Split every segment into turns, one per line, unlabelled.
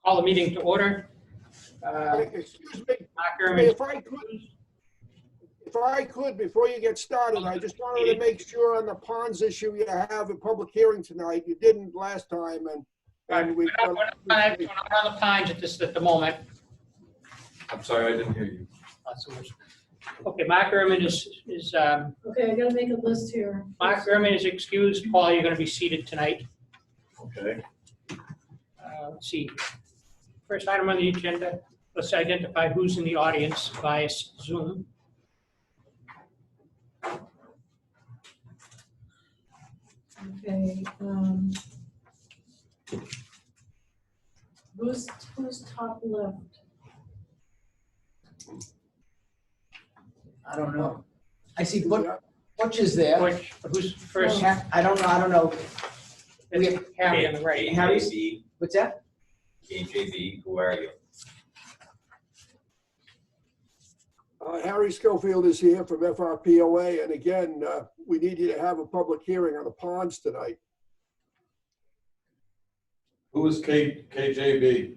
Call the meeting to order.
Excuse me,
Mark Gurman.
if I could, before you get started, I just wanted to make sure on the ponds issue you have a public hearing tonight. You didn't last time, and
We're not on the Pines at the moment.
I'm sorry, I didn't hear you.
Okay, Mark Gurman is
Okay, I gotta make a list here.
Mark Gurman is excused. Paul, you're going to be seated tonight.
Okay.
Let's see. First item on the agenda, let's identify who's in the audience via Zoom.
Okay, who's top left?
I don't know. I see Butch is there.
Who's first?
I don't know. We
It's
have
Harry on the right.
Harry's-
KJB,
What's that?
KJB, who are you?
Harry Schofield is here from FRPOA, and again, we need you to have a public hearing on the ponds tonight.
Who is KJB?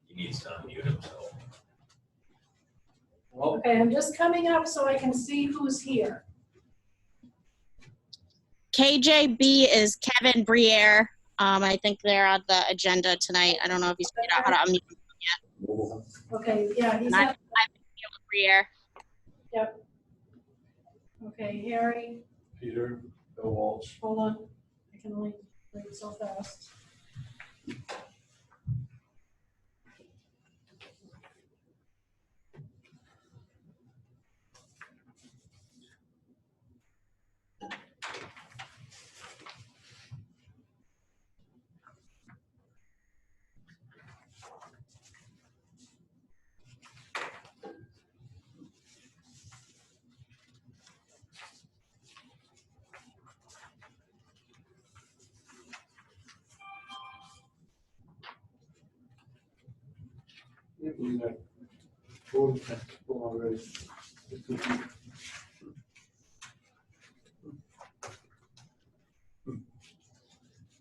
He needs to unmute himself.
Well,
Okay, I'm just coming up so I can see who's here.
KJB is Kevin Briere. I think they're on the agenda tonight. I don't know if he's figured out how to unmute.
Okay, yeah, he's
I'm
up.
Briere.
Yep. Okay, Harry,
Peter, Bill Walsh.
hold on. I can only read so fast.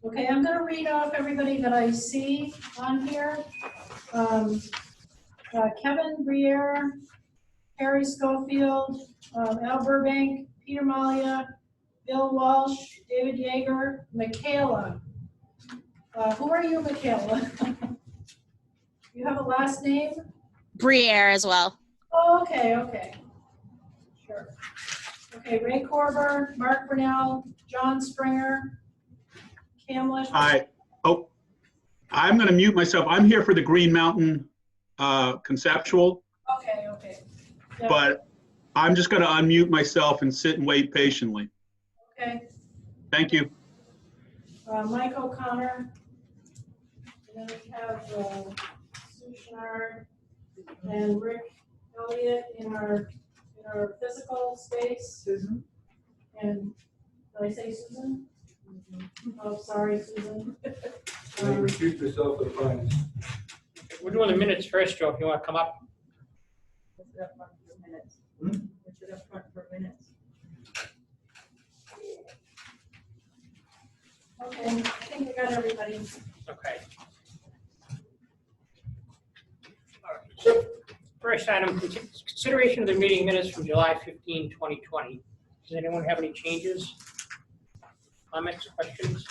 Okay, I'm gonna read off everybody that I see on here. Kevin Briere, Harry Schofield, Al Burbank, Peter Malia, Bill Walsh, David Yeager, Michaela. Who are you, Michaela? You have a last name?
Briere as well.
Oh, okay. Sure. Okay, Ray Corber, Mark Brunell, John Springer, Cam Lish.
Hi. Oh, I'm going to mute myself. I'm here for the Green Mountain conceptual,
Okay. Yep,
but I'm just going to unmute myself and sit and wait patiently.
okay.
Thank you.
Mike O'Connor. And then we have Sue Schnard and Rick Elliott in our physical space.
Susan?
And did I say Susan? Oh, sorry, Susan.
Recuse yourself for the fines.
We're doing the minutes first, Joe, if you want to come up.
Push it up front for minutes. Push it up front for minutes.
Okay, I think we got everybody.
Okay. All right. So, first item, consideration of the meeting minutes from July 15, 2020. Does anyone have any changes, comments, questions?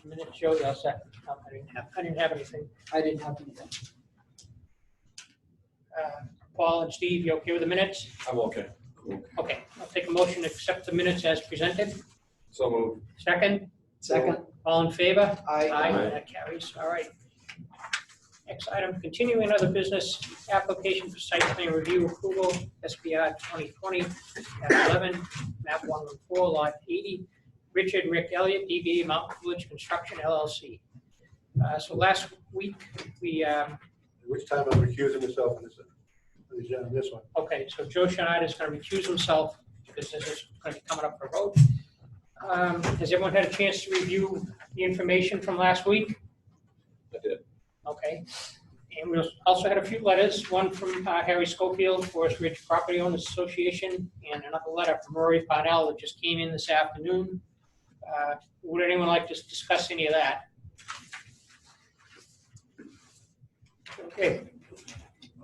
Minutes, Joe, you all set? No, I didn't have anything.
I didn't have anything.
Paul and Steve, you okay with the minutes?
I'm okay.
Okay, I'll take a motion to accept the minutes as presented.
So moved.
Second,
Second.
all in favor?
Aye.
That carries, all right. Next item, continuing other business, application for site plan review approval, SPR 2020, map 11, map 114, lot 80, Richard Rick Elliott, DBA Mountain Village Construction LLC. So last week, we,
Which time I'm recusing myself on this one.
okay, so Joe Schneider is going to recuse himself because this is going to be coming up for vote. Has everyone had a chance to review the information from last week?
I did.
Okay. And we also had a few letters, one from Harry Schofield, Forest Ridge Property Owners Association, and another letter from Rory Parnell that just came in this afternoon. Would anyone like to discuss any of that? Okay.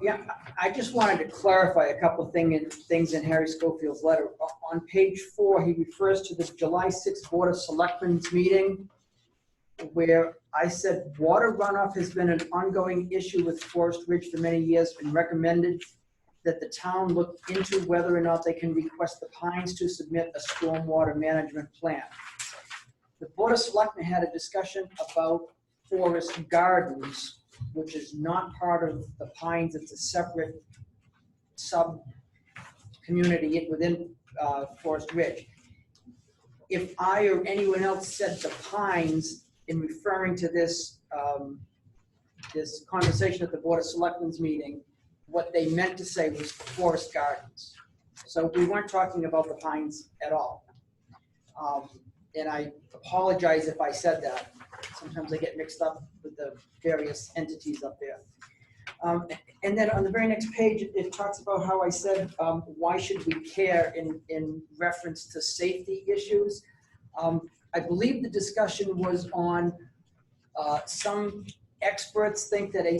Yeah, I just wanted to clarify a couple of things in Harry Schofield's letter. On page 4, he refers to the July 6th Board of Selectmen's meeting, where I said water runoff has been an ongoing issue with Forest Ridge for many years and recommended that the town look into whether or not they can request the Pines to submit a stormwater management plan. The Board of Selectmen had a discussion about forest gardens, which is not part of the Pines. It's a separate sub-community within Forest Ridge. If I or anyone else said the Pines in referring to this, this conversation at the Board of Selectmen's meeting, what they meant to say was forest gardens. So we weren't talking about the Pines at all. And I apologize if I said that. Sometimes I get mixed up with the various entities up there. And then on the very next page, it talks about how I said, why should we care in reference to safety issues? I believe the discussion was on some experts think that a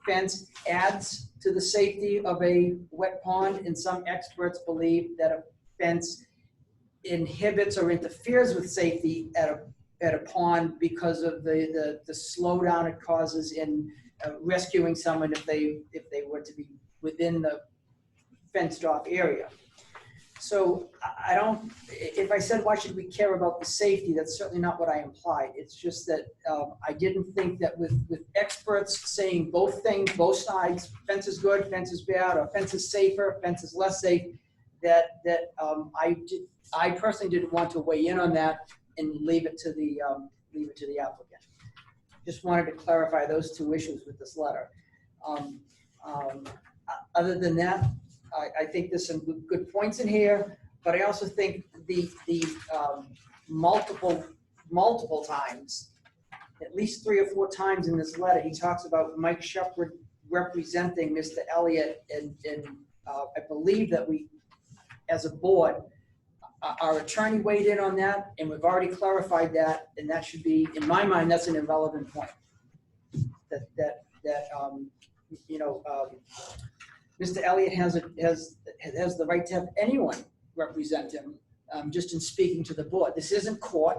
fence adds to the safety of a wet pond, and some experts believe that a fence inhibits or interferes with safety at a pond because of the slowdown it causes in rescuing someone if they were to be within the fenced off area. So I don't, if I said why should we care about the safety, that's certainly not what I implied. It's just that I didn't think that with experts saying both things, both sides, fence is good, fence is bad, or fence is safer, fence is less safe, that I personally didn't want to weigh in on that and leave it to the applicant. Just wanted to clarify those two issues with this letter. Other than that, I think there's some good points in here, but I also think the multiple times, at least 3 or 4 times in this letter, he talks about Mike Shepard representing Mr. Elliott, and I believe that we, as a board, our attorney weighed in on that, and we've already clarified that, and that should be, in my mind, that's an irrelevant point. Mr. Elliott has the right to have anyone represent him, just in speaking to the board. This isn't court.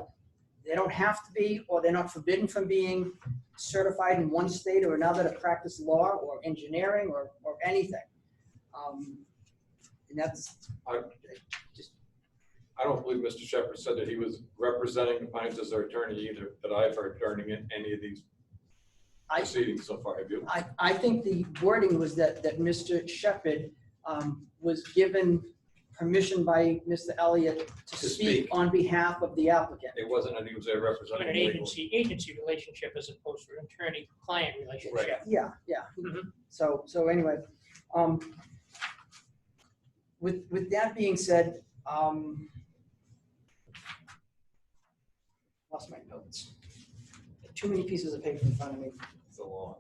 They don't have to be, or they're not forbidden from being certified in one state or another to practice law or engineering or anything. And that's just.
I don't believe Mr. Shepherd said that he was representing the Pines as their attorney either, that I've heard during any of these proceedings so far. Have you?
I think the wording was that Mr. Shepherd was given permission by Mr. Elliott to speak on behalf of the applicant.
It wasn't that he was there representing
An
legal.
agency relationship as opposed to an attorney-client relationship.
Yeah.
Mhm.
So anyway, with that being said, lost my notes. Too many pieces of paper in front of me.
It's a law.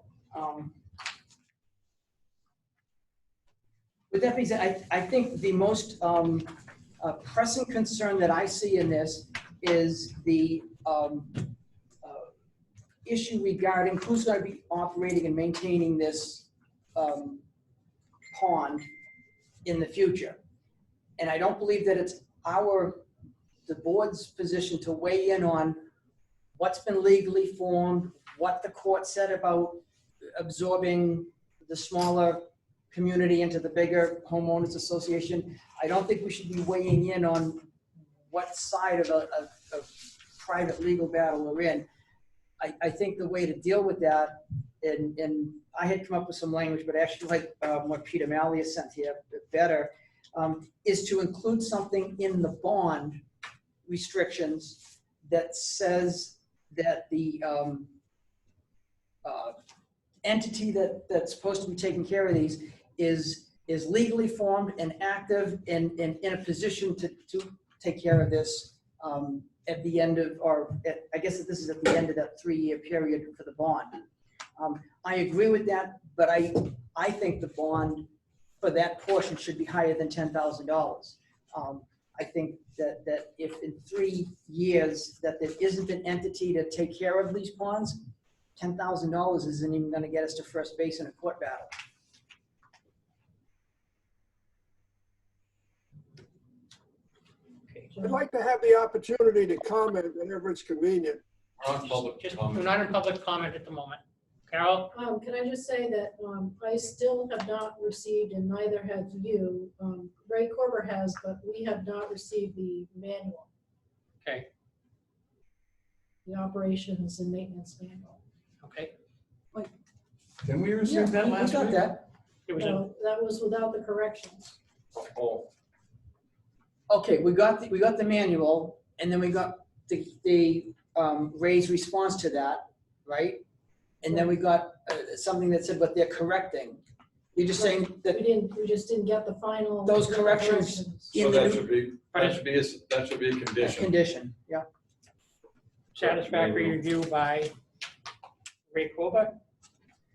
With that being said, I think the most pressing concern that I see in this is the issue regarding who's going to be operating and maintaining this pond in the future. And I don't believe that it's the board's position to weigh in on what's been legally formed, what the court said about absorbing the smaller community into the bigger homeowners association. I don't think we should be weighing in on what side of a private legal battle we're in. I think the way to deal with that, and I had come up with some language, but actually like what Peter Mallia sent here better, is to include something in the bond restrictions that says that the entity that's supposed to be taking care of these is legally formed and active and in a position to take care of this at the end of, I guess this is at the end of that 3-year period for the bond. I agree with that, but I think the bond for that portion should be higher than $10,000. I think that if in 3 years that there isn't an entity to take care of these ponds, $10,000 isn't even gonna get us to first base in a court battle.
Okay,
I'd like to have the opportunity to comment whenever it's convenient.
We're on public
just,
comment.
we're not in public comment at the moment. Carol?
Can I just say that, I still have not received, and neither have you, Ray Corber has, but we have not received the manual,
Okay,
the operations and maintenance manual.
okay.
Didn't we
Yeah,
receive that
we
last
got
week?
that.
It was a,
No, that was without the corrections.
Oh,
Okay, we got the manual, and then we got the Ray's response to that, right? And then we got something that said what they're correcting. You're just saying that
We just didn't get the final.
Those corrections
so
in
that
the
should be, that should be a condition.
condition, yeah.
satisfactory review by Ray Corber?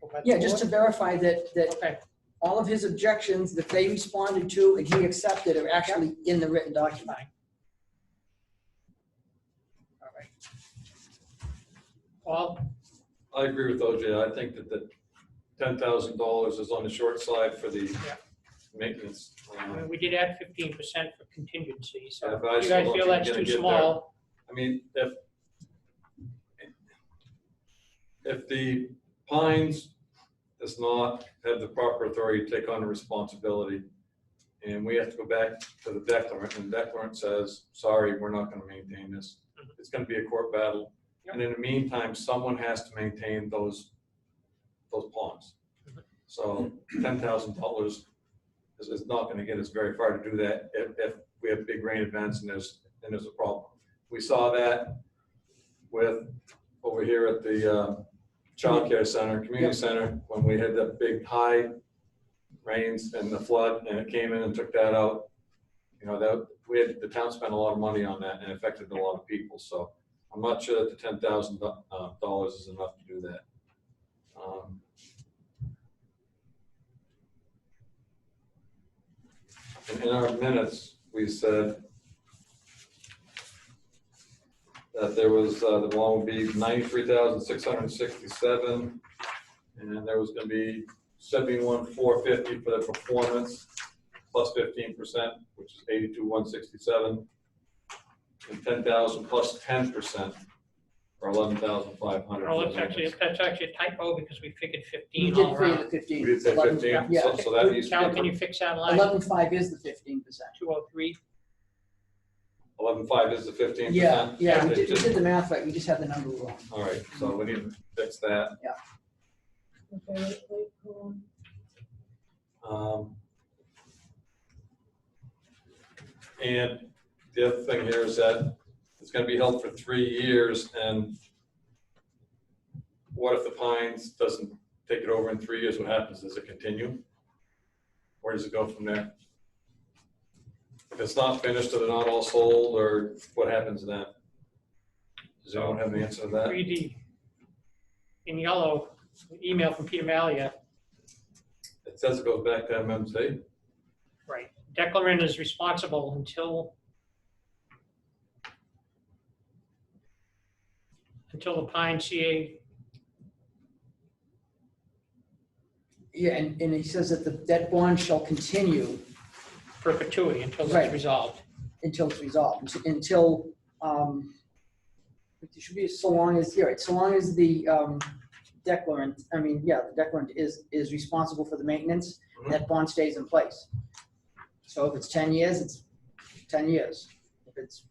Or by the
Yeah, just to
board?
verify that
Okay,
all of his objections that they responded to and he accepted are actually in the written document.
fine. All right. Paul?
I agree with OJ. I think that the $10,000 is on the short side for the
Yeah.
maintenance.
I mean, we did add 15% for contingency, so
Yeah, but I
if you
still
guys
don't
feel
think
that's
you're
too
gonna get
small,
I mean, if the Pines does not have the proper authority to take on the responsibility, and we have to go back to the declarant, and the declarant says, sorry, we're not gonna maintain this, it's gonna be a court battle. And in the meantime, someone has to maintain those ponds. So $10,000 is not gonna get us very far to do that if we have big rain events and there's a problem. We saw that with, over here at the childcare center, community center, when we had that big high rains and the flood, and it came in and took that out. You know, the town spent a lot of money on that and affected a lot of people, so I'm not sure that the $10,000 is enough to do that. And in our minutes, we said that there was, the one would be 93,667, and there was gonna be 71,450 for the performance, plus 15%, which is 82,167, and 10,000 plus 10%, or 11,500.
well, that's actually a typo because we figured
You
15
did
all
figure
around.
the 15.
We did say
11
15,
Yeah,
so that needs to
Carol,
be
can you fix that line?
11.5 is the 15%.
203,
11,500 is the 15%?
Yeah, we
Okay,
did
just-
the math right, we just had the number wrong.
All right, so we need to fix that.
Okay, wait, hold on.
And the other thing here is that it's gonna be held for 3 years, and what if the Pines doesn't take it over in 3 years? What happens? Does it continue? Where does it go from there? If it's not finished, are they not all sold, or what happens then? Does anyone have an answer to that?
3D. In yellow, email from Peter Malia.
It says it goes back to MMC.
Right. Declarant is responsible until the Pine CA,
Yeah, and he says that the debt bond shall continue
perpetuity, until
Right.
it's resolved.
until it's resolved, until, it should be so long as, right, so long as the declarant, the declarant is responsible for the maintenance,
Mhm.
that bond stays in place. So if it's 10 years, it's 10 years. If it's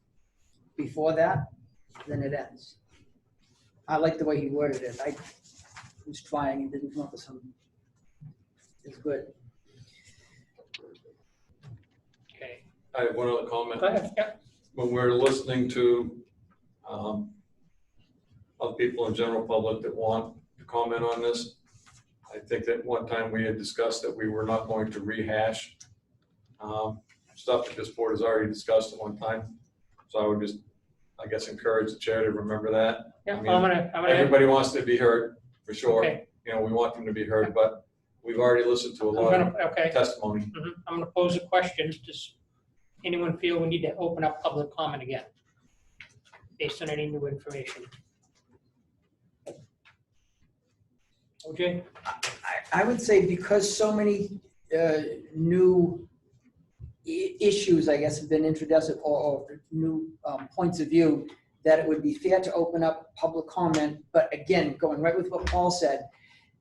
before that, then it ends. I like the way he worded it. I was trying and didn't come up with some, it's good.
Okay.
I have one other comment.
Go ahead. Yeah.
When we're listening to other people in general public that want to comment on this, I think that one time we had discussed that we were not going to rehash stuff that this board has already discussed at one time. So I would just, I guess, encourage the chair to remember that.
Yeah,
I
I'm
mean,
gonna,
Everybody wants to be heard, for sure.
okay.
you know, we want them to be heard, but we've already listened to a
I'm
lot
gonna,
of
okay,
testimony.
I'm gonna pose a question. Does anyone feel we need to open up public comment again? Based on any new information? OJ?
I would say because so many new issues, I guess, have been introduced or new points of view, that it would be fair to open up public comment. But again, going right with what Paul said,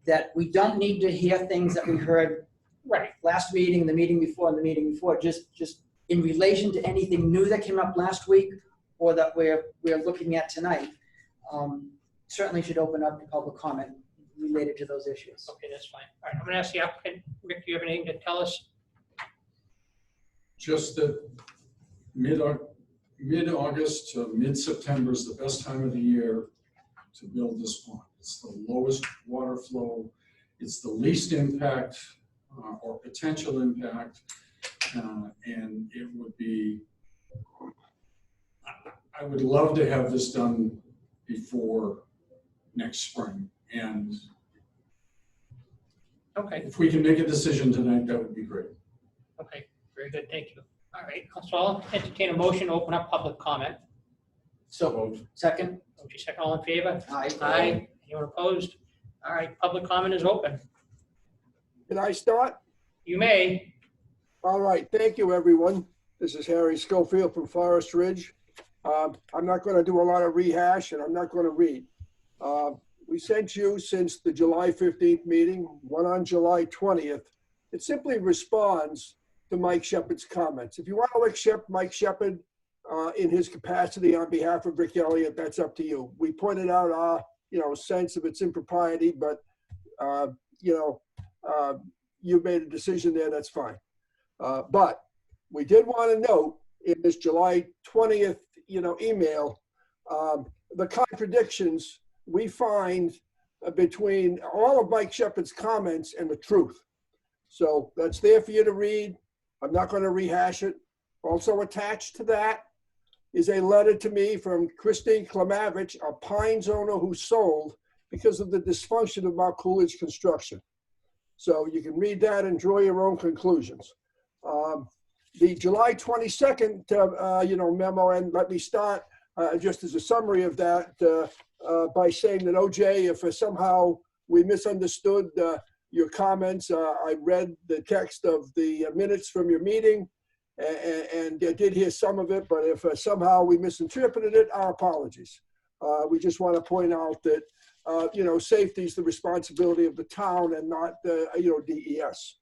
that we don't need to hear things that we heard
Right.
last meeting, the meeting before, and the meeting before, just in relation to anything new that came up last week or that we're looking at tonight. Certainly should open up to public comment related to those issues.
Okay, that's fine. All right, I'm gonna ask the applicant. Rick, do you have anything to tell us?
Just that mid-August to mid-September is the best time of the year to build this pond. It's the lowest water flow. It's the least impact or potential impact. And it would be, I would love to have this done before next spring. And
Okay,
if we can make a decision tonight, that would be great.
okay, very good, thank you. All right, so I'll entertain a motion to open up public comment.
So, second?
OJ, second, all in favor?
Aye.
Aye. Anyone opposed? All right, public comment is open.
Can I start?
You may.
All right, thank you, everyone. This is Harry Schofield from Forest Ridge. I'm not going to do a lot of rehash, and I'm not going to read. We sent you since the July 15th meeting, one on July 20th. It simply responds to Mike Shepard's comments. If you want to accept Mike Shepard in his capacity on behalf of Rick Elliott, that's up to you. We pointed out our, sense of its impropriety, but, you made a decision there, that's fine. But we did want to note in this July 20th, email, the contradictions we find between all of Mike Shepard's comments and the truth. So that's there for you to read. I'm not going to rehash it. Also attached to that is a letter to me from Christine Klimavich, a Pines owner who sold because of the dysfunction of Mount Coolidge construction. So you can read that and draw your own conclusions. The July 22nd, memo, and let me start just as a summary of that by saying that, OJ, if somehow we misunderstood your comments, I read the text of the minutes from your meeting and did hear some of it, but if somehow we misinterpreted it, our apologies. We just want to point out that, safety is the responsibility of the town and not, DES.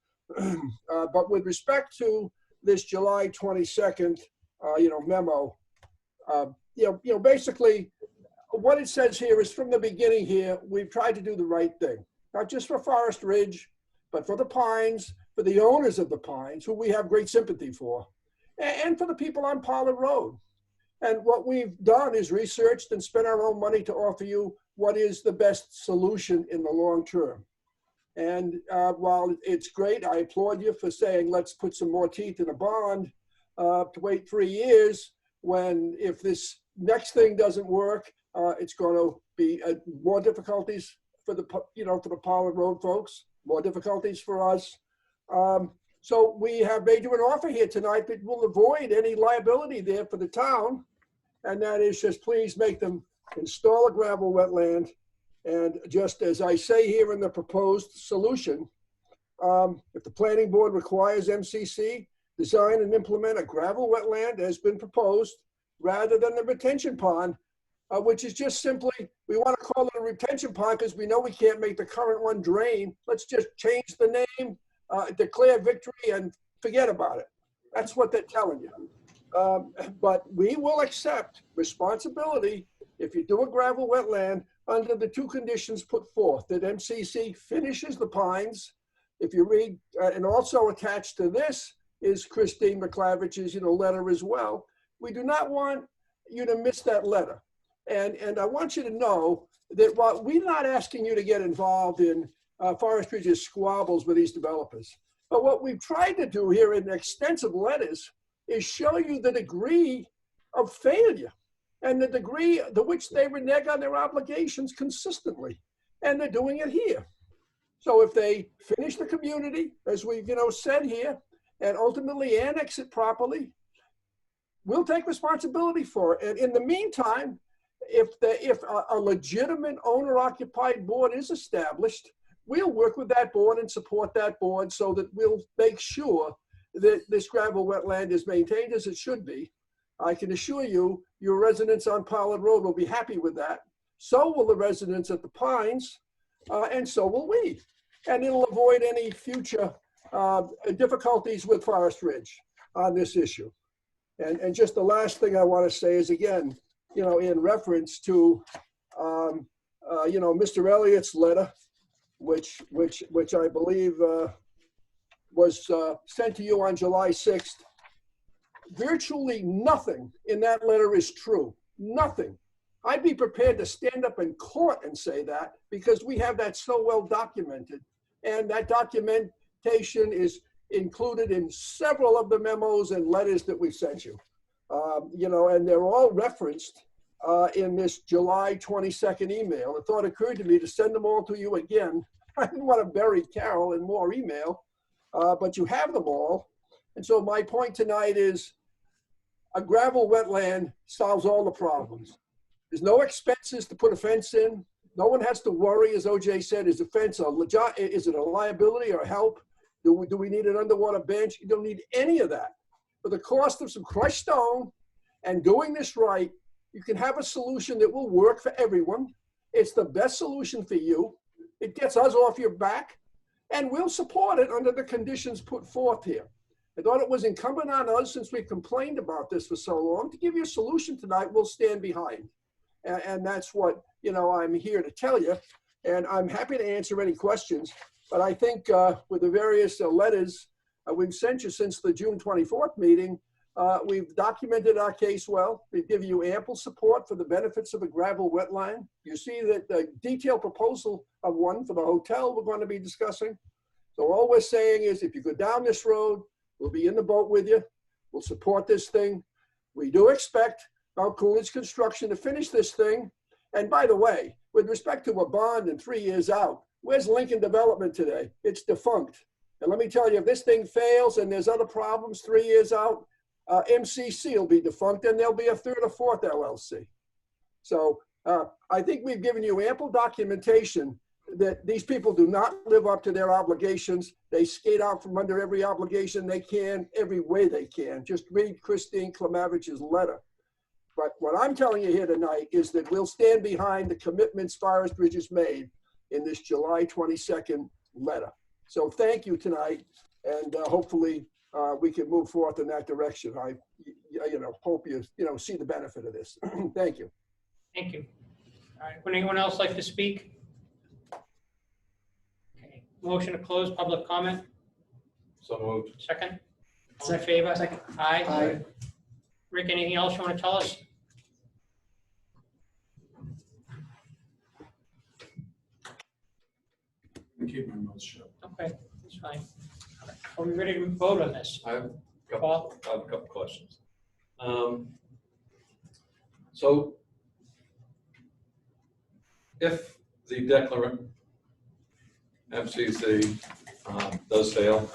But with respect to this July 22nd, memo, basically what it says here is from the beginning here, we've tried to do the right thing, not just for Forest Ridge, but for the Pines, for the owners of the Pines, who we have great sympathy for, and for the people on Pollard Road. And what we've done is researched and spent our own money to offer you what is the best solution in the long term. And while it's great, I applaud you for saying, let's put some more teeth in a bond to wait 3 years when if this next thing doesn't work, it's going to be more difficulties for the, for the Pollard Road folks, more difficulties for us. So we have made you an offer here tonight that will avoid any liability there for the town. And that is just please make them install a gravel wetland. And just as I say here in the proposed solution, if the planning board requires MCC, design and implement a gravel wetland as been proposed, rather than the retention pond, which is just simply, we want to call it a retention pond because we know we can't make the current one drain. Let's just change the name, declare victory and forget about it. That's what they're telling you. But we will accept responsibility if you do a gravel wetland under the two conditions put forth, that MCC finishes the Pines. If you read, and also attached to this is Christine McClavich's letter as well. We do not want you to miss that letter. And I want you to know that while we're not asking you to get involved in Forest Ridge's squabbles with these developers, but what we've tried to do here in extensive letters is show you the degree of failure and the degree to which they renege on their obligations consistently. And they're doing it here. So if they finish the community, as we, said here, and ultimately annex it properly, we'll take responsibility for it. And in the meantime, if a legitimate owner-occupied board is established, we'll work with that board and support that board so that we'll make sure that this gravel wetland is maintained as it should be. I can assure you, your residents on Pollard Road will be happy with that. So will the residents at the Pines, and so will we. And it'll avoid any future difficulties with Forest Ridge on this issue. And just the last thing I want to say is, again, in reference to, Mr. Elliott's letter, which I believe was sent to you on July 6th. Virtually nothing in that letter is true. Nothing. I'd be prepared to stand up in court and say that, because we have that so well documented. And that documentation is included in several of the memos and letters that we sent you. And they're all referenced in this July 22nd email. The thought occurred to me to send them all to you again. I didn't want to bury Carol in more email, but you have them all. And so my point tonight is a gravel wetland solves all the problems. There's no expenses to put a fence in. No one has to worry, as OJ said, is a fence is it a liability or help? Do we need an underwater bench? You don't need any of that. For the cost of some crushed stone and doing this right, you can have a solution that will work for everyone. It's the best solution for you. It gets us off your back, and we'll support it under the conditions put forth here. I thought it was incumbent on us, since we've complained about this for so long, to give you a solution tonight we'll stand behind. And that's what, I'm here to tell you. And I'm happy to answer any questions. But I think with the various letters we've sent you since the June 24th meeting, we've documented our case well. We've given you ample support for the benefits of a gravel wetland. You see that the detailed proposal of one for the hotel we're going to be discussing. So all we're saying is, if you go down this road, we'll be in the boat with you. We'll support this thing. We do expect Mount Coolidge Construction to finish this thing. And by the way, with respect to a bond in 3 years out, where's Lincoln Development today? It's defunct. And let me tell you, if this thing fails and there's other problems 3 years out, MCC will be defunct, and there'll be a third or fourth LLC. So I think we've given you ample documentation that these people do not live up to their obligations. They skate out from under every obligation they can, every way they can. Just read Christine Klamavich's letter. But what I'm telling you here tonight is that we'll stand behind the commitments Forest Ridge has made in this July 22nd letter. So thank you tonight, and hopefully we can move forth in that direction. I hope you see the benefit of this. Thank you.
Thank you. All right, would anyone else like to speak? Okay, motion to close public comment.
So moved.
Second? All in favor?
Second.
Aye.
Aye.
Rick, anything else you want to tell us?
And keep my mouth shut.
Okay, that's fine. All right, are we ready to vote on this?
I have a
Paul?
couple questions. So if the declarant MCC does fail,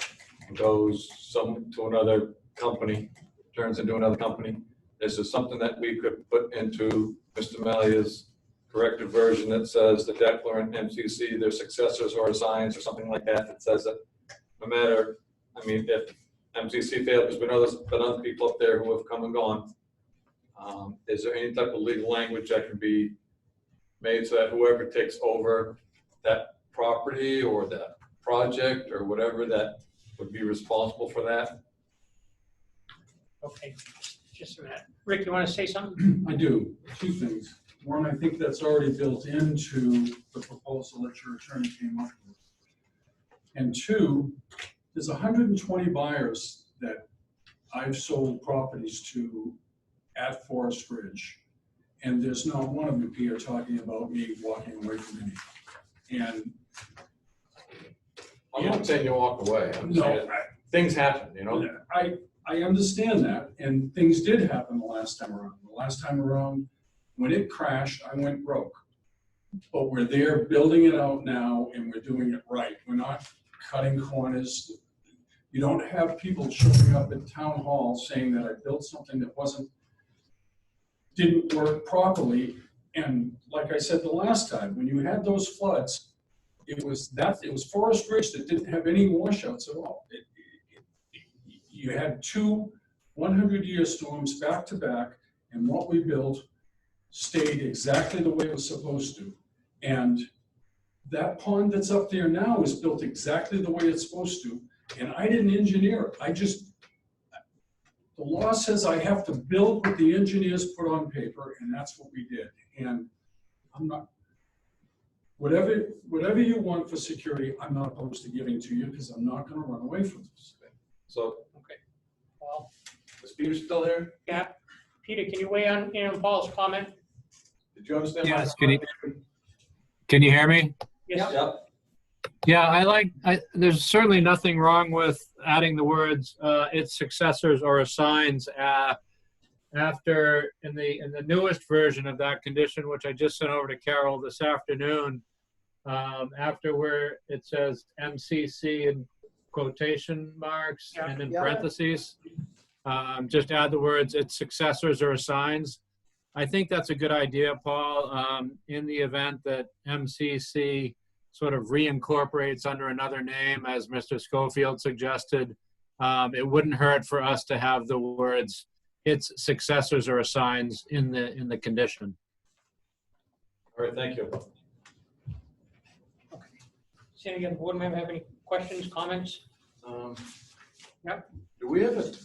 goes to another company, turns into another company, this is something that we could put into Mr. Melia's corrected version that says the declarant MCC, their successors or assigns or something like that, that says that no matter, if MCC failed, because we know there's been other people up there who have come and gone. Is there any type of legal language that can be made so that whoever takes over that property or that project or whatever, that would be responsible for that?
Okay, just a minute. Rick, you want to say something?
I do, two things. One, I think that's already built into the proposal that your attorney came up with. And two, there's 120 buyers that I've sold properties to at Forest Ridge. And there's not one of them here talking about me walking away from anything. And
I'm not saying you walk away. I'm saying things happen,
I understand that, and things did happen the last time around. The last time around, when it crashed, I went broke. But we're there building it out now and we're doing it right. We're not cutting corners. You don't have people showing up at town hall saying that I built something that didn't work properly. And like I said the last time, when you had those floods, it was Forest Ridge that didn't have any washouts at all. You had two 100-year storms back to back, and what we built stayed exactly the way it was supposed to. And that pond that's up there now is built exactly the way it's supposed to. And I didn't engineer it. The law says I have to build what the engineers put on paper, and that's what we did. And I'm not, whatever you want for security, I'm not opposed to giving to you because I'm not going to run away from this.
So,
Okay. Well,
is Peter still here?
yeah. Peter, can you weigh in on Paul's comment?
Did you understand? my
Yes,
comment?
Can you hear me?
Yes.
Yep.
Yeah, there's certainly nothing wrong with adding the words, its successors or assigns after, in the newest version of that condition, which I just sent over to Carol this afternoon, after where it says MCC in quotation marks
Yeah.
and in
Yeah.
parentheses, just add the words, its successors or assigns. I think that's a good idea, Paul, in the event that MCC sort of reincorporates under another name, as Mr. Schofield suggested. It wouldn't hurt for us to have the words its successors or assigns in the condition.
All right, thank you.
Does any other board member have any questions, comments? Yep.
Do we have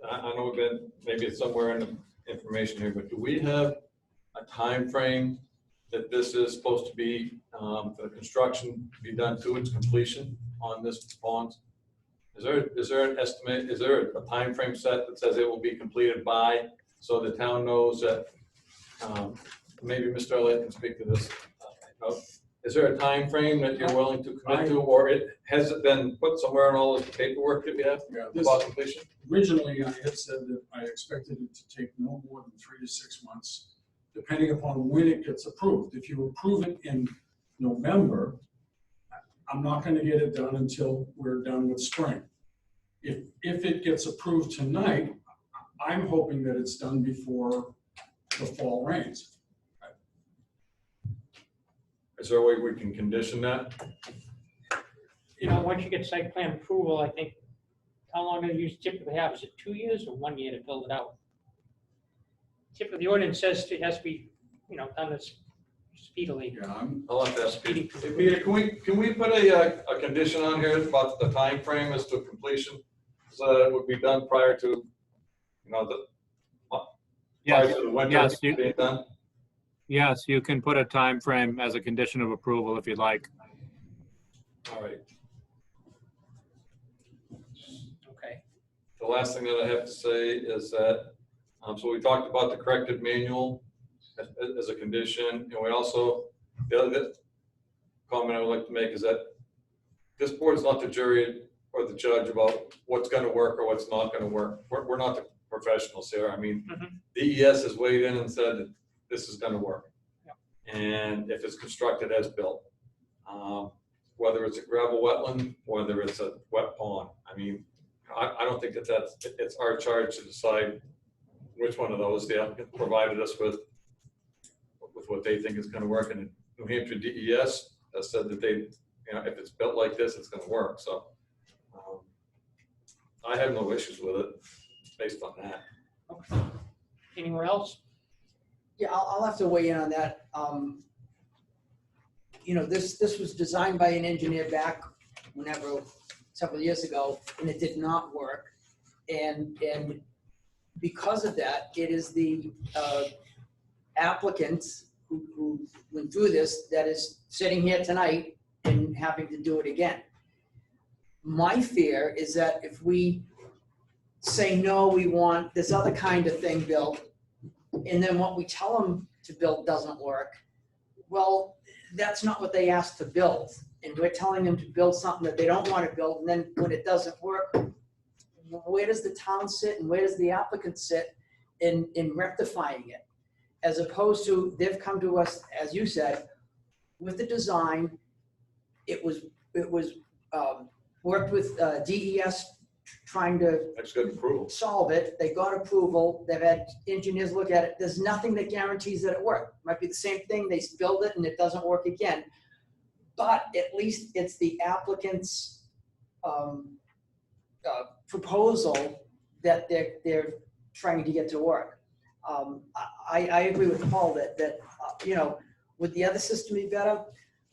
I know maybe it's somewhere in the information here, but do we have a time frame that this is supposed to be, for the construction to be done to its completion on this pond? Is there an estimate, is there a time frame set that says it will be completed by, so the town knows that, maybe Mr. Elliott can speak to this. Is there a time frame that you're willing to commit to, or has it been put somewhere in all the paperwork that we have about completion?
Originally, I had said that I expected it to take no more than 3 to 6 months, depending upon when it gets approved. If you approve it in November, I'm not going to get it done until we're done with spring. If it gets approved tonight, I'm hoping that it's done before the fall rains.
Is there a way we can condition that?
You know, once you get site plan approval, I think, how long do you typically have? Is it 2 years or 1 year to build it out? Typically, the ordinance says it has to be, done as speedily.
Yeah,
I'll let that.
Speedy.
Hey, Peter, can we put a condition on here about the time frame as to completion? So that it would be done prior to, prior to the winter
Yes,
being done?
Yes, you can put a time frame as a condition of approval if you'd like.
All right.
Okay.
The last thing that I have to say is that, so we talked about the corrected manual as a condition, and we also, the other comment I would like to make is that this board is not the jury or the judge about what's going to work or what's not going to work. We're not the professionals here. I mean, DES has weighed in and said that this is going to work.
Yep.
And if it's constructed as built, whether it's a gravel wetland, whether it's a wet pond, I mean, I don't think it's our charge to decide which one of those the applicant provided us with what they think is going to work. And New Hampshire DES has said that they, if it's built like this, it's going to work. So I have no issues with it based on that.
Okay. Anywhere else?
Yeah, I'll have to weigh in on that. This was designed by an engineer back several years ago, and it did not work. And because of that, it is the applicant who went through this that is sitting here tonight and having to do it again. My fear is that if we say, no, we want this other kind of thing built, and then what we tell them to build doesn't work, well, that's not what they asked to build. And we're telling them to build something that they don't want to build, and then when it doesn't work, where does the town sit and where does the applicant sit in rectifying it? As opposed to, they've come to us, as you said, with the design. It was worked with DES trying to
That's good approval.
solve it. They got approval. They've had engineers look at it. There's nothing that guarantees that it worked. Might be the same thing. They build it and it doesn't work again. But at least it's the applicant's proposal that they're trying to get to work. I agree with Paul that you know, would the other system be better?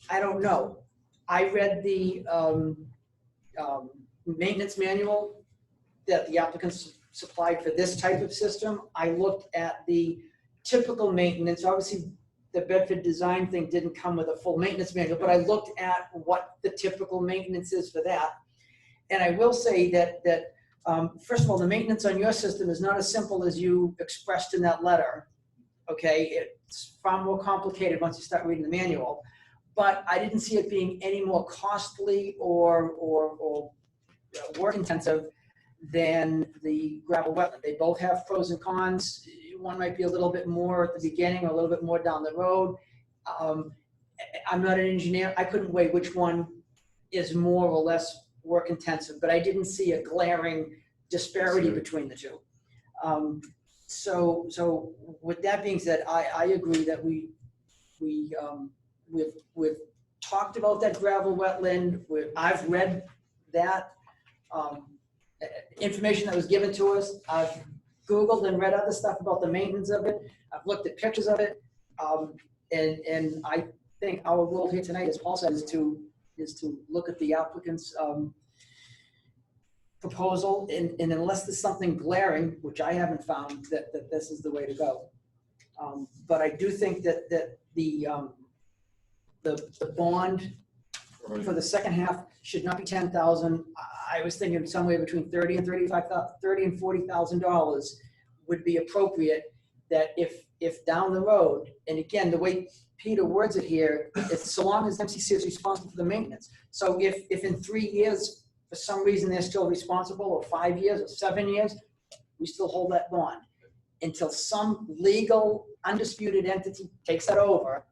I don't know. I read the maintenance manual that the applicants supplied for this type of system. I looked at the typical maintenance. Obviously, the Bedford design thing didn't come with a full maintenance manual, but I looked at what the typical maintenance is for that. And I will say that first of all, the maintenance on your system is not as simple as you expressed in that letter. Okay, it's far more complicated once you start reading the manual. But I didn't see it being any more costly or work intensive than the gravel wetland. They both have pros and cons. One might be a little bit more at the beginning, or a little bit more down the road. I'm not an engineer. I couldn't weigh which one is more or less work intensive, but I didn't see a glaring disparity between the two. So with that being said, I agree that we've talked about that gravel wetland. I've read that information that was given to us. I've Googled and read other stuff about the maintenance of it. I've looked at pictures of it. And I think our role here tonight, as Paul said, is to look at the applicant's proposal, and unless there's something glaring, which I haven't found, that this is the way to go. But I do think that the bond for the second half should not be $10,000. I was thinking somewhere between $30,000 and $40,000 would be appropriate. That if down the road, and again, the way Peter words it here, it's so long as MCC is responsible for the maintenance. So if in 3 years, for some reason, they're still responsible, or 5 years, or 7 years, we still hold that bond until some legal undisputed entity takes that over.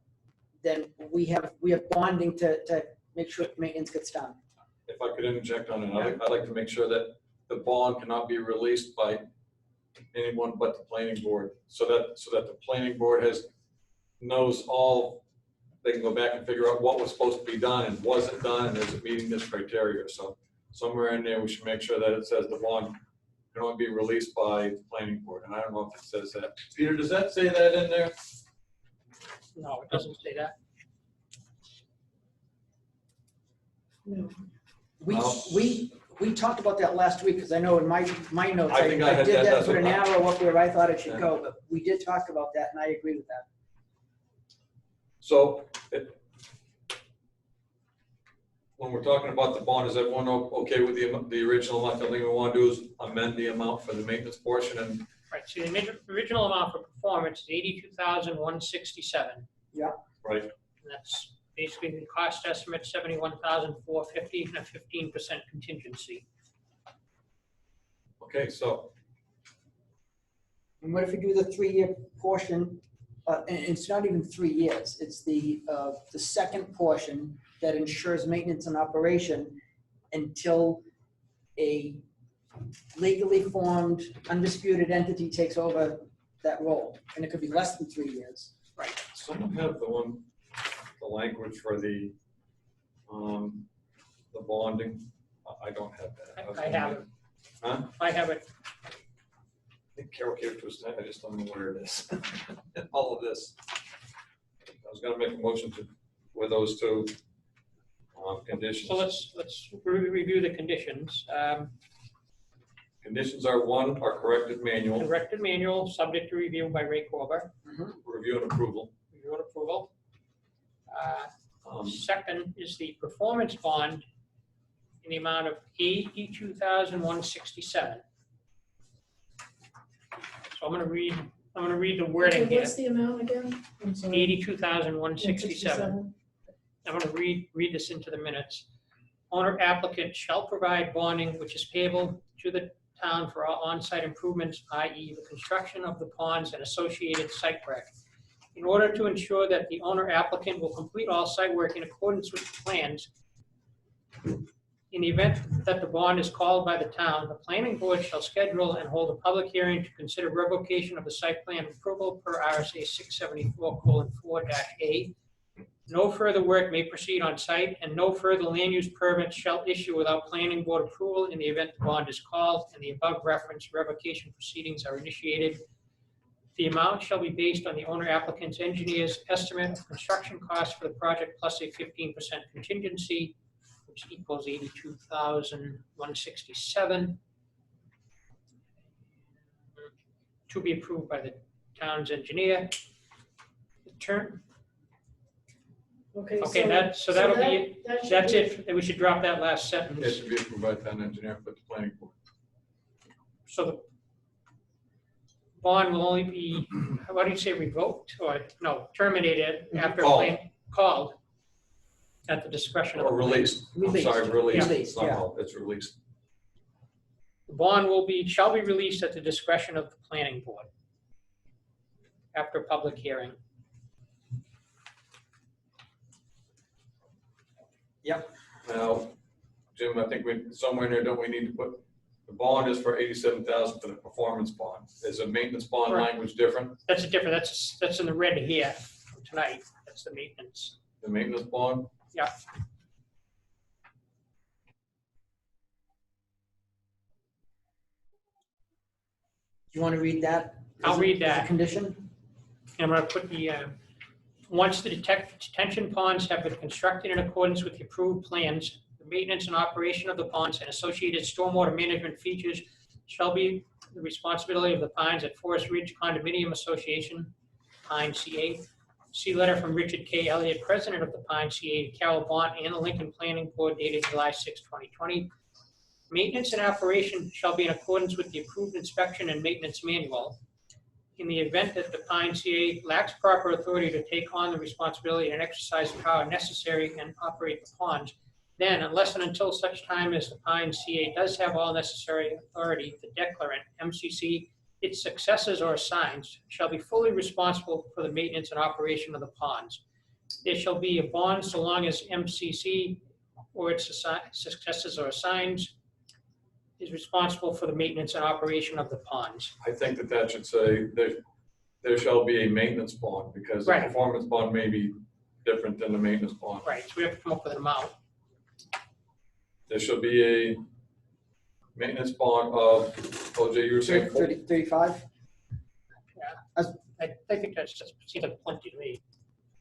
Then we have bonding to make sure maintenance gets done.
If I could interject on it, I'd like to make sure that the bond cannot be released by anyone but the planning board, so that the planning board knows all, they can go back and figure out what was supposed to be done and wasn't done, and is it meeting this criteria. So somewhere in there, we should make sure that it says the bond can only be released by the planning board. And I don't know if it says that. Peter, does that say that in there?
No, it doesn't say that.
No.
We talked about that last week, because I know in my notes,
I think I had
did
that,
that,
that's
put an
what I-
arrow up where I thought it should go, but we did talk about that, and I agree with that.
So when we're talking about the bond, is everyone okay with the original amount? The only thing we want to do is amend the amount for the maintenance portion, and
Right, so the original amount for performance is $82,167.
right.
And that's basically the cost estimate, $71,450, and a 15% contingency.
Okay, so
And what if we do the 3-year portion? And it's not even 3 years. It's the second portion that ensures maintenance and operation until a legally formed, undisputed entity takes over that role. And it could be less than 3 years.
someone have the language for the bonding. I don't have that.
I have it.
Huh?
I have it.
I think Carol gave it to us tonight, I just don't know where it is. All of this. I was gonna make a motion with those two conditions.
So let's review the conditions.
Conditions are: 1, our corrected manual,
Corrected manual, subject to review by Ray Corber.
review and approval.
Review and approval.
Um,
Second is the performance bond in the amount of $82,167. So I'm gonna read the wording here.
What's the amount again? I'm sorry.
$82,167. I'm going to read this into the minutes. Owner applicant shall provide bonding which is payable to the town for all on-site improvements, i.e. the construction of the ponds and associated site work, In order to ensure that the owner applicant will complete all site work in accordance with the plans, in the event that the bond is called by the town, the planning board shall schedule and hold a public hearing to consider revocation of the site plan approval per RSA 674:4-A. No further work may proceed on site, and no further land use permits shall issue without planning board approval in the event the bond is called and the above referenced revocation proceedings are initiated. The amount shall be based on the owner applicant's engineer's estimate of construction costs for the project plus a 15% contingency, which equals $82,167, to be approved by the town's engineer. The term.
Okay,
Okay, so that'll be it.
that should
That's
be-
it. We should drop that last
It
sentence.
should be approved by town engineer for the planning board.
So the bond will only be, what do you say, revoked or, no, terminated after a
Called.
plan called at the discretion of.
Or released. I'm
Released.
sorry, released.
Released,
It's not
yeah.
called, it's released.
The bond shall be released at the discretion of the planning board after a public hearing.
Now, Jim, I think somewhere in there, don't we need to put, the bond is for 87,000 for the performance bond. Is a maintenance bond
Correct.
language different,
That's that's in the red here from tonight. That's the maintenance.
the maintenance bond?
Yeah.
You want to read that?
I'll
as a-
read
as a
that.
condition?
And I'm gonna put the, once the detention ponds have been constructed in accordance with the approved plans, the maintenance and operation of the ponds and associated stormwater management features shall be the responsibility of the Pines at Forest Ridge Condominium Association, Pine CA. See letter from Richard K. Elliott, President of the Pine CA, to Carol Bont and the Lincoln Planning Board dated July 6, 2020. Maintenance and operation shall be in accordance with the approved inspection and maintenance manual. In the event that the Pine CA lacks proper authority to take on the responsibility and exercise the power necessary and operate the ponds, then unless and until such time as the Pine CA does have all necessary authority, the declarant, MCC, its successors or assigns, shall be fully responsible for the maintenance and operation of the ponds. There shall be a bond so long as MCC or its successors or assigns is responsible for the maintenance and operation of the ponds.
I think that should say there shall be a maintenance bond, because the
Right.
performance bond may be different than the maintenance bond.
Right, so we have to come up with an amount.
There shall be a maintenance bond of, OJ, you were saying?
35?
I think that's just, seems like plenty to me.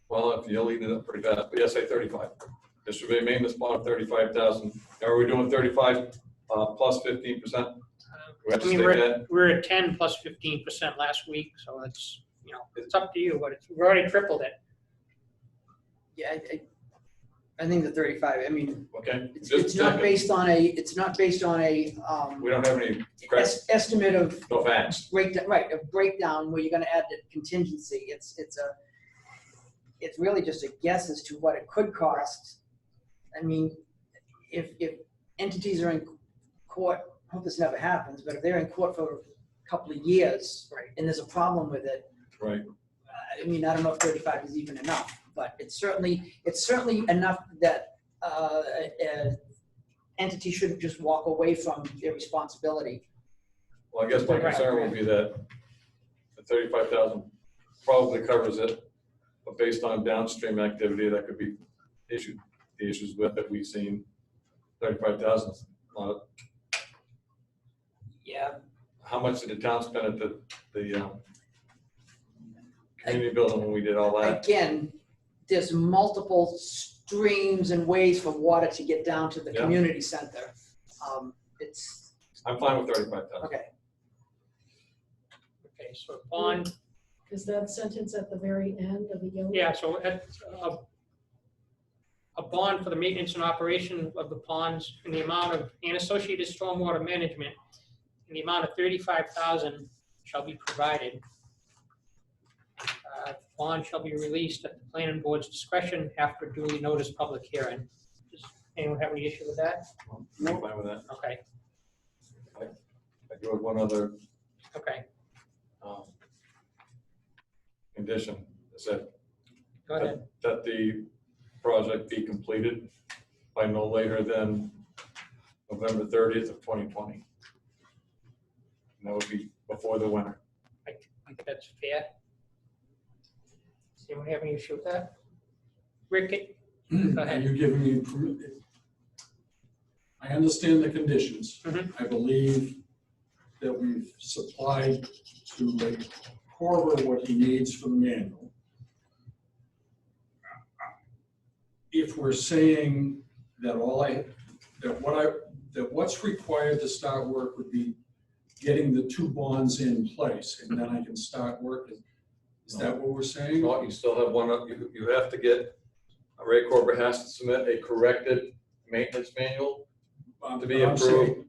Well, if you'll eat it up pretty fast, but yes, say 35. There should be a maintenance bond of 35,000. Are we doing 35 plus 15%? We have
I
to
mean,
state that.
we're at 10 plus 15% last week, so it's, it's up to you, but we've already tripled it.
Yeah, I think the 35, I mean,
Okay,
it's
just
not
checking.
based on a,
We don't have any correct,
estimate of
no facts.
breakdown, right, a breakdown where you're gonna add the contingency. It's really just a guess as to what it could cost. I mean, if entities are in court, I hope this never happens, but if they're in court for a couple of years
Right.
and there's a problem with it,
Right.
I mean, I don't know if 35 is even enough, but it's certainly enough that an entity shouldn't just walk away from their responsibility.
Well, I guess my
Right.
concern would be that the 35,000 probably covers it, but based on downstream activity, that could be the issues with that we've seen. 35,000 is not,
Yeah.
how much did the town spend at the community building when we did all that?
Again, there's multiple streams and ways for water to get down to the
Yeah.
community center. It's,
I'm fine with 35,000.
okay.
Okay, so bond,
Is that sentence at the very end of the yellow?
yeah, so a bond for the maintenance and operation of the ponds in the amount of, and associated stormwater management in the amount of 35,000 shall be provided. Bond shall be released at the planning board's discretion after duly noticed public hearing. Does anyone have any issue with that?
I'm fine with that.
Okay,
I do have one other
okay.
condition. said
Go ahead.
that the project be completed by no later than November 30th of 2020. And that would be before the winter.
I think that's fair. Does anyone have any issue with that? Rick, go
Are
ahead.
you giving me, I understand the conditions.
Mhm.
I believe that we've supplied to Ray Corber what he needs for the manual. If we're saying that that what's required to start work would be getting the 2 bonds in place, and then I can start working, is that what we're saying?
No, you still have one, you have to get, Ray Corber has to submit a corrected maintenance manual to be
I'm saying-
approved.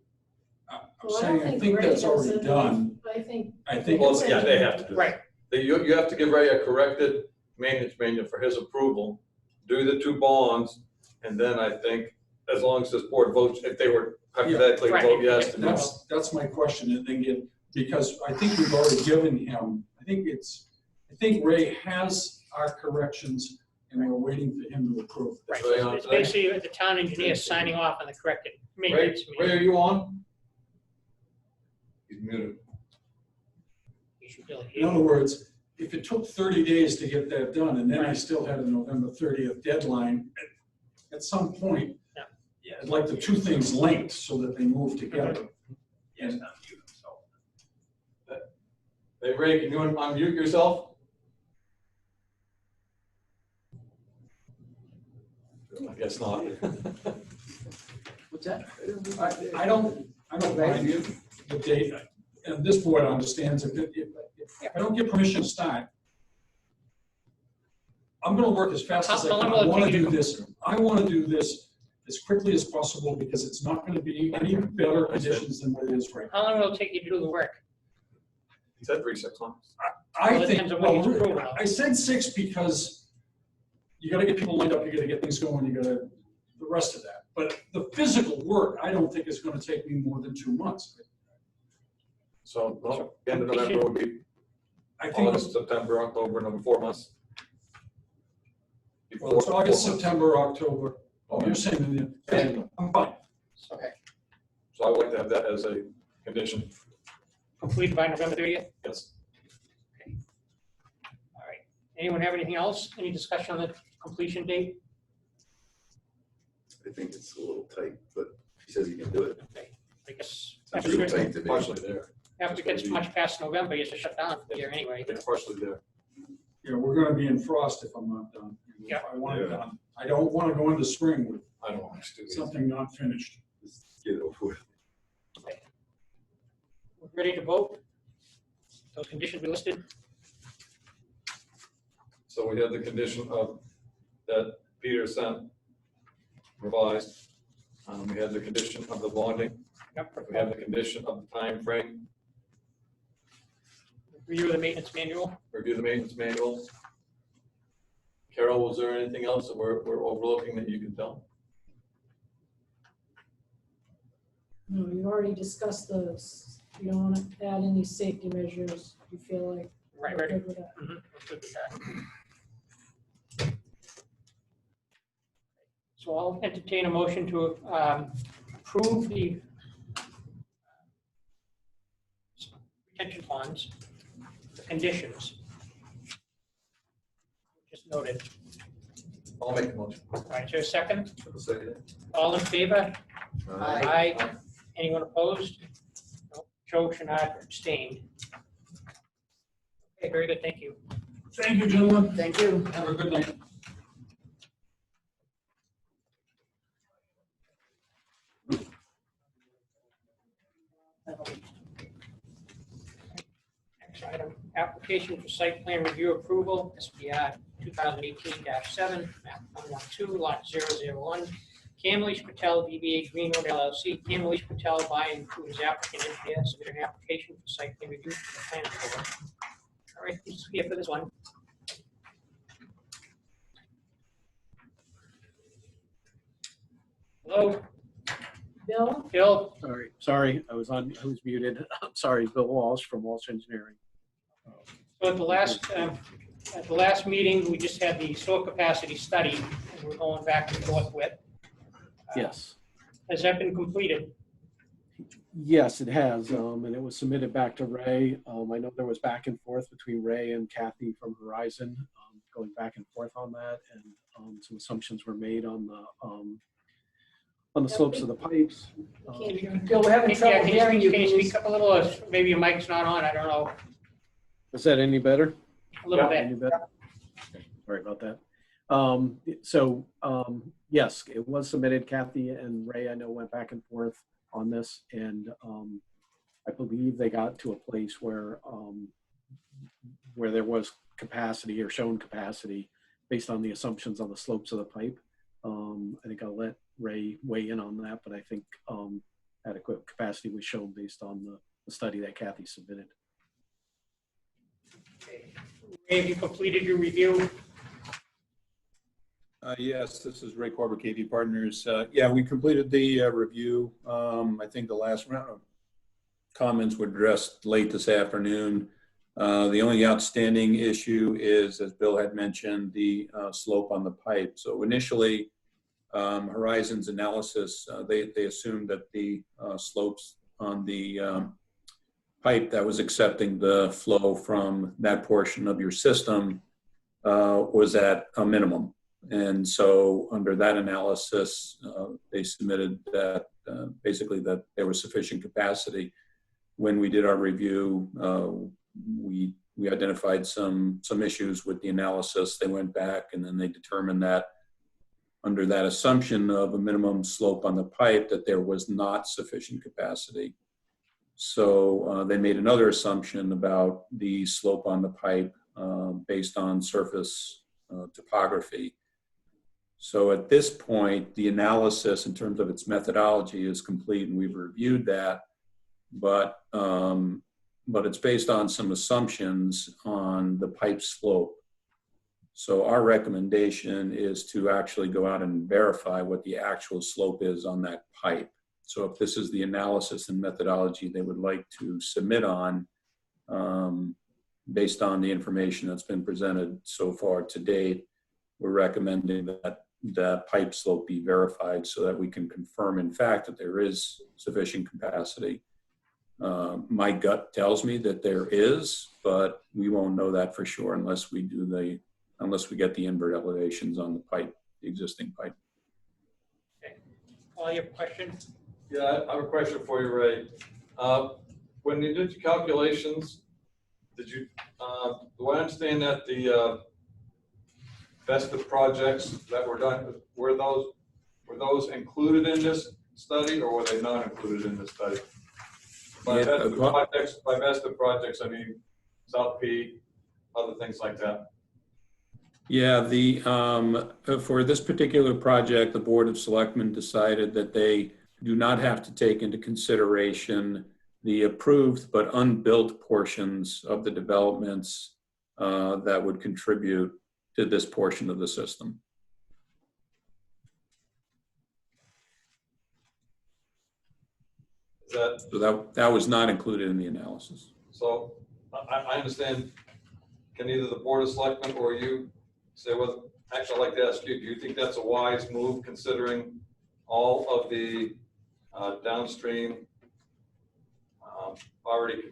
I'm
Well,
saying, I think
Ray
that's already
doesn't.
done.
I think.
I think,
Well, yeah, they have to do that.
Right.
You have to give Ray a corrected maintenance manual for his approval, do the 2 bonds, and then I think, as long as this board votes, if they were hypothetically
Right.
vote yes to this.
that's my question, and then because I think we've already given him, I think Ray has our corrections, and we're waiting for him to approve.
Right.
So, yeah,
It's basically the town engineer signing off on the corrected maintenance.
Ray, are you on? He's muted.
You should really
In
hear.
other words, if it took 30 days to get that done, and then I still had a November 30th deadline, at some point,
Yeah.
I'd like the 2 things linked so that they move together. And
Hey, Ray, can you unmute yourself? I guess not.
What's that?
I don't mind the date, and this board understands if I don't get permission to start, I'm gonna work as fast as I
How long
can.
will it
I wanna
take you
do
to-
this, I wanna do this as quickly as possible, because it's not gonna be any better conditions than what it is right now.
How long will it take you to do the work?
He said 3-6 months.
I
Well, it
think,
depends on what he's
well,
approving.
I said 6 because you gotta get people lined up, you gotta get things going, you gotta, the rest of that. But the physical work, I don't think is gonna take me more than 2 months.
So, well, end of November would be
I think,
August, September, October, November, 4 months.
well, it's August,
4 months.
September, October. Oh, you're saying, that I'm fine.
Okay.
So I would like to have that as a condition,
Completed by November 30th?
yes.
All right. Anyone have anything else? Any discussion on the completion date?
I think it's a little tight, but he says he can do it.
I guess
Sounds
after
real
it
tight to me.
Partially there,
after it gets much past November, you have to shut down for the year anyway.
it's partially there.
Yeah, we're gonna be in frost if I'm not done. If
Yeah.
I want it
Yeah.
done. I don't wanna go into spring with
I don't want to do this.
something not finished.
Just get it over with.
We're ready to vote? Those conditions we listed?
So we have the condition of, that Peter sent revised. We have the condition of the bonding.
Yep.
We have the condition of the time frame.
Review of the maintenance manual?
Review the maintenance manual. Carol, was there anything else that we're overlooking that you can tell?
No, you already discussed those. You don't want to add any safety measures. You feel like.
Right,
we're
right.
good with that.
Mhm, we're good with that. So I'll entertain a motion to approve the retention ponds, the conditions. Just noted.
I'll make a motion.
All right, is there a second?
I'll second it.
All in favor?
Aye.
Aye. Anyone opposed? No. Joe Shinard abstained. Okay, very good, thank you.
Thank you, gentlemen.
Thank you.
Have a good night.
Next item, application for site plan review approval, SPR 2018-7, map 112, lot 001. Kamlesh Patel, DBA Green Road LLC. Kamlesh Patel by and who is applicant engineer, submitted an application for site plan review to the planning board. All right, who's here for this one? Hello,
Bill,
Bill?
Sorry, I was muted. I'm sorry, Bill Walsh from Walsh Engineering.
So at the last At the last meeting, we just had the soil capacity study, and we're going back and forth with.
Yes.
Has that been completed?
Yes, it has, and it was submitted back to Ray. I know there was back and forth between Ray and Kathy from Horizon, going back and forth on that, and some assumptions were made on the slopes of the pipes.
Bill, we're having trouble
Yeah,
hearing you.
Can you
please.
speak up a little, or maybe your mic's not on, I don't know,
Is that any better?
a little bit.
Any better? Okay, sorry about that. Yes, it was submitted. Kathy and Ray, I know, went back and forth on this, and I believe they got to a place where there was capacity or shown capacity based on the assumptions on the slopes of the pipe. I think I'll let Ray weigh in on that, but I think adequate capacity was shown based on the study that Kathy submitted.
Ray, have you completed your review?
Yes, this is Ray Corbett, KV Partners. Yeah, we completed the review. I think the last round of comments were addressed late this afternoon. The only outstanding issue is, as Bill had mentioned, the slope on the pipe. So initially, Horizon's analysis, they assumed that the slopes on the pipe that was accepting the flow from that portion of your system was at a minimum. And so under that analysis, they submitted that basically that there was sufficient capacity. When we did our review, we identified some issues with the analysis. They went back and then they determined that under that assumption of a minimum slope on the pipe, that there was not sufficient capacity. So they made another assumption about the slope on the pipe based on surface topography. So at this point, the analysis in terms of its methodology is complete, and we've reviewed that, but it's based on some assumptions on the pipe slope. So our recommendation is to actually go out and verify what the actual slope is on that pipe. So if this is the analysis and methodology they would like to submit on, based on the information that's been presented so far to date, we're recommending that the pipe slope be verified so that we can confirm, in fact, that there is sufficient capacity. My gut tells me that there is, but we won't know that for sure unless we get the invert elevations on the pipe, the existing pipe.
Okay. Paul, you have a question?
Yeah, I have a question for you, Ray. When you did your calculations, did you, do I understand that the vested projects that were done, were those included in this study, or were they not included in this study? By vested projects, I mean South Peak, other things like that.
Yeah, for this particular project, the Board of Selectmen decided that they do not have to take into consideration the approved but unbuilt portions of the developments that would contribute to this portion of the system. So that was not included in the analysis.
So I understand, can either the Board of Selectmen or you say, well, actually I'd like to ask you, do you think that's a wise move considering all of the downstream already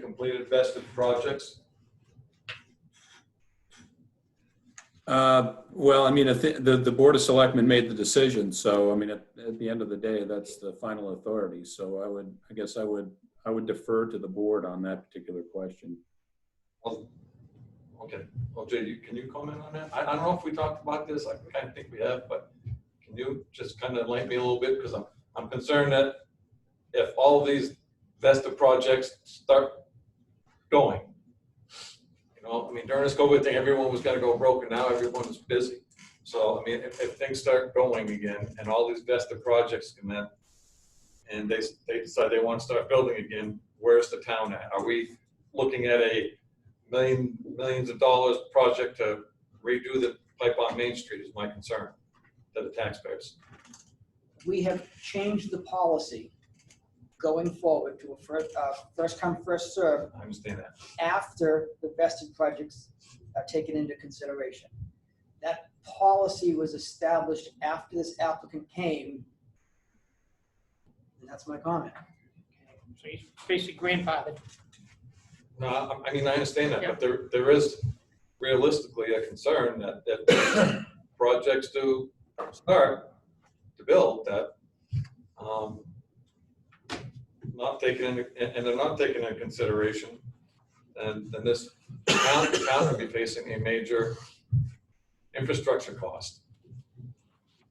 completed vested projects?
Well, I mean, the Board of Selectmen made the decision, so I mean, at the end of the day, that's the final authority. So I guess I would defer to the board on that particular question.
Well, okay. Well, Jay, can you comment on that? I don't know if we talked about this. I kind of think we have, but can you just kind of enlighten me a little bit, because I'm concerned that if all of these vested projects start going. I mean, during this COVID thing, everyone was going to go broke, and now everyone is busy. So, I mean, if things start going again, and all these vested projects come in, and they decide they want to start building again, where's the town at? Are we looking at a millions of dollars project to redo the pipe on Main Street? Is my concern to the taxpayers.
We have changed the policy going forward to a first come, first serve
I understand that.
after the vested projects are taken into consideration. That policy was established after this applicant came, and that's my comment.
So he's basically grandfathered.
No, I mean, I understand that,
Yeah.
but there is realistically a concern that if projects do start to build, that not taken and they're not taken into consideration, then this town will be facing a major infrastructure cost.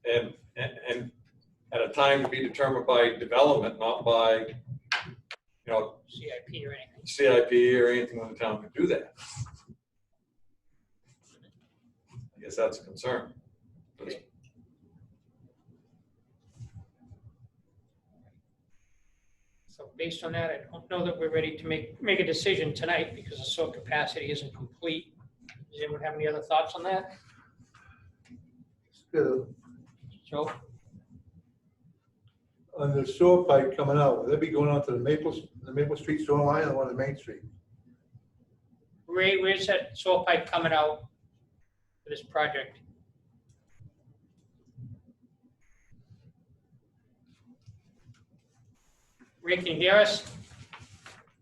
And at a time to be determined by development, not by,
CIP or anything.
CIP or anything when the town could do that. I guess that's a concern.
So based on that, I don't know that we're ready to make a decision tonight because the sewer capacity isn't complete. Does anyone have any other thoughts on that?
Good.
Joe?
On the sewer pipe coming out, will they be going out to the Maple Street sewer line or on the Main Street?
Ray, where's that sewer pipe coming out for this project? Ray, can you hear us?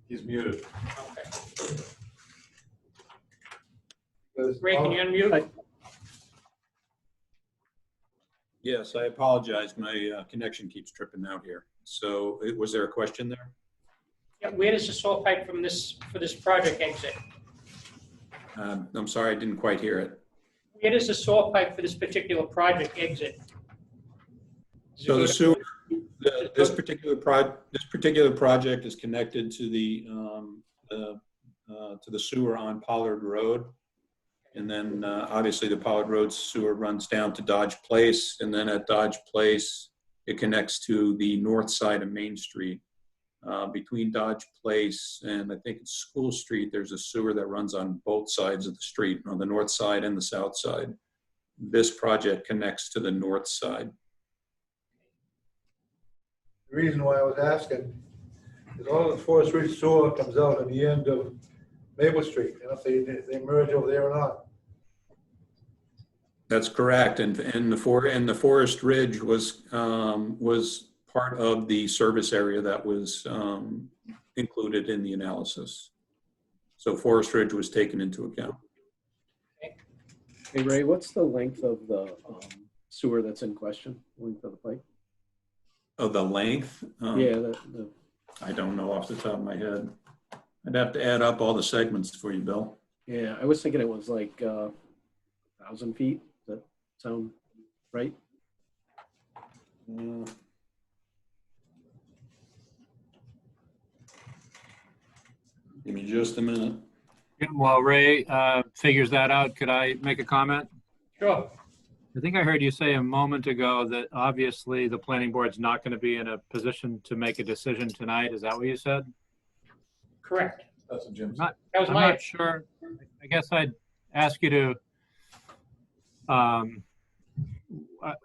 He's muted.
Okay.
Because
Ray, can you unmute?
Yes, I apologize. My connection keeps tripping out here. So was there a question there?
Yeah, where does the sewer pipe for this project exit?
I'm sorry, I didn't quite hear it.
Where does the sewer pipe for this particular project exit?
So the sewer, this particular project is connected to the sewer on Pollard Road. And then obviously the Pollard Road sewer runs down to Dodge Place. And then at Dodge Place, it connects to the north side of Main Street. Between Dodge Place and I think it's School Street, there's a sewer that runs on both sides of the street, on the north side and the south side. This project connects to the north side.
the reason why I was asking is all the Forest Ridge sewer comes out at the end of Maple Street, and if they merge over there or not.
That's correct. And the Forest Ridge was part of the service area that was included in the analysis. So Forest Ridge was taken into account.
Hey, Ray, what's the length of the sewer that's in question? Length of the pipe?
Oh, the length?
Yeah,
I don't know off the top of my head. I'd have to add up all the segments for you, Bill.
yeah, I was thinking it was like 1,000 feet. Does that sound right?
Give me just a minute.
While Ray figures that out, could I make a comment?
Sure.
I think I heard you say a moment ago that obviously the planning board's not going to be in a position to make a decision tonight. Is that what you said?
Correct.
That's what Jim said.
That was
I'm
my.
not sure. I guess I'd ask you to,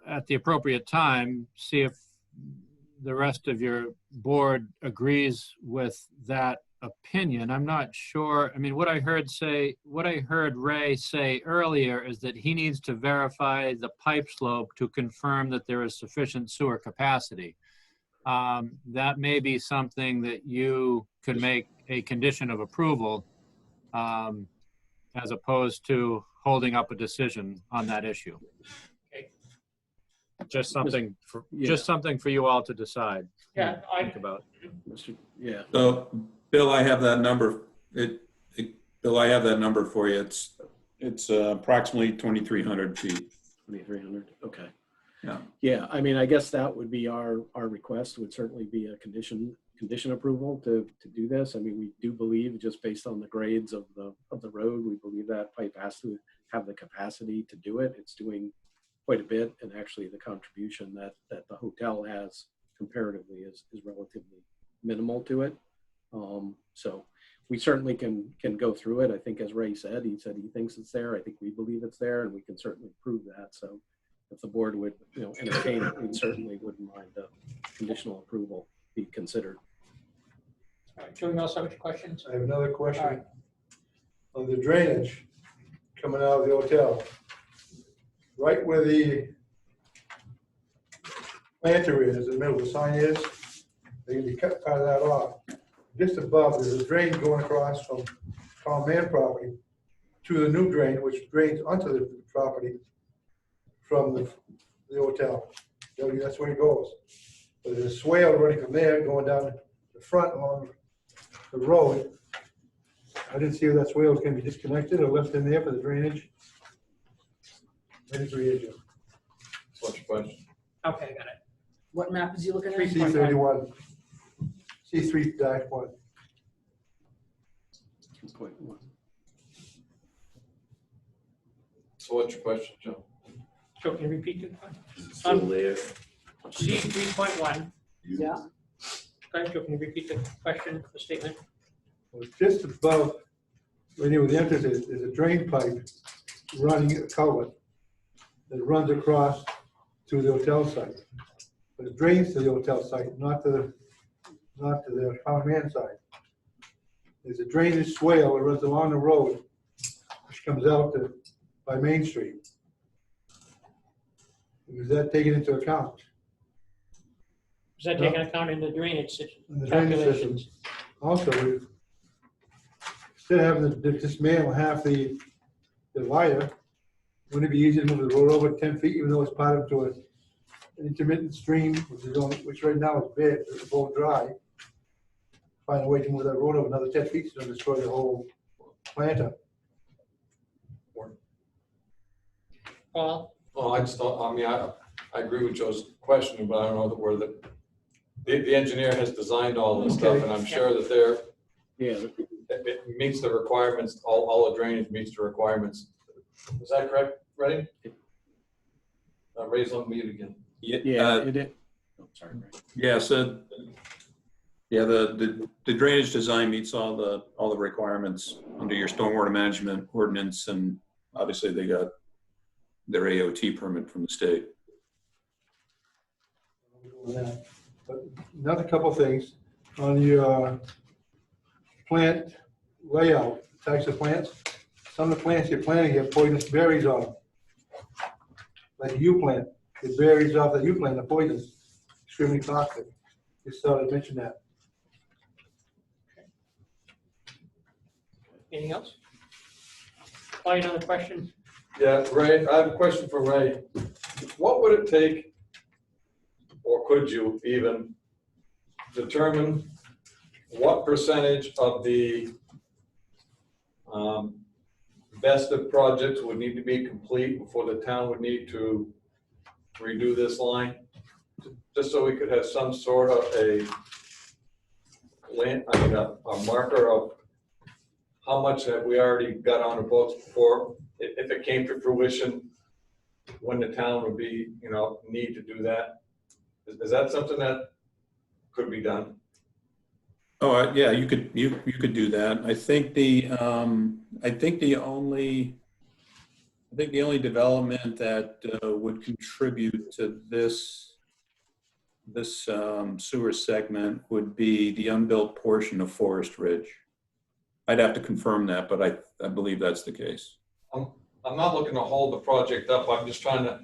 at the appropriate time, see if the rest of your board agrees with that opinion. I'm not sure. I mean, what I heard Ray say earlier is that he needs to verify the pipe slope to confirm that there is sufficient sewer capacity. That may be something that you could make a condition of approval as opposed to holding up a decision on that issue.
Okay.
Just something for you all to decide.
Yeah,
Think about.
Yeah.
So, Bill, I have that number. Bill, I have that number for you. It's approximately 2,300 feet.
2,300. Okay.
Yeah.
Yeah. I mean, I guess that would be our request. Would certainly be a condition approval to do this. I mean, we do believe, just based on the grades of the road, we believe that pipe has to have the capacity to do it. It's doing quite a bit, and actually the contribution that the hotel has comparatively is relatively minimal to it. So we certainly can go through it. I think, as Ray said, he thinks it's there. I think we believe it's there, and we can certainly prove that. So if the board would, entertain it, we certainly wouldn't mind a conditional approval be considered.
All right, Joe, you also have your questions?
I have another
All right.
question. On the drainage coming out of the hotel, right where the planter is, in the middle of the sign is, they're gonna be cut part of that off. Just above, there's a drain going across from Tom Mann property to the new drain, which drains onto the property from the hotel. That's where it goes. But there's a swale running from there, going down the front along the road. I didn't see if that swale was gonna be disconnected or left in there for the drainage. That is the issue.
What's your question?
Okay, got it.
What map is he looking at?
3C31, C3-1.
2.1.
So what's your question, Joe?
Joe, can you repeat the question?
Is it still there?
C 3.1.
Yeah.
Okay, Joe, can you repeat the question, the statement?
Well, just above, right here where the entrance is, there's a drain pipe running a culvert that runs across to the hotel site. But it drains to the hotel site, not to the Town Man side. There's a drainage swale that runs along the road, which comes out by Main Street. Is that taken into account?
Is that taking account in the drainage
In the drainage system.
calculations?
Also, instead of having to dismantle half the divider, wouldn't it be easier to move the road over 10 feet, even though it's part of an intermittent stream, which right now is bad, it's both dry. Find a way to move that road over another 10 feet so don't destroy the whole planter.
Paul?
Well, I just don't, I mean, I agree with Joe's question, but I don't know that we're the engineer has designed all this stuff, and I'm sure that it meets the requirements, all the drainage meets the requirements. Is that correct, Ray? Ray's on mute again.
Yeah, it is. Oh, sorry, Ray.
Yeah, so, yeah, the drainage design meets all the requirements under your stormwater management ordinance, and obviously they got their AOT permit from the state.
But another couple things on your plant layout, types of plants. Some of the plants you're planting have poisonous berries on them. Like a yew plant, the berries off the yew plant are poisonous, extremely toxic. Just thought I'd mention that.
Anything else? Paul, another question?
Yeah, Ray, I have a question for Ray. What would it take, or could you even determine what percentage of the vested projects would need to be complete before the town would need to redo this line? Just so we could have some sort of a marker of how much have we already got on the books before, if it came to fruition, when the town would be, need to do that. Is that something that could be done?
Oh, yeah, you could do that. I think the only development that would contribute to this sewer segment would be the unbuilt portion of Forest Ridge. I'd have to confirm that, but I believe that's the case.
I'm not looking to hold the project up. I'm just trying to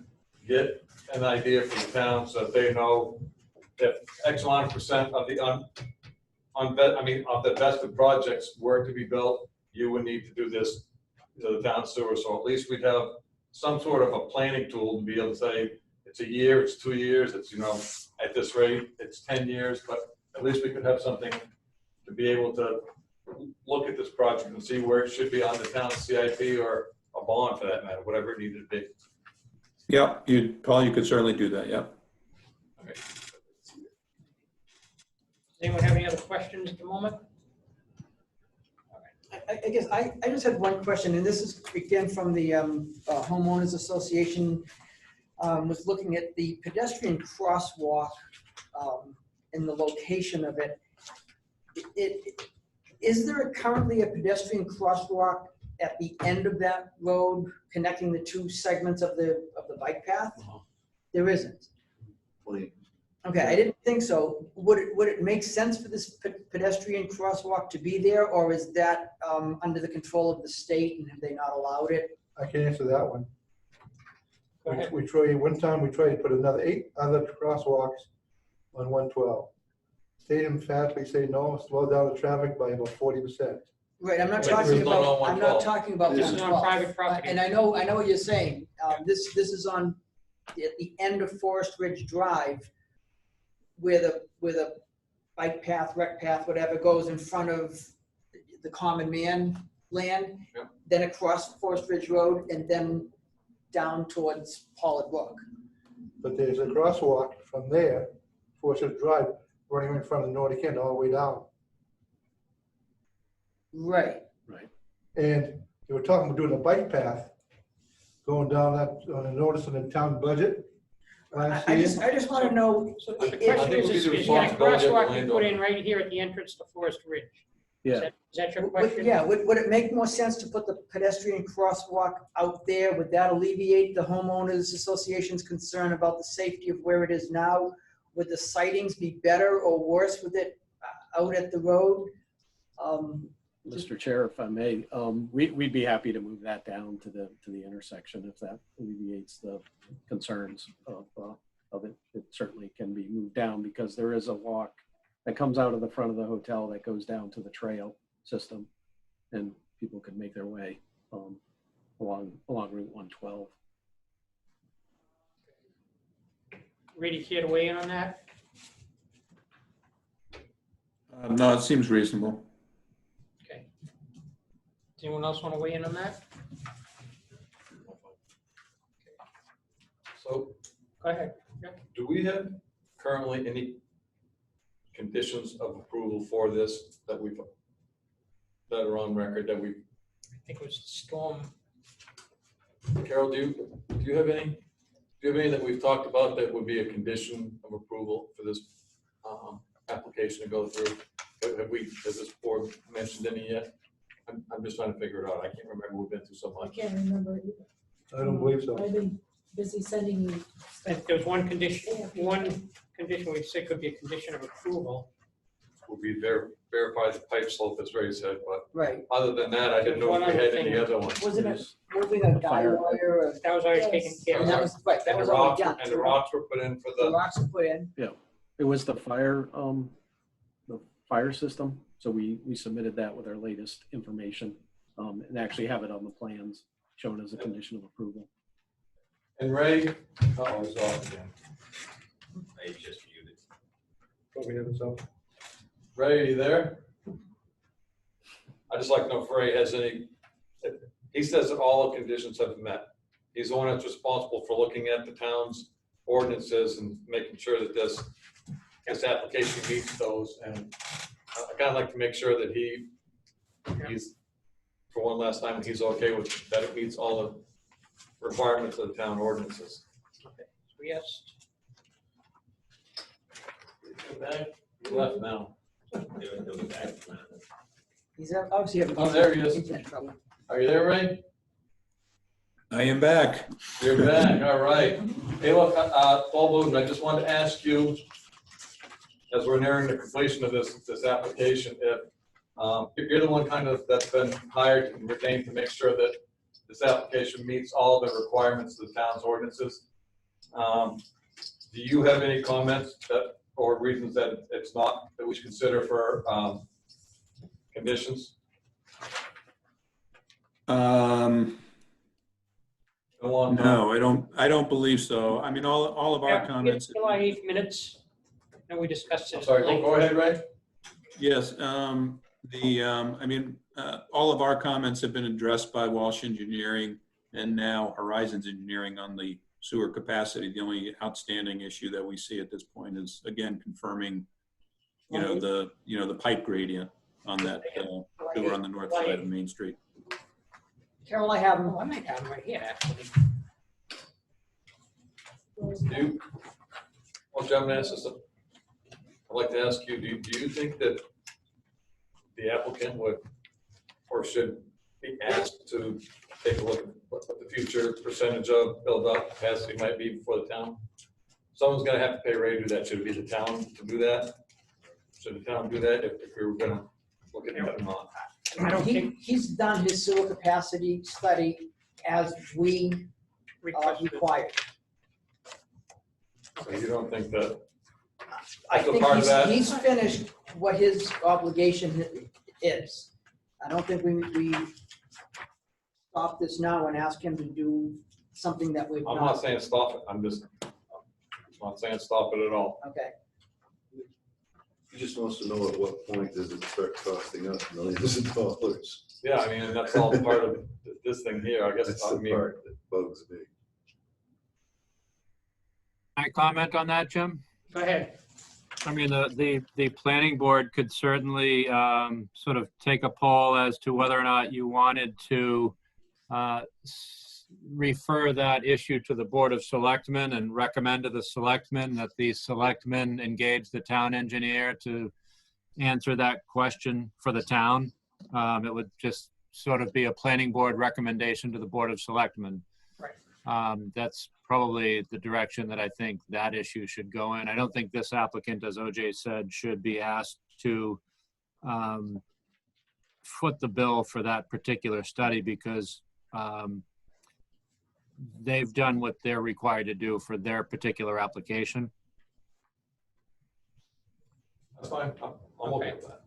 get an idea for the town so that they know if X amount of percent of the of the vested projects were to be built, you would need to do this to the town sewer. So at least we'd have some sort of a planning tool to be able to say it's a year, it's 2 years, it's at this rate, it's 10 years, but at least we could have something to be able to look at this project and see where it should be on the town CIP or a bond for that matter, whatever it needed to be.
Yeah, Paul, you could certainly do that, yeah.
Okay.
Does anyone have any other questions at the moment?
I guess I just had one question, and this is again from the homeowners association. Was looking at the pedestrian crosswalk and the location of it. Is there currently a pedestrian crosswalk at the end of that road connecting the two segments of the bike path?
No.
There isn't.
Well,
Okay, I didn't think so. Would it make sense for this pedestrian crosswalk to be there, or is that under the control of the state and have they not allowed it?
I can answer that one.
Go ahead.
We tried, one time we tried to put another 8 other crosswalks on 112. State emphatically say no, slow down the traffic by about 40%.
Right, I'm not
But
talking
this is not
about,
on
I'm not
112.
talking about
This is on
112.
private property.
And I know what you're saying. This is on, at the end of Forest Ridge Drive, where the bike path, rec path, whatever, goes in front of the common man land,
Yep.
then across Forest Ridge Road, and then down towards Pollard Brook.
But there's a crosswalk from there, Forest Drive, running in front of the Nordic Inn all the way down.
Right.
Right.
And they were talking about doing a bike path, going down that, on a notice in the town budget last
I
year.
just want to know,
So the
It-
question
it
is,
would be
is
the
that a
responsibility of the
crosswalk we put
landowner.
in right here at the entrance to Forest Ridge?
Yeah.
Is that your question?
yeah, would it make more sense to put the pedestrian crosswalk out there? Would that alleviate the homeowners association's concern about the safety of where it is now? Would the sightings be better or worse with it out at the road?
Mr. Chair, if I may, we'd be happy to move that down to the intersection if that alleviates the concerns of it. It certainly can be moved down because there is a walk that comes out of the front of the hotel that goes down to the trail system, and people can make their way along Route 112.
Really care to weigh in on that?
No, it seems reasonable.
Okay. Does anyone else want to weigh in on that?
So
Go ahead.
do we have currently any conditions of approval for this that are on record that we,
I think it was storm.
Carol, do you have any? Do you have any that we've talked about that would be a condition of approval for this application to go through? Has this board mentioned any yet? I'm just trying to figure it out. I can't remember. We've been through so
I
much.
can't remember either.
I don't believe so.
I've been busy sending you
And
stuff.
there was one condition we said could be a condition of approval.
Will be verify the pipe slope, as Ray said, but
Right.
other than that, I didn't know if we had any other ones.
Wasn't it moving a guy
Fire.
wire? Or-
That was always taken care
And
of.
that was, right, that
And
was
the
already
rocks,
done.
and the rocks were put in for
The
the,
rocks were put in.
It was the fire system. So we submitted that with our latest information and actually have it on the plans shown as a condition of approval.
and Ray, oh, he's off again.
I just muted.
Told me that, so.
Ray, are you there? I'd just like to know if Ray has any, he says that all the conditions have been met. He's the one that's responsible for looking at the town's ordinances and making sure that this application meets those. And I kind of like to make sure that he's, for one last time, he's okay with, that it meets all the requirements of the town ordinances.
Okay, so yes.
He left now.
He's obviously having.
Oh, there he is.
internet trouble.
Are you there, Ray?
I am back.
You're back, all right. Hey, look, Paul Bowden, I just wanted to ask you, as we're nearing the completion of this application, if you're the one kind of that's been hired and retained to make sure that this application meets all the requirements of the town's ordinances, do you have any comments that, or reasons that it's not, that we should consider for conditions?
No, I don't believe so. I mean, all of our
Yeah,
comments.
it's July 8th minutes. And we discussed it.
I'm sorry, go ahead, Ray.
Yes, I mean, all of our comments have been addressed by Walsh Engineering and now Horizons Engineering on the sewer capacity. The only outstanding issue that we see at this point is, again, confirming, the pipe gradient on that sewer on the north side of Main Street.
Carol, I have him.
Oh, I might have them right here, actually.
Well, Gentleman, I'd like to ask you, do you think that the applicant would, or should be asked to take a look at what the future percentage of build-up capacity might be for the town? someone's gonna have to pay Ray to do that. Should it be the town to do that? Should the town do that if we were gonna look at that or not?
I don't think
He's done his sewer capacity study as we
requested.
required.
So you don't think that,
I
So
think
part of that-
he's finished what his obligation is. I don't think we stop this now and ask him to do something that we've
I'm
not.
not saying stop it, I'm not saying stop it at all.
Okay,
He just wants to know at what point does it start costing us millions of dollars?
Yeah, I mean, and that's all part of this thing here, I guess.
That's
I
the
mean,
part that bugs me.
Can I comment on that, Jim?
Go ahead.
I mean, the planning board could certainly sort of take a poll as to whether or not you wanted to refer that issue to the Board of Selectmen and recommend to the selectmen that the selectmen engage the town engineer to answer that question for the town. It would just sort of be a planning board recommendation to the Board of Selectmen.
Right.
That's probably the direction that I think that issue should go in. I don't think this applicant, as OJ said, should be asked to foot the bill for that particular study because they've done what they're required to do for their particular application.
That's fine, I'm okay with that.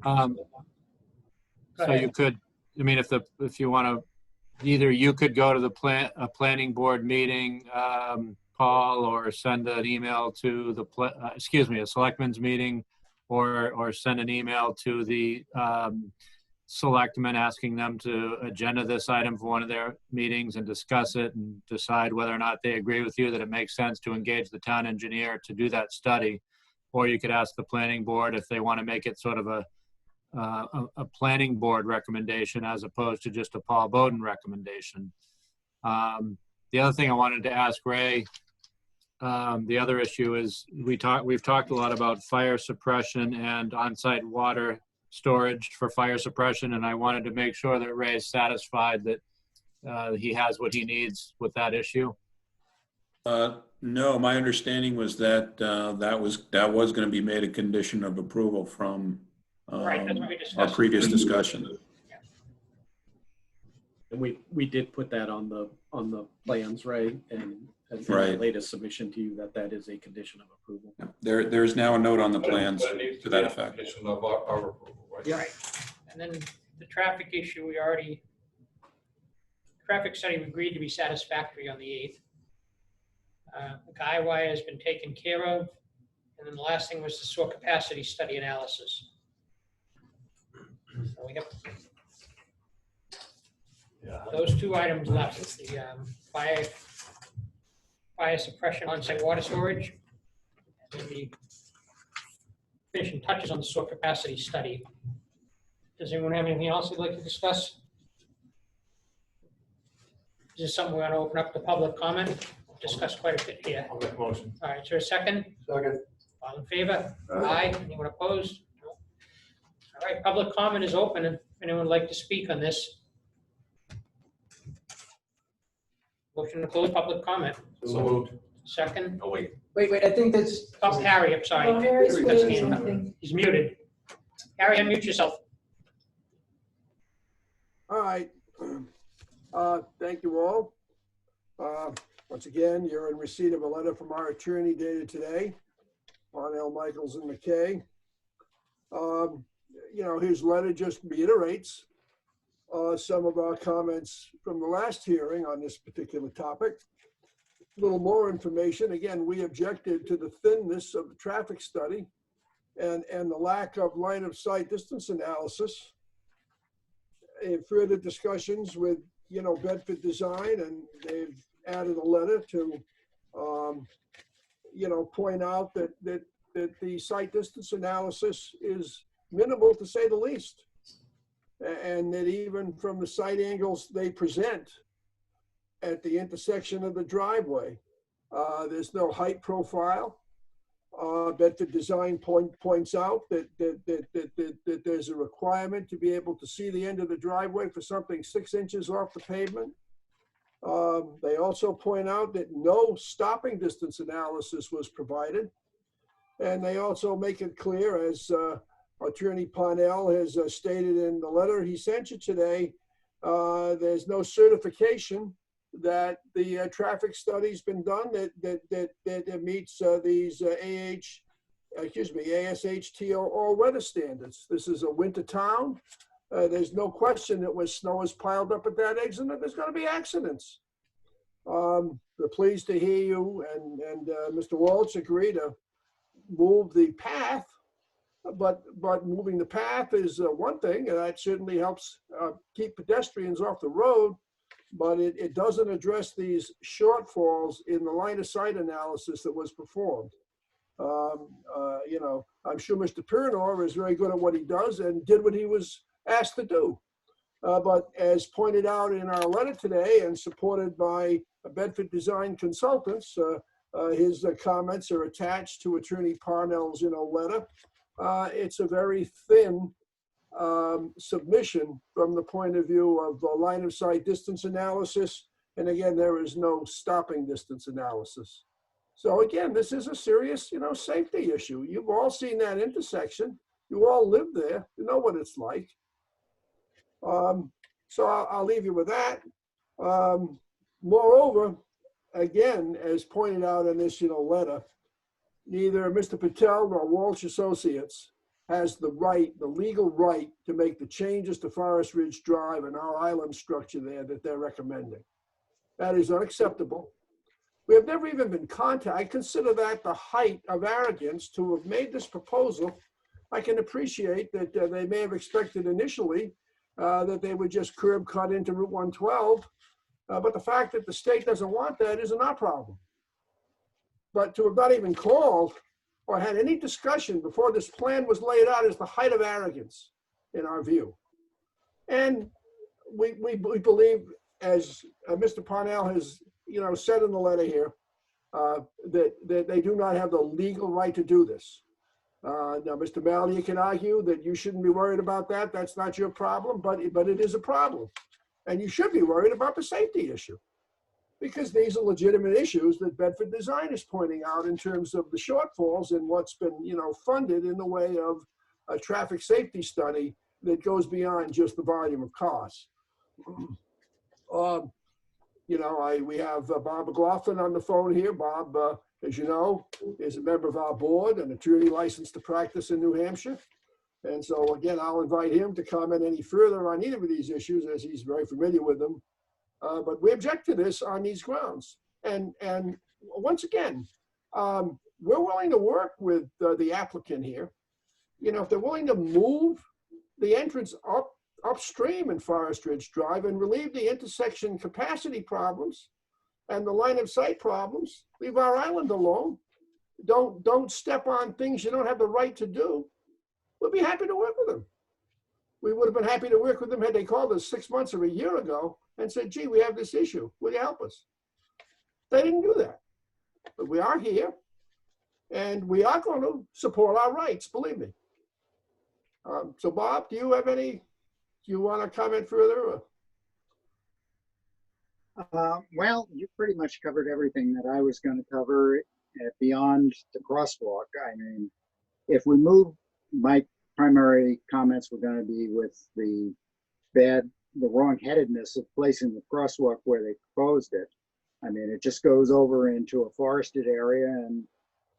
Go
So
ahead.
you could, I mean, if you want to, either you could go to the planning board meeting, Paul, or send an email to a selectmen's meeting, or send an email to the selectmen asking them to agenda this item for one of their meetings and discuss it and decide whether or not they agree with you that it makes sense to engage the town engineer to do that study. Or you could ask the planning board if they want to make it sort of a planning board recommendation as opposed to just a Paul Bowden recommendation. The other thing I wanted to ask Ray, the other issue is we've talked a lot about fire suppression and on-site water storage for fire suppression, and I wanted to make sure that Ray is satisfied that he has what he needs with that issue.
No, my understanding was that that was going to be made a condition of approval from
Right, that's what we
our
discussed.
previous discussion.
And we did put that on the plans, Ray, and in the
Right.
latest submission to you that is a condition of approval.
There's now a note on the plans
But it needs
to
to
that
be a
effect.
condition of our approval, right?
Right. And then the traffic issue, traffic study we agreed to be satisfactory on the 8th. The guy wire has been taken care of. And then the last thing was the sewer capacity study analysis. So we have
Yeah.
those two items left. It's the fire suppression on-site water storage. And then the finishing touches on the sewer capacity study. Does anyone have anything else they'd like to discuss? Is this something we're going to open up to public comment? We've discussed quite a bit here.
I'll make a motion.
All right, is there a second?
Second.
All in favor?
Aye.
Anyone opposed? No. All right, public comment is open. If anyone would like to speak on this. Motion to close public comment.
So moved.
Second.
Oh, wait.
wait, I think that's,
Oh, Harry, I'm sorry.
Oh, Harry's
That's
putting
his hand up.
something.
He's muted. Harry, unmute yourself.
All right. Thank you all. Once again, you're in receipt of a letter from our attorney dated today, Parnell, Michaels, and McKay. His letter just reiterates some of our comments from the last hearing on this particular topic. A little more information. Again, we objected to the thinness of the traffic study and the lack of line of sight distance analysis. In further discussions with, Bedford Design, and they've added a letter to, point out that the site distance analysis is minimal, to say the least. And that even from the site angles they present at the intersection of the driveway, there's no height profile. Bedford Design points out that there's a requirement to be able to see the end of the driveway for something 6 inches off the pavement. They also point out that no stopping distance analysis was provided. And they also make it clear, as Attorney Parnell has stated in the letter he sent you today, there's no certification that the traffic study's been done that meets these ASHTO all-weather standards. This is a winter town. There's no question that when snow is piled up at that exit, there's going to be accidents. We're pleased to hear you and Mr. Walsh agree to move the path, but moving the path is one thing, and that certainly helps keep pedestrians off the road, but it doesn't address these shortfalls in the line of sight analysis that was performed. You know, I'm sure Mr. Purnor is very good at what he does and did what he was asked to do. But as pointed out in our letter today and supported by Bedford Design Consultants, his comments are attached to Attorney Parnell's, letter. It's a very thin submission from the point of view of the line of sight distance analysis. And again, there is no stopping distance analysis. So again, this is a serious, safety issue. You've all seen that intersection. You all live there. You know what it's like. So I'll leave you with that. Moreover, again, as pointed out in this, letter, neither Mr. Patel nor Walsh Associates has the legal right to make the changes to Forest Ridge Drive and our island structure there that they're recommending. That is unacceptable. We have never even been contacted. I consider that the height of arrogance to have made this proposal. I can appreciate that they may have expected initially that they would just curb cut into Route 112. But the fact that the state doesn't want that isn't our problem. But to have not even called or had any discussion before this plan was laid out is the height of arrogance in our view. And we believe, as Mr. Parnell has said in the letter here, that they do not have the legal right to do this. Now, Mr. Mallier can argue that you shouldn't be worried about that. That's not your problem, but it is a problem. And you should be worried about the safety issue, because these are legitimate issues that Bedford Design is pointing out in terms of the shortfalls and what's been, funded in the way of a traffic safety study that goes beyond just the volume of cars. We have Bob McLaughlin on the phone here. Bob, as you know, is a member of our board, an attorney licensed to practice in New Hampshire. And so again, I'll invite him to comment any further on either of these issues, as he's very familiar with them. But we object to this on these grounds. And once again, we're willing to work with the applicant here. If they're willing to move the entrance upstream in Forest Ridge Drive and relieve the intersection capacity problems and the line of sight problems, leave our island alone. Don't step on things you don't have the right to do. We'll be happy to work with them. We would have been happy to work with them had they called us 6 months or a year ago and said, gee, we have this issue. Will you help us? They didn't do that. But we are here, and we are going to support our rights, believe me. So Bob, do you want to comment further?
Well, you pretty much covered everything that I was going to cover beyond the crosswalk. I mean, if we move, my primary comments were going to be with the wrong-headedness of placing the crosswalk where they proposed it. I mean, it just goes over into a forested area, and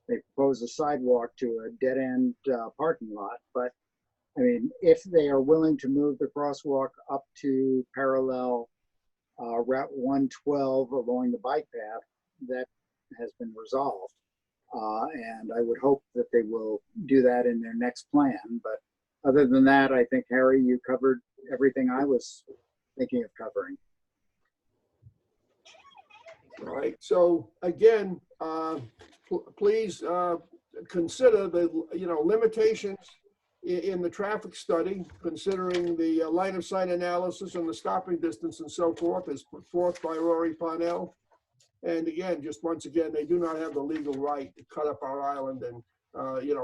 they propose a sidewalk to a dead-end parking lot. But I mean, if they are willing to move the crosswalk up to parallel Route 112 along the bike path, that has been resolved. And I would hope that they will do that in their next plan. But other than that, I think, Harry, you covered everything I was thinking of covering.
All right. So again, please consider the limitations in the traffic study, considering the line of sight analysis and the stopping distance and so forth, as put forth by Rory Parnell. And again, just once again, they do not have the legal right to cut up our island and,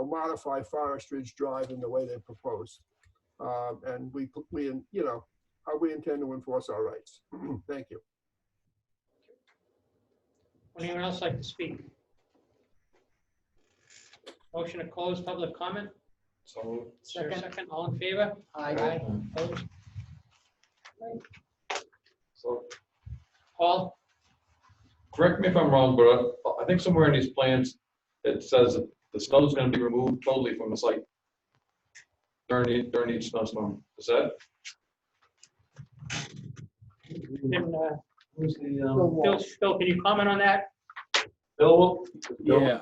modify Forest Ridge Drive in the way they propose. And we intend to enforce our rights. Thank you.
Would anyone else like to speak? Motion to close public comment?
So,
Is there a second? All in favor?
Aye.
Opposed?
so
Paul?
correct me if I'm wrong, but I think somewhere in these plans, it says that the snow's gonna be removed totally from the site during each snowstorm. Is that?
Then,
Who's the,
Bill, can you comment on that?
Bill?
Yeah,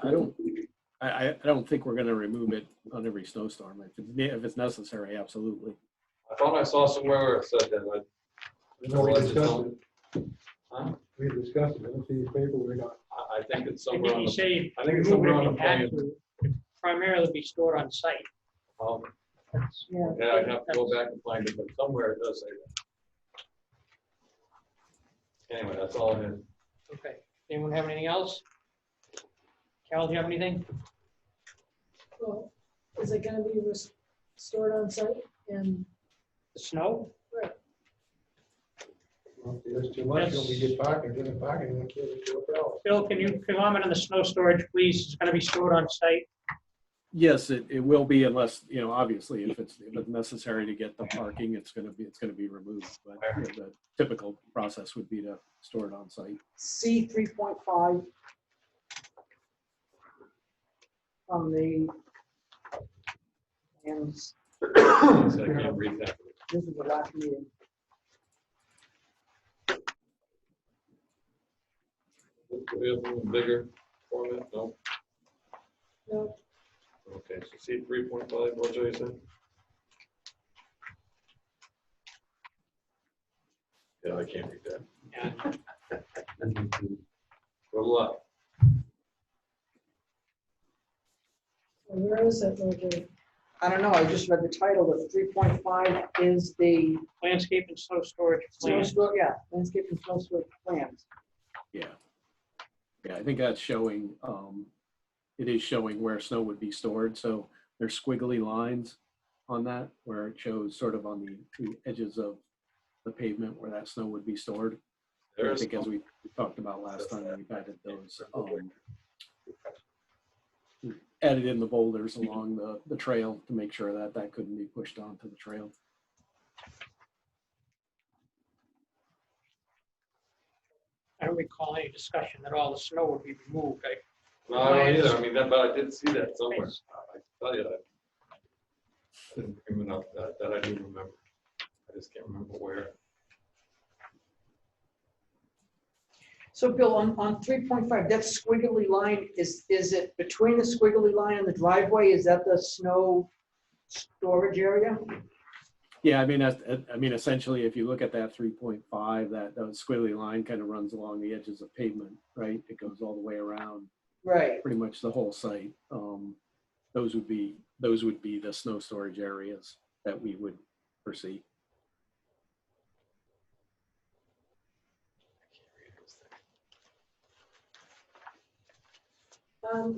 I don't think we're gonna remove it on every snowstorm. If it's necessary, absolutely.
I thought I saw somewhere where it said that.
No, we discussed it.
Huh?
We discussed it. I don't see the paper. We're not.
I think it's
I
somewhere
think
on
you
the,
say
I think it's
remove it
somewhere
if
on the
you had
plan.
to. It'd primarily be stored on site. That's-
Yeah, I'd have to go back and find it, but somewhere it does say that. Anyway, that's all I had.
Okay. Anyone have anything else? Carol, do you have anything?
Well, is it gonna be stored on site and?
The snow?
Right.
Well, if there's too much, you'll be get parking, different parking, and kill it to a bell.
Bill, can you comment on the snow storage, please? It's gonna be stored on site.
Yes, it will be unless, obviously if it's necessary to get the parking, it's gonna be removed. But the typical process would be to store it on site.
C 3.5 from the, and
I can't read that.
this is the last meeting.
Do we have a bigger format? No?
No.
Okay, so C 3.5, what did you say? Yeah, I can't read that.
Yeah.
Good luck.
Where is it located?
I don't know, I just read the title of 3.5 is the
Landscape and snow storage
snow
plan.
store, landscape and snow storage plans.
Yeah. Yeah, I think that's showing, it is showing where snow would be stored. So there's squiggly lines on that where it shows sort of on the edges of the pavement where that snow would be stored. I think as we talked about last time, we've added those, added in the boulders along the trail to make sure that that couldn't be pushed onto the trail.
I don't recall any discussion that all the snow would be removed.
No, I don't either. I mean, that, but I did see that somewhere. I tell you that. I didn't even know that I do remember. I just can't remember where.
So Bill, on 3.5, that squiggly line, is it between the squiggly line and the driveway? Is that the snow storage area?
Yeah, I mean, essentially, if you look at that 3.5, that squiggly line kind of runs along the edges of pavement, right? It goes all the way around,
right?
Pretty much the whole site. Those would be the snow storage areas that we would foresee.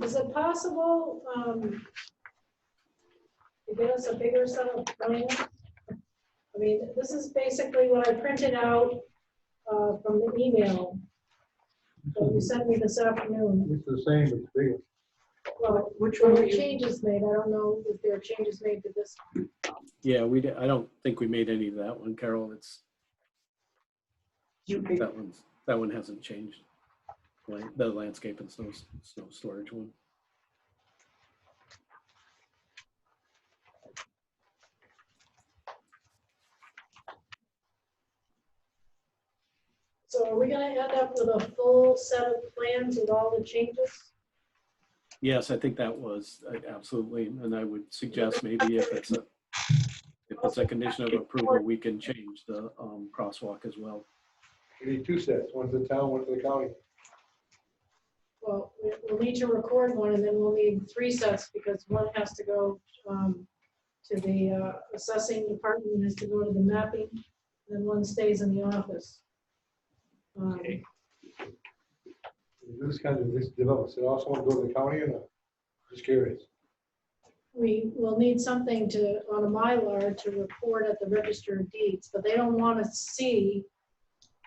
Is it possible to get us a bigger set of plans? I mean, this is basically what I printed out from the email that you sent me this afternoon.
It's the same, it's bigger.
Well,
which
there
one
were
were you?
changes made. I don't know if there are changes made to this.
Yeah, I don't think we made any of that one, Carol. It's that one hasn't changed. The landscape and snow storage one.
So are we gonna end up with a full set of plans with all the changes?
Yes, I think that was absolutely, and I would suggest maybe if it's a condition of approval, we can change the crosswalk as well.
We need two sets, one for the town, one for the county.
Well, we'll need to record one and then we'll need 3 sets because one has to go to the assessing department, has to go to the mapping, and one stays in the office.
Okay.
This kind of, this develops, it also want to go to the county or not? Just curious.
We will need something on a Mylar to record at the Register of Deeds, but they don't want to see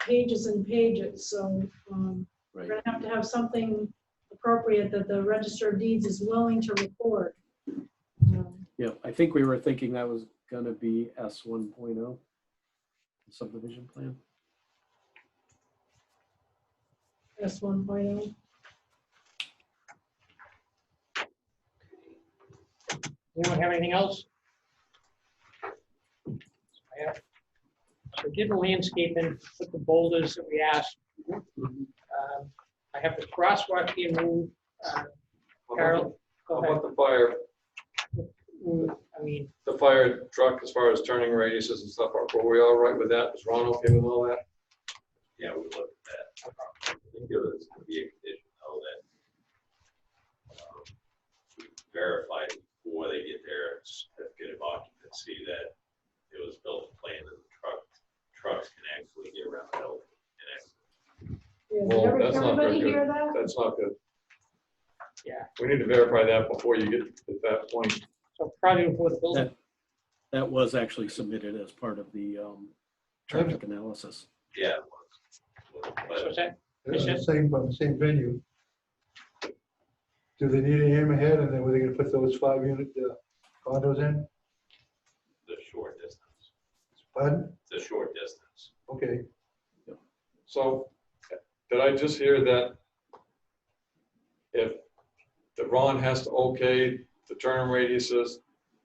pages and pages, so We're gonna have something appropriate that the Register of Deeds is willing to record.
Yeah, I think we were thinking that was gonna be S 1.0, subdivision plan.
S 1.0.
Anyone have anything else? So we did the landscaping, put the boulders that we asked. I have the crosswalk being moved. Carol,
How
go
about
ahead.
the fire,
I mean,
the fire truck as far as turning radiuses and stuff? Were we all right with that? Was Ron okay with all that?
Yeah, we looked at that. I think it was gonna be a condition though that we verified before they get their certificate of occupancy that it was built to plan that the trucks can actually get around the building.
Yeah,
Well,
did
that's not very
everybody hear
good.
that?
That's not good.
yeah,
We need to verify that before you get to that point.
so probably before the building.
That was actually submitted as part of the traffic analysis.
Yeah. It was.
So is that,
It's the same venue. Do they need a hammerhead, and then were they gonna put those 5-unit condos in?
The short distance.
Pardon?
The short distance.
Okay.
So, did I just hear that if the Ron has to okay the turn radiuses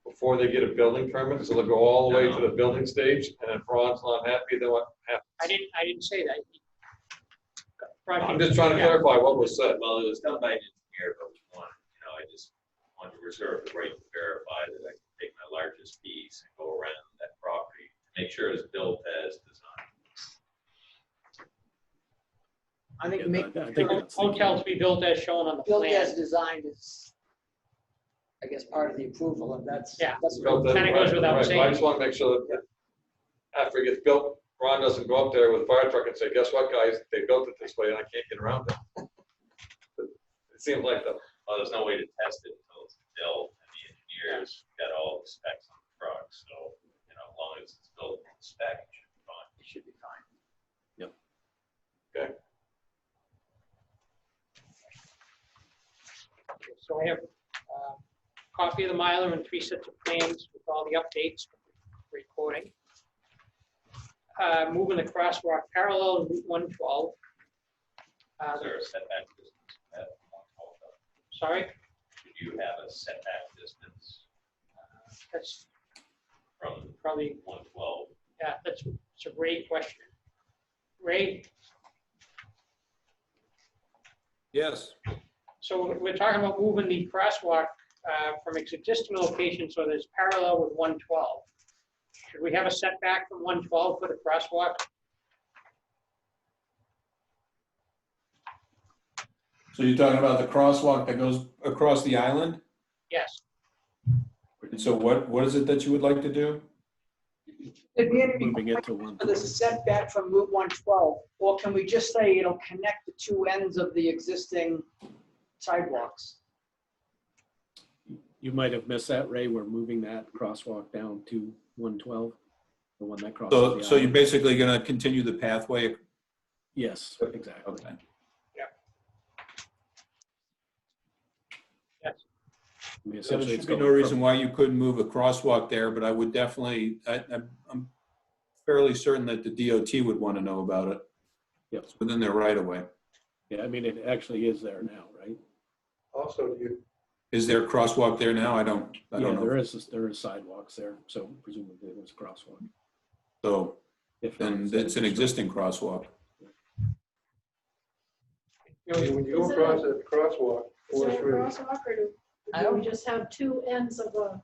before they get a building permit, so they'll go all the way to the building stage, and if Ron's not happy, then what happens?
I didn't say that.
I'm just trying to clarify what was said.
Well, it was done by an engineer, but I just wanted to reserve the right to verify that I can take my largest piece and go around that property, make sure it's built as designed.
I think
Yeah,
make
I think that's the key.
Hotels be built as shown on the
built
plan.
as designed is, I guess, part of the approval of that's.
Yeah.
that's
Built that-
Kinda goes without
right,
saying.
I just want to make sure that after it gets built, Ron doesn't go up there with a fire truck and say, guess what, guys, they built it this way and I can't get around it. It seems like the,
Well, there's no way to test it until it's built, and the engineers got all the specs on the truck, so, as long as it's built on the spec, it should be fine.
It should be fine.
okay.
So I have a copy of the Mylar and 3 sets of plans with all the updates, recording. Moving the crosswalk parallel to Route 112.
Is there a setback distance?
Sorry,
Did you have a setback distance
that's
from
probably,
112?
yeah, that's a great question. Ray,
Yes.
so we're talking about moving the crosswalk from its existing location so that it's parallel with 112. Should we have a setback from 112 for the crosswalk?
So you're talking about the crosswalk that goes across the island?
Yes.
And so what is it that you would like to do?
There'd be any
Moving it to
requirement for this setback from Route 112, or can we just say it'll connect the two ends of the existing sidewalks?
You might have missed that, Ray. We're moving that crosswalk down to 112, the one that crosses
So,
the
so you're
island.
basically going to continue the pathway?
Yes, exactly.
Okay.
Yes.
I mean,
There
essentially,
should
it's
be no
going
reason
from,
why you couldn't move a crosswalk there, but I would definitely, I'm fairly certain that the DOT would want to know about it.
Yep.
It's within their right of way.
yeah, I mean, it actually is there now, right?
Also,
Is there a crosswalk there now? I don't
Yeah,
know.
there is sidewalks there, so presumably there's a crosswalk.
So
If not,
then it's an existing crosswalk.
when you go across that crosswalk,
Is there a
Forest Ridge,
crosswalk, or do we just have two ends of a?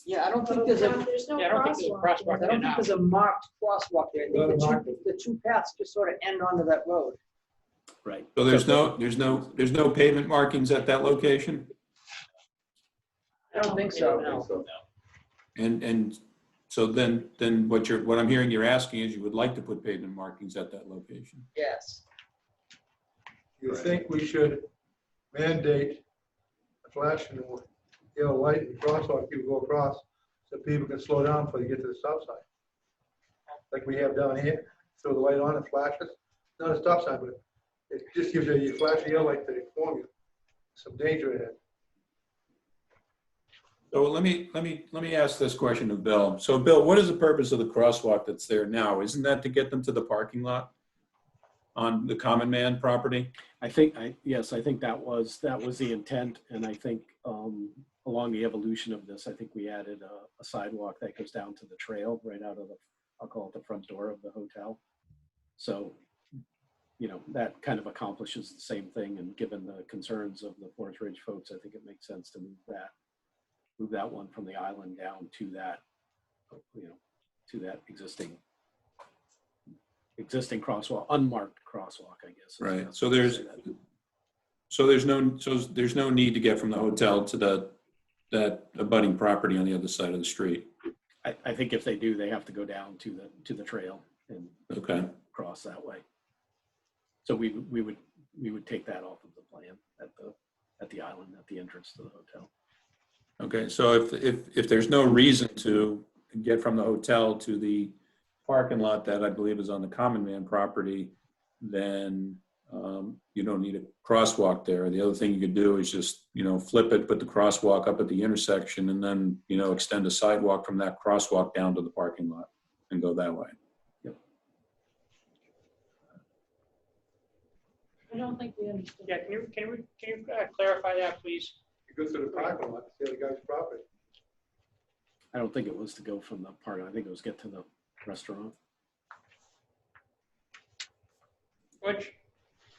Yeah, I don't think
of
there's a,
There's no
Yeah, I don't think there's a
crosswalk.
crosswalk
I
there
don't
now.
think there's a marked crosswalk there. I
Not a
think
marked.
the two paths just sort of end onto that road.
Right.
So there's no pavement markings at that location?
I don't think so.
No.
And so then what I'm hearing you're asking is you would like to put pavement markings at that location?
Yes.
you think we should mandate a flashing yellow light and crosswalk, people go across, so people can slow down before they get to the stop sign. Like we have down here, throw the light on and flashes, not a stop sign, but It just gives you a flashing yellow light to inform you. Some danger ahead.
So let me ask this question of Bill. So Bill, what is the purpose of the crosswalk that's there now? Isn't that to get them to the parking lot on the Common Man property?
Yes, I think that was the intent. And I think along the evolution of this, I think we added a sidewalk that goes down to the trail right out of I'll call it the front door of the hotel. So, that kind of accomplishes the same thing. And given the concerns of the Forest Ridge folks, I think it makes sense to move that one from the island down to that, to that existing crosswalk, unmarked crosswalk, I guess.
Right. So there's no need to get from the hotel to that abutting property on the other side of the street.
I think if they do, they have to go down to the trail and cross that way. So we would take that off of the plan at the island, at the entrance to the hotel.
Okay, so if there's no reason to get from the hotel to the parking lot that I believe is on the Common Man property, then you don't need a crosswalk there. The other thing you could do is just, flip it, put the crosswalk up at the intersection, and then, extend a sidewalk from that crosswalk down to the parking lot and go that way.
Yep.
I don't think we understood.
Yeah, can you clarify that, please?
You go through the parking lot, it's the other guy's property.
I don't think it was to go from the park. I think it was get to the restaurant.
Which?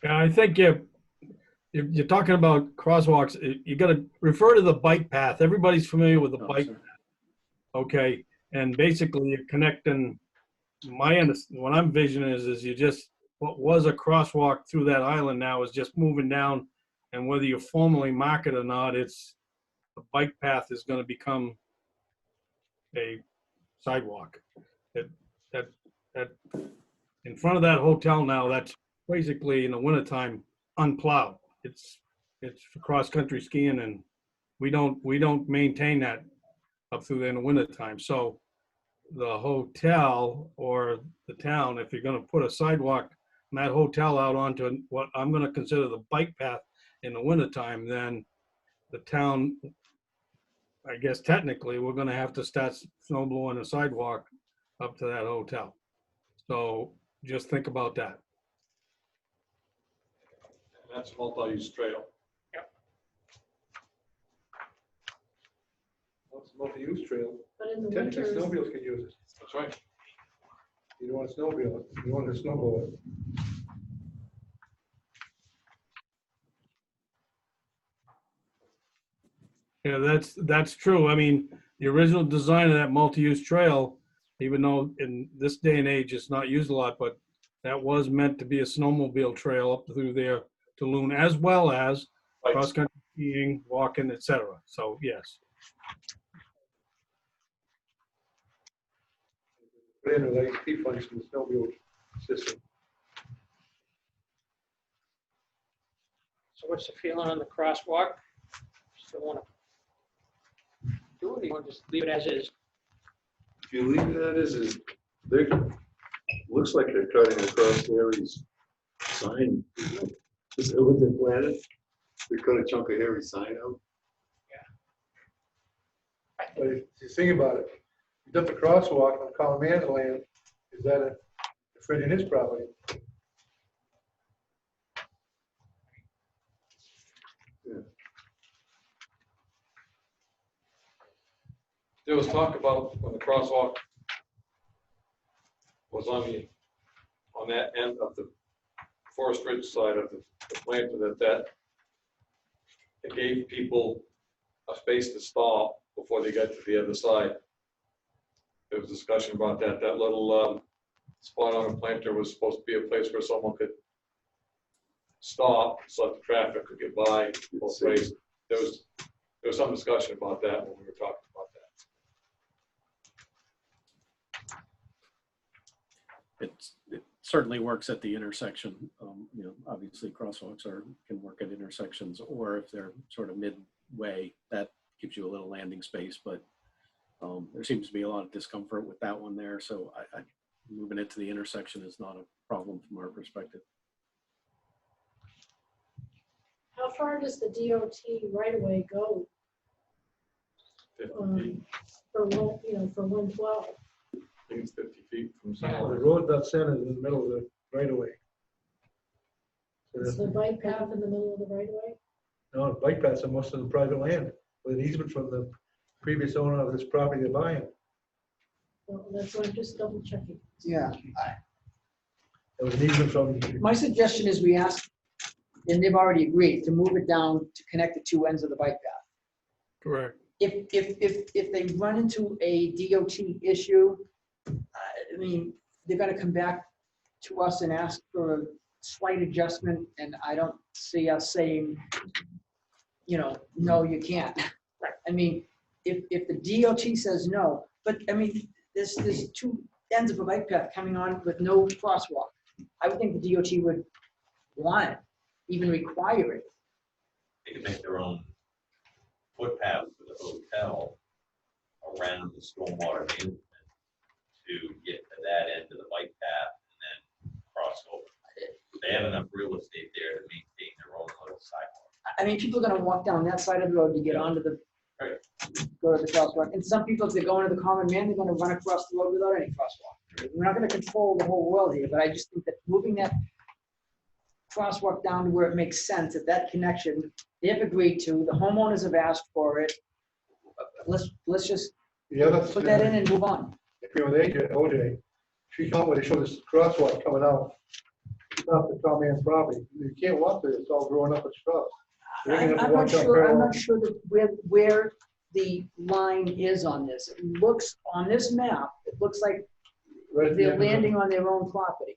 Yeah, I think if you're talking about crosswalks, you got to refer to the bike path. Everybody's familiar with the bike path. Okay, and basically you're connecting. What I'm envisioning is you just, what was a crosswalk through that island now is just moving down, and whether you formally mark it or not, it's the bike path is going to become a sidewalk. That in front of that hotel now, that's basically in the wintertime unplowed. It's for cross-country skiing, and we don't maintain that up through there in the wintertime. So the hotel or the town, if you're going to put a sidewalk from that hotel out onto what I'm going to consider the bike path in the wintertime, then the town, I guess technically, we're going to have to start snow blowing a sidewalk up to that hotel. So just think about that.
And that's a multi-use trail.
Yep.
Well, it's a multi-use trail.
But in the
Technically,
winter,
snowmobiles can use it.
That's right.
You don't want to snowmobile it, you want to snowball it.
Yeah, that's true. I mean, the original design of that multi-use trail, even though in this day and age it's not used a lot, but that was meant to be a snowmobile trail up through there to Loon, as well as cross-country skiing, walking, etc. So yes.
Put in with ASP funds from the snowmobile system.
So what's the feeling on the crosswalk? Still want to do it, or you want to just leave it as is?
If you leave it as they, looks like they're cutting across Harry's sign. Is that what they're planning? They cut a chunk of Harry's sign out?
But if you think about it, you dump a crosswalk on Common Man's land, is that infringing his property?
There was talk about when the crosswalk was on that end of the Forest Ridge side of the planter, that it gave people a space to stop before they got to the other side. There was discussion about that. That little spot on the planter was supposed to be a place where someone could stop so that the traffic could get by both ways. There was some discussion about that when we were talking about that.
It certainly works at the intersection. Obviously crosswalks can work at intersections, or if they're sort of midway, that gives you a little landing space. But there seems to be a lot of discomfort with that one there. So moving it to the intersection is not a problem from our perspective.
How far does the DOT right of way go
50
Um,
feet.
for one, for 112?
I think it's 50 feet from
The
somewhere.
road that's centered in the middle of the right of way. So
Is
that's-
the bike path in the middle of the right of way?
No, the bike paths are most of the private land, with an easement from the previous owner of this property they're buying.
Well, that's why I'm just double checking.
Yeah.
There was an easement from,
My suggestion is we ask, and they've already agreed, to move it down to connect the two ends of the bike path.
Correct.
If they run into a DOT issue, I mean, they're gonna come back to us and ask for a slight adjustment, and I don't see us saying, no, you can't. I mean, if the DOT says no, but I mean, there's two ends of a bike path coming on with no crosswalk. I would think the DOT would want it, even require it.
They can make their own footpath for the hotel around the stormwater management to get to that end of the bike path and then cross over. They have enough real estate there to maintain their own little sidewalk.
I mean, people are gonna walk down that side of the road to get onto the, go to the crosswalk. And some people, if they're going to the common man, they're gonna run across the road without any crosswalk. We're not gonna control the whole world here, but I just think that moving that crosswalk down to where it makes sense, at that connection, they've agreed to, the homeowners have asked for it. Let's just put that in and move on.
if you're with OJ, she told me they showed this crosswalk coming out. It's off the Tom Ann's property. You can't walk there, it's all growing up with shrubs. You're gonna have to
I'm
walk
not
down
sure, I'm
parallel.
not sure that where the line is on this. It looks, on this map, it looks like
Right at the
they're
end of the-
landing on their own property.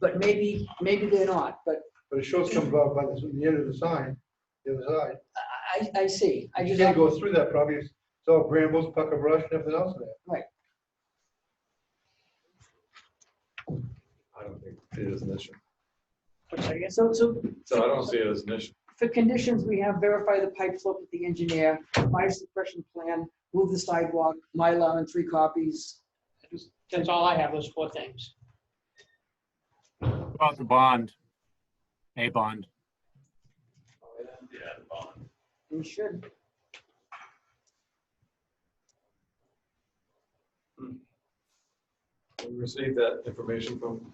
But maybe they're not, but
But it shows come about by the end of the sign, the other side.
I see. I
You
just.
can't go through that property, it's all brambles, pucker brush, and everything else in there.
Right.
I don't think it is an issue.
So
So I don't see it as an issue.
for conditions, we have verify the pipe slope with the engineer, fire suppression plan, move the sidewalk, Mylar and 3 copies.
That's all I have, those 4 things.
About the bond, a bond.
Yeah, the bond.
We should.
We received that information from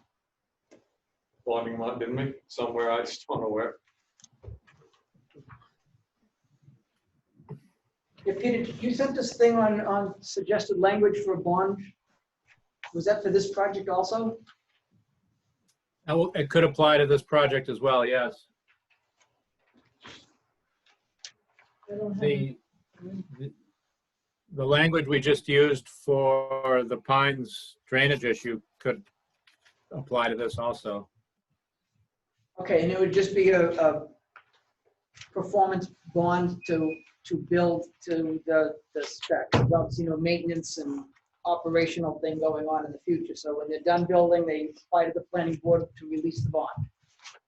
Bonding Lot, didn't we? Somewhere, I just don't know where.
Yeah, Peter, you sent this thing on suggested language for a bond. Was that for this project also?
It could apply to this project as well, yes.
I don't have.
The language we just used for the Pines drainage issue could apply to this also.
Okay, and it would just be a performance bond to build to the specs. Obviously, maintenance and operational thing going on in the future. So when they're done building, they apply to the planning board to release the bond.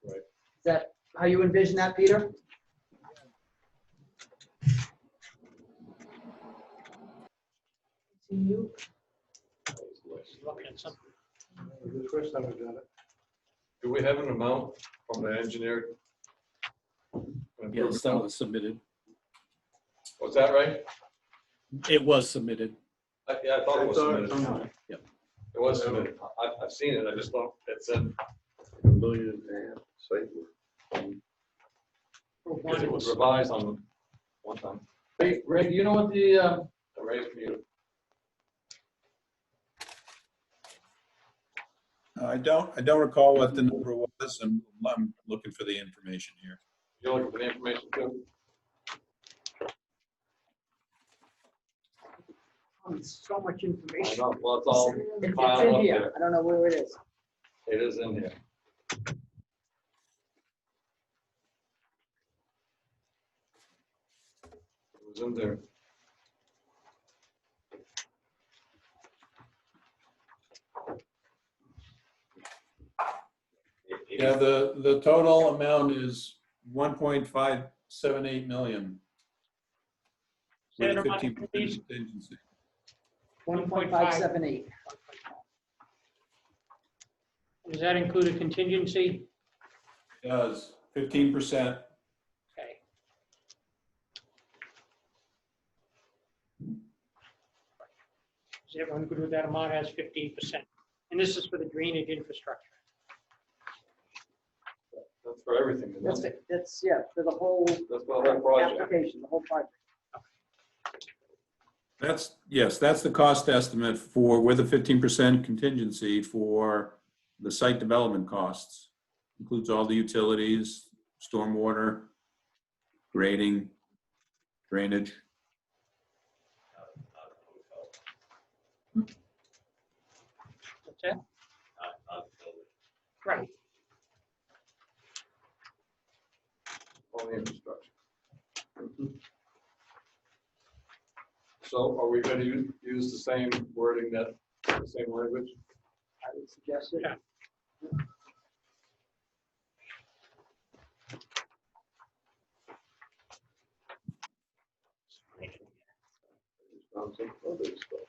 Right.
Is that how you envision that, Peter?
To you.
Looking at something.
This is the first time we've done it.
Do we have an amount from the engineer?
Yes, that was submitted.
Was that right?
It was submitted.
Yeah, I thought it was submitted.
Yep.
It was submitted. I've seen it, I just don't, it's in,
$1.5 million site work.
because it was revised on one time. Hey, Ray, do you know what the raise meter?
I don't recall what the number was, and I'm looking for the information here.
You're looking for the information too?
So much
I
information.
know, well, it's all
It's
piled
in
up
here.
there.
I don't know where it is.
It is in here. It was in there. Yeah, the total amount is 1.578 million.
Say
With
it about
15%
please.
contingency.
1.578.
Does that include a contingency?
Does 15%.
Okay. Is everyone good with that amount as 15%? And this is for the drainage infrastructure.
That's for everything, isn't
That's
it?
it, that's, yeah, for the whole
That's for the whole project.
application, the whole project.
That's, yes, that's the cost estimate for, with a 15% contingency for the site development costs. Includes all the utilities, stormwater, grading, drainage.
What's that? Right.
All the infrastructure. So are we going to use the same wording the same language?
I would suggest it.
Yeah.
Found some other stuff.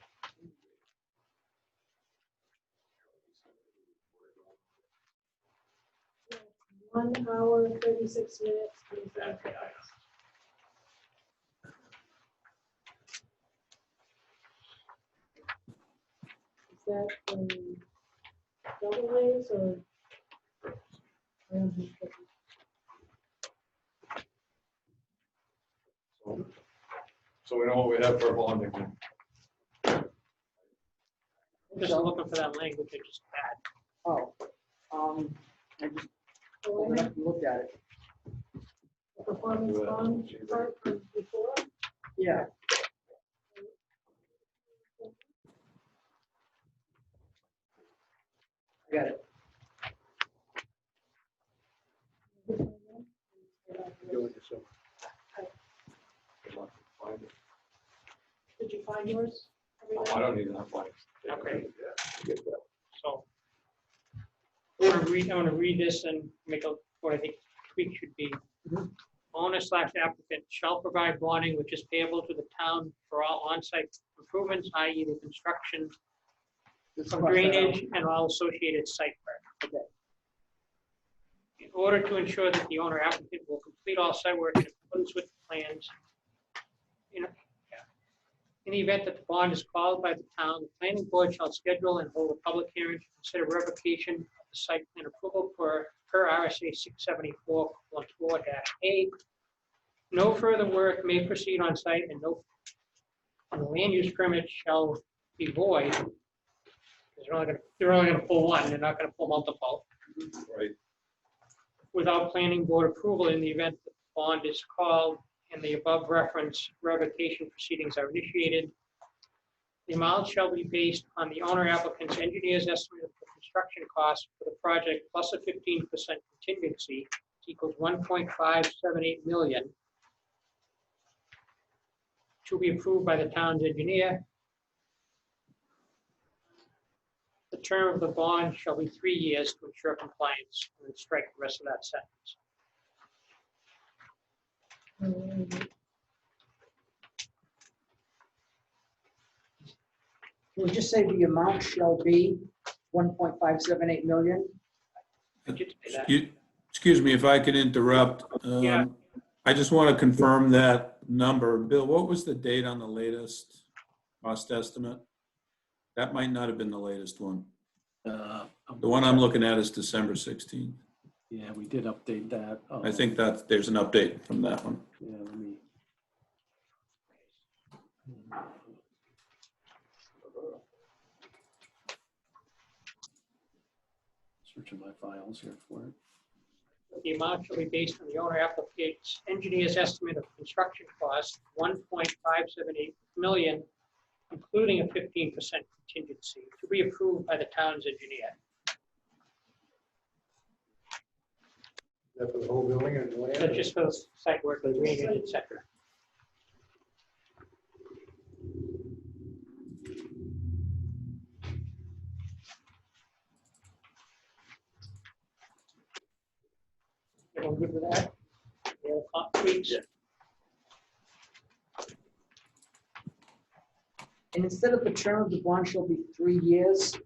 1 hour, 36 minutes. 25 seconds. Is that double A's or? I don't know.
So we know what we have for bonding.
I'm just looking for that language, it's just bad.
Oh, I just opened up and looked at it.
The performance bond part from before?
Yeah. Got it.
Did you find yours?
I don't need enough lines.
Okay.
Yeah, get that.
So I want to read this and make what I think tweak should be. Owner/applicant shall provide bonding which is payable to the town for all on-site improvements, i.e. the construction of drainage and all associated site work.
Okay.
In order to ensure that the owner applicant will complete all site work in accordance with the plans, in the event that the bond is called by the town, the planning board shall schedule and hold a public hearing to consider revocation of the site plan approval per RSA 674:4-A. No further work may proceed on site and no the land use permit shall be void. They're only gonna pull one, they're not gonna pull multiple.
Right.
Without planning board approval in the event that the bond is called and the above reference revocation proceedings are initiated. The amount shall be based on the owner applicant's engineer's estimate of the construction cost for the project plus a 15% contingency equals 1.578 million to be approved by the town's engineer. The term of the bond shall be 3 years to ensure compliance, and then strike the rest of that sentence.
Can we just say the amount shall be 1.578 million?
Excuse me if I could interrupt.
Yeah.
I just want to confirm that number. Bill, what was the date on the latest cost estimate? That might not have been the latest one. The one I'm looking at is December 16th.
Yeah, we did update that.
I think that there's an update from that one.
Yeah, let me. Searching my files here for it.
The amount shall be based on the owner applicant's engineer's estimate of construction cost, 1.578 million, including a 15% contingency, to be approved by the town's engineer.
Is that for the whole building and the land?
That's just for the site work, the drainage, et cetera. Everyone good with that? Yeah, tweaks?
And instead of the term of the bond shall be 3 years,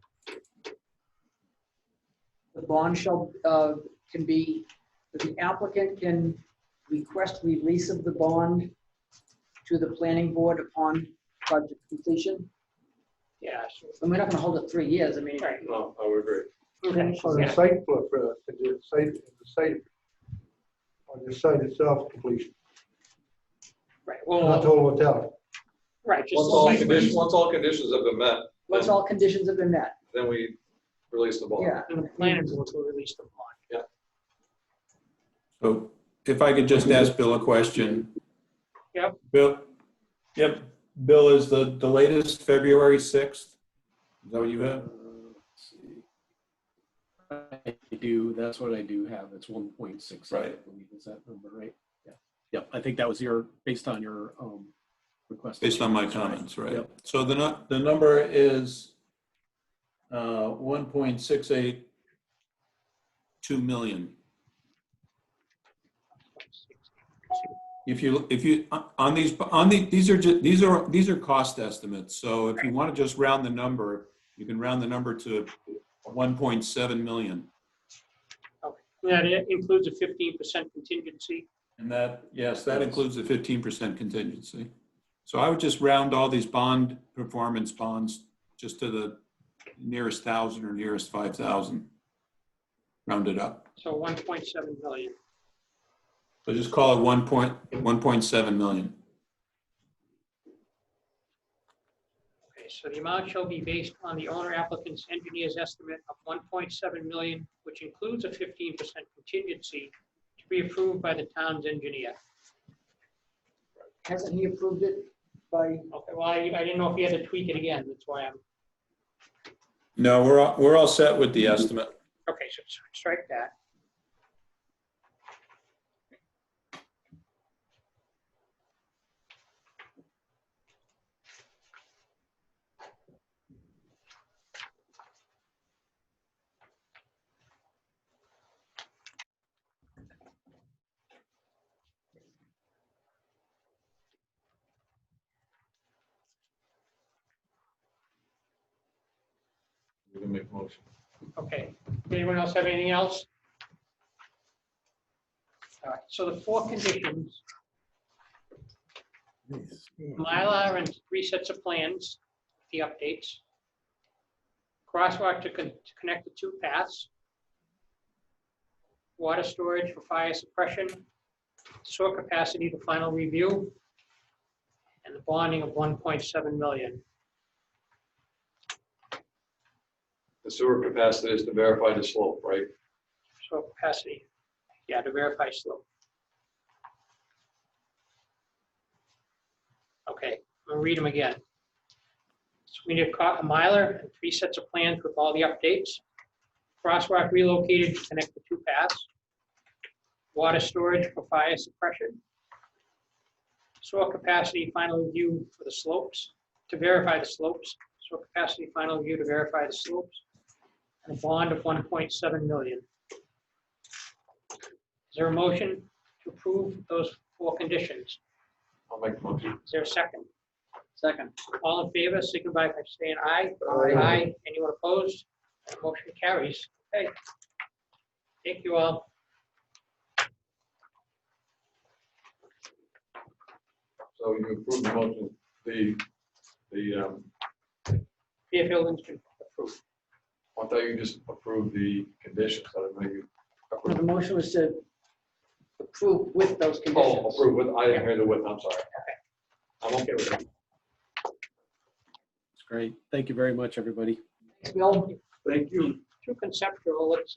the bond shall, can be, the applicant can request release of the bond to the planning board upon project completion.
Yeah.
And we're not gonna hold it 3 years, I mean.
Right.
No, I would agree.
Okay.
On the
Yeah.
site, on the site itself completion,
Right,
not the
well,
whole hotel.
right, just
Once
the
all
site.
conditions, once all conditions have been met,
Once all conditions have been met,
then we release the bond.
yeah.
And the planning board will release the bond.
So if I could just ask Bill a question.
Yep.
Bill, yep, Bill, is the latest February 6th? Is that what you have?
Let's see. I do, that's what I do have. It's 1.6.
Right.
I believe. Is that number right? Yeah. Yep. I think that was based on your request.
Based on my comments, right?
Yep.
So the number is 1.682 million. If you on these are cost estimates. So if you want to just round the number, you can round the number to 1.7 million.
That includes a 15% contingency.
And that, yes, that includes the 15% contingency. So I would just round all these performance bonds just to the nearest 1,000 or nearest 5,000. Round it up.
So 1.7 million.
So just call it 1.7 million.
Okay, so the amount shall be based on the owner applicant's engineer's estimate of 1.7 million, which includes a 15% contingency to be approved by the town's engineer.
Hasn't he approved it by?
Okay, well, I didn't know if you had to tweak it again, that's why I'm,
No, we're all set with the estimate.
okay, so strike that.
We can make a motion.
Okay, anyone else have anything else? All right, so the 4 conditions, Mylar and 3 sets of plans, the updates. Crosswalk to connect the 2 paths. Water storage for fire suppression. Sewer capacity to final review. And the bonding of 1.7 million.
The sewer capacity is to verify the slope, right?
Sewer capacity, yeah, to verify slope. Okay, I'm gonna read them again. So we need a Mylar and 3 sets of plans with all the updates. Crosswalk relocated to connect the 2 paths. Water storage for fire suppression. Sewer capacity final review for the slopes, to verify the slopes. Sewer capacity final review to verify the slopes. And a bond of 1.7 million. Is there a motion to approve those 4 conditions?
I'll make a motion.
Is there a second?
Second.
All in favor, signify by saying aye.
Aye.
Anyone opposed? That motion carries. Okay. Thank you all.
So you approve the motion,
Fairfield Institute approved.
I thought you just approved the conditions, I didn't know you.
No, the motion was to approve with those
Oh,
conditions.
approve with, I didn't hear the with, I'm sorry. I'm okay with that.
It's great. Thank you very much, everybody.
Thanks, Bill.
Thank you.
Too conceptual. Let's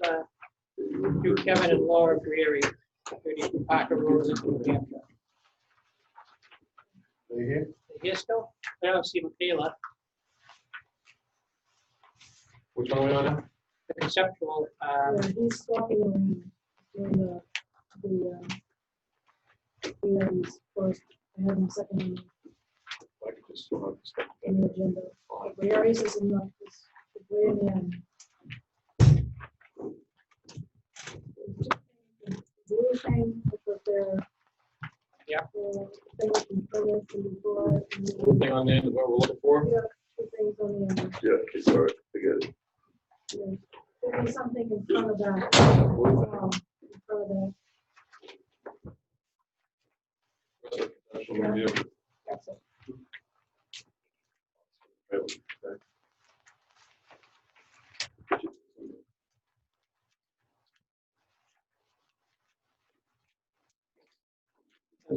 do Kevin and Laura Greery, 32 Parker Road in New Hampshire.
Are you here?
They here still? I don't see Michaela.
Which one are we on now?
The conceptual,
Yeah, he's walking around doing the items first. I have him second
I could just throw out the stuff.
on the agenda. The Aries is enough, it's way in the end. Blue thing, because they're.
Yeah.
Things and permits and before.
Thing on the end of what we're looking for?
Yeah, 2 things on the end.
Yeah, okay, sorry, forget it.
Yeah. There'll be something in front of that. In front of that.
Special review.
That's it.
Okay.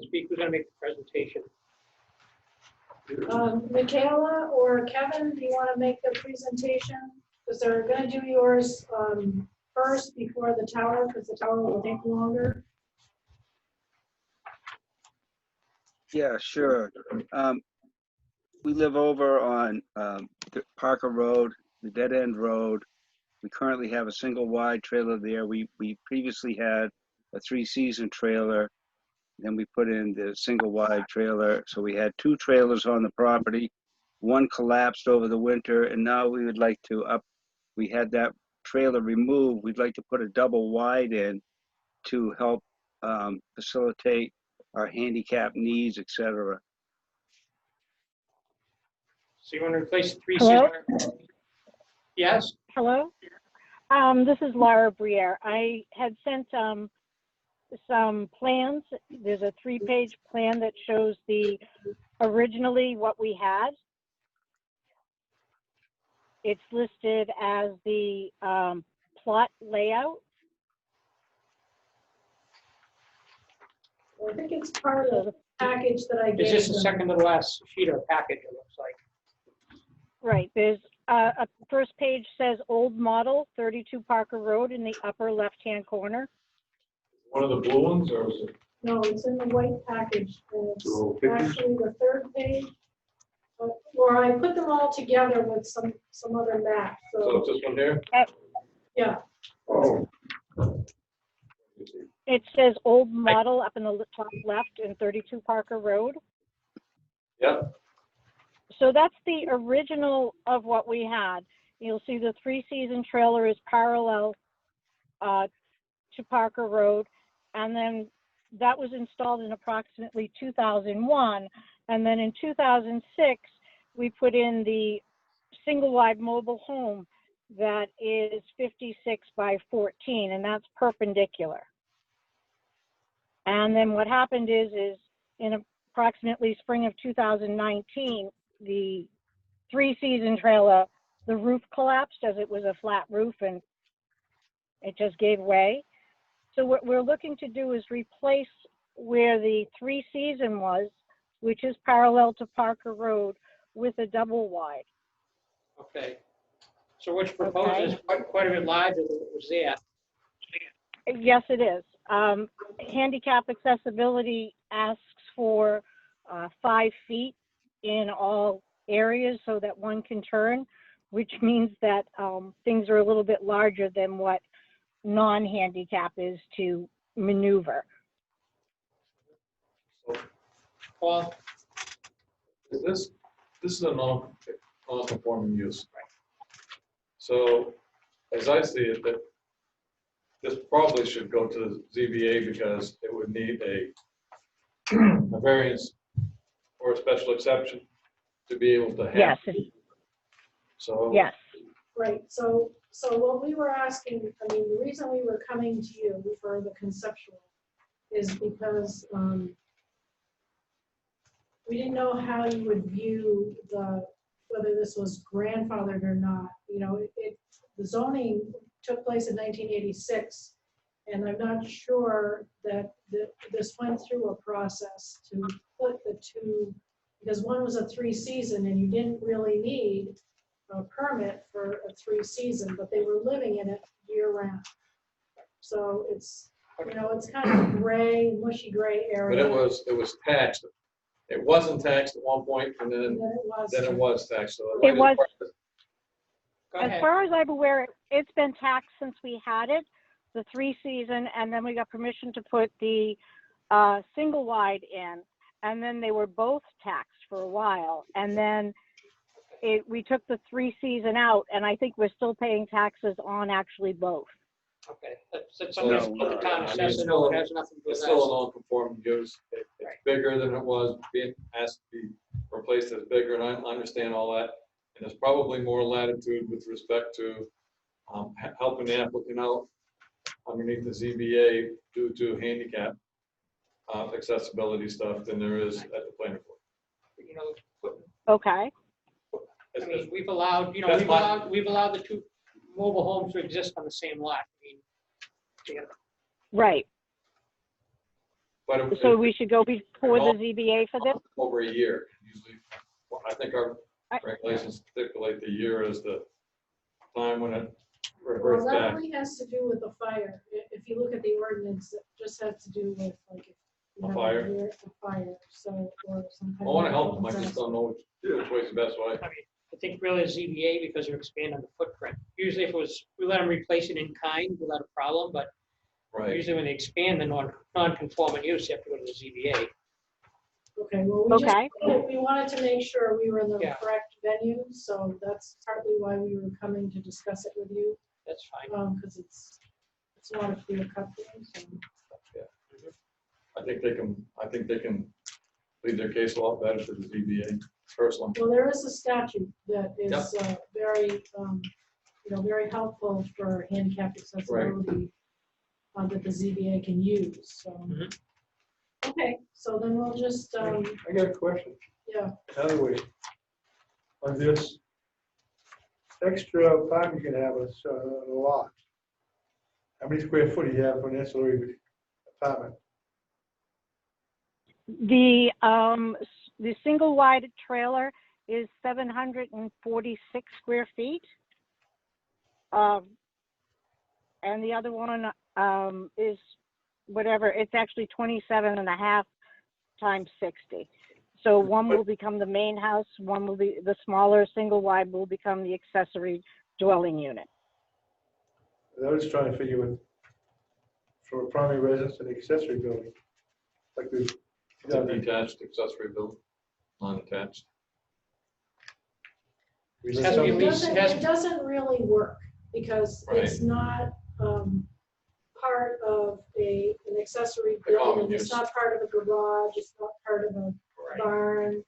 speak, who's gonna make the presentation?
Michaela or Kevin, do you want to make the presentation? Because they're going to do yours first before the tower, because the tower will take longer.
Yeah, sure. We live over on Parker Road, the dead end road. We currently have a single wide trailer there. We previously had a 3-season trailer. Then we put in the single wide trailer. So we had 2 trailers on the property. One collapsed over the winter, and now we would like to we had that trailer removed. We'd like to put a double wide in to help facilitate our handicap needs, etc.
So you want to replace the
Hello?
3-seater? Yes?
Hello? This is Laura Briere. I had sent some plans. There's a 3-page plan that shows originally what we had. It's listed as the plot layout.
I think it's part of the package that I gave
Is this the
them.
second to the last sheet of the package, it looks like?
Right, there's a first page says old model, 32 Parker Road in the upper left-hand corner.
One of the blue ones, or is it?
No, it's in the white package. And it's
Oh, pictures?
actually the 3rd page. Or I put them all together with some other maps.
So it's this one here?
Yeah.
Oh.
It says old model up in the top left in 32 Parker Road.
Yep.
So that's the original of what we had. You'll see the 3-season trailer is parallel to Parker Road. And then that was installed in approximately 2001. And then in 2006, we put in the single wide mobile home that is 56 by 14, and that's perpendicular. And then what happened is in approximately spring of 2019, the 3-season trailer, the roof collapsed as it was a flat roof and it just gave way. So what we're looking to do is replace where the 3-season was, which is parallel to Parker Road, with a double wide.
Okay. So what's proposed is quite a bit larger than what was there.
Yes, it is. Handicap accessibility asks for 5 feet in all areas so that one can turn, which means that things are a little bit larger than what non-handicap is to maneuver.
Paul?
This is a non-conforming use. So as I see it, that this probably should go to the ZBA because it would need a variance or a special exception to be able to have.
Yes.
So.
Yes.
Right, so what we were asking, I mean, the reason we were coming to you for the conceptual is because we didn't know how you would view whether this was grandfathered or not. You know, the zoning took place in 1986, and I'm not sure that this went through a process to put the 2, because one was a 3-season and you didn't really need a permit for a 3-season, but they were living in it year round. So it's, you know, it's kind of gray, mushy gray area.
But it was taxed. It wasn't taxed at one point, and then it was taxed. So
It was.
Go
As
ahead.
far as I'm aware, it's been taxed since we had it, the 3-season, and then we got permission to put the single wide in, and then they were both taxed for a while, and then we took the 3-season out, and I think we're still paying taxes on actually both.
Okay, that's something that's put the town assessor, no, it has nothing to do with
It's
us.
still a non-conforming use. It's bigger than it was, being asked to be replaced as bigger, and I understand all that. And there's probably more latitude with respect to helping the applicant out underneath the ZBA due to handicap accessibility stuff than there is at the planning board.
You know,
Okay.
I mean, we've allowed, you know,
That's
we've allowed the 2 mobile homes to exist on the same lot. I mean, together.
Right.
But it-
So we should go before the ZBA for this?
over a year. Usually, well, I think our
I-
regulations stipulate the year as the time when it
Well,
reverts
that
back.
only has to do with the fire. If you look at the ordinance, it just has to do with like if you
A
have
fire?
A fire, so, or some kind
I
of.
want to help them, I
natural
just don't know which way's the best way.
I mean, I think really a ZBA because you're expanding the footprint. Usually if it was, we let them replace it in kind without a problem, but
Right.
usually when they expand the non-conforming use, you have to go to the ZBA.
Okay, well, we just,
Okay.
we wanted to make sure we were in the
Yeah.
correct venue, so that's partly why we were coming to discuss it with you.
That's fine.
Because it's not a clear cut thing, so.
I think they can plead their case a lot better to the ZBA personally.
Well, there is a statute that is very, very helpful for handicap accessibility that the ZBA can use, so. Okay, so then we'll just,
I got a question.
yeah,
Another way. On this extra apartment you can have a lot. How many square foot do you have for an ancillary apartment?
The single wide trailer is 746 square feet. And the other one is whatever, it's actually 27 and a half times 60. So one will become the main house, one will be, the smaller single wide will become the accessory dwelling unit.
I was trying to figure out for a primary residence and accessory building. Like the,
It's a detached accessory building, non-attached.
we
Has to be
it
at least-
doesn't really work, because it's not part of an accessory
A common
building, it's
use.
not part of a garage, it's not part of a barn.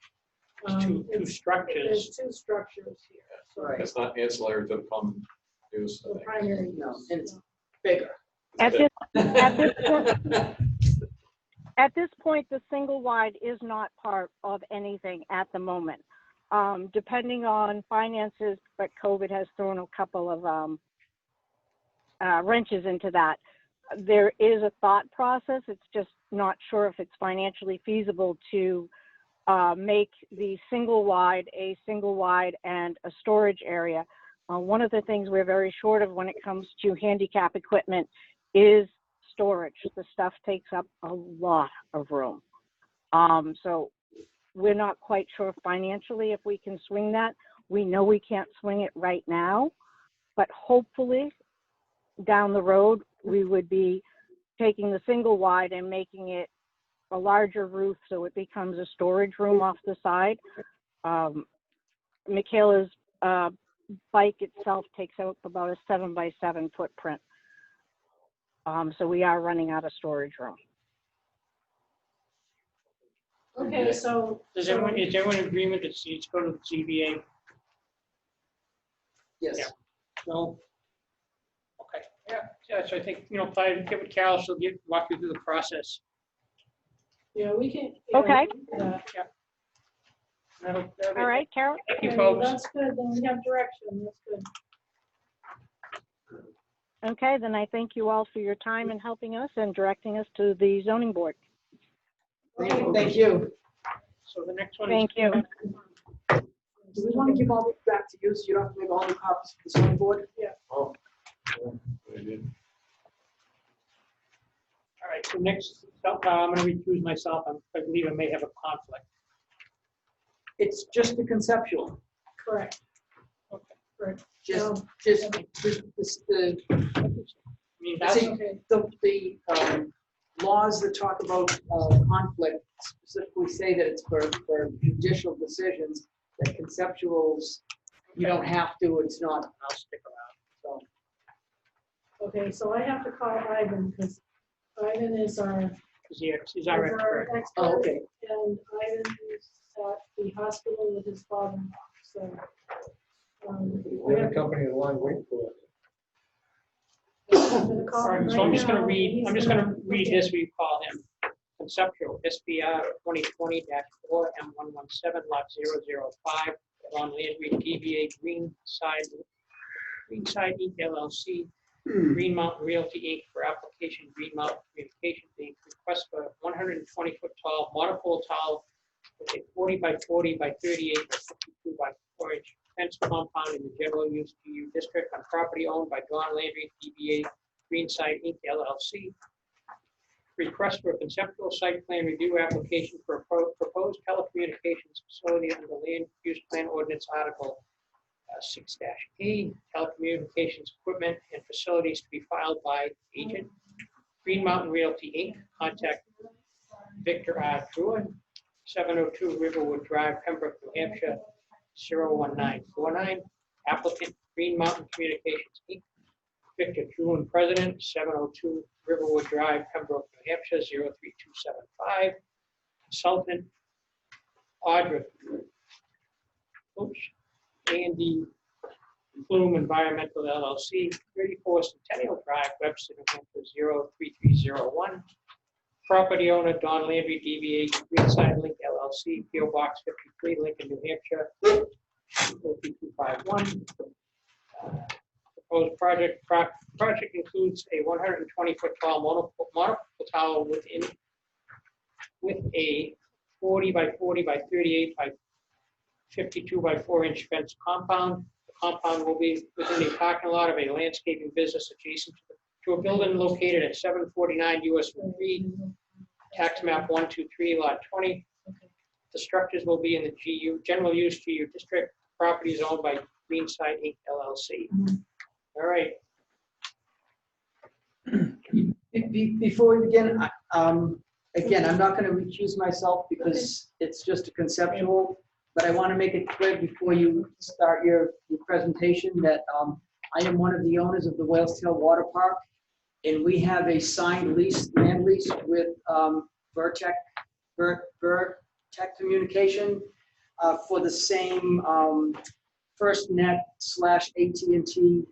There's two
There's
structures.
two structures here, so
Right.
It's not ancillary to the common use. I
the
think.
primary
No,
use.
and it's bigger.
At this point, the single wide is not part of anything at the moment. Depending on finances, but COVID has thrown a couple of wrenches into that. There is a thought process. It's just not sure if it's financially feasible to make the single wide a single wide and a storage area. One of the things we're very short of when it comes to handicap equipment is storage. The stuff takes up a lot of room. So we're not quite sure financially if we can swing that. We know we can't swing it right now, but hopefully down the road, we would be taking the single wide and making it a larger roof so it becomes a storage room off the side. Michaela's bike itself takes up about a 7x7 footprint. So we are running out of storage room.
Okay, so.
Is everyone in agreement that seats go to the ZBA?
Yes.
Yeah. No? Okay, yeah, so I think, probably get with Carol, she'll walk you through the process.
Yeah, we can.
Okay.
That'll be-
All right, Carol?
Thank you,
Okay,
folks.
That's good, then we have direction, that's good.
Okay, then I thank you all for your time in helping us and directing us to the zoning board.
Thank you.
So the next one is.
Thank you.
Do we want to give all this back to you so you don't have to make all the copies for the zoning board?
Yeah.
Oh. Yeah, they did.
All right, so next, I'm going to recuse myself. I believe I may have a conflict.
It's just the conceptual.
Correct.
Okay.
Correct.
Just the,
I mean, that's,
see, the laws that talk about conflict specifically say that it's for judicial decisions, that conceptuals, you don't have to, it's not.
I'll stick around.
So.
Okay, so I have to call Ivan, because Ivan is our.
He's our expert.
Oh, okay.
And Ivan is at the hospital with his father-in-law, so.
We have a company in line waiting for
I'm gonna call
All
him
right, so I'm
right
just going to
now.
read,
He's
I'm just going to
gonna-
read
okay.
this, we call him conceptual, SBR 2020-4 M117 lot 005, on Land Green DBA Greenside Inc. LLC, Green Mountain Realty Inc. for application Green Mountain Communications Inc. Request for 120-foot tall monopole tile with a 40 by 40 by 38 by 52 by 4 inch fence compound in the general use GU district on property owned by Don Landry, DBA Greenside Inc. LLC. Request for a conceptual site plan review application for a proposed telecommunications facility under land use plan ordinance article 6-A, telecommunications equipment and facilities to be filed by agent Green Mountain Realty Inc. Contact Victor R. Druin, 702 Riverwood Drive, Pembroke, New Hampshire, 01949. Applicant Green Mountain Communications Inc. Victor Druin, President, 702 Riverwood Drive, Pembroke, New Hampshire, 03275. Consultant Audra A&D Plume Environmental LLC, 34 Centennial Drive, Webster, New Hampshire, 03301. Property owner Don Landry, DBA Greenside Link LLC, PO Box 53, Lincoln, New Hampshire, 03251. Proposed project includes a 120-foot tall monopole tower with a 40 by 40 by 38 by 52 by 4 inch fence compound. The compound will be within a parking lot of a landscaping business adjacent to a building located at 749 US 3, tax map 123, lot 20. The structures will be in the GU, general use GU district. Property is owned by Greenside Inc. LLC. All right.
Before we begin, again, I'm not going to recuse myself because it's just a conceptual, but I want to make it clear before you start your presentation that I am one of the owners of the Whales Tail Water Park, and we have a signed land lease with Vertec Communication for the same FirstNet / AT&T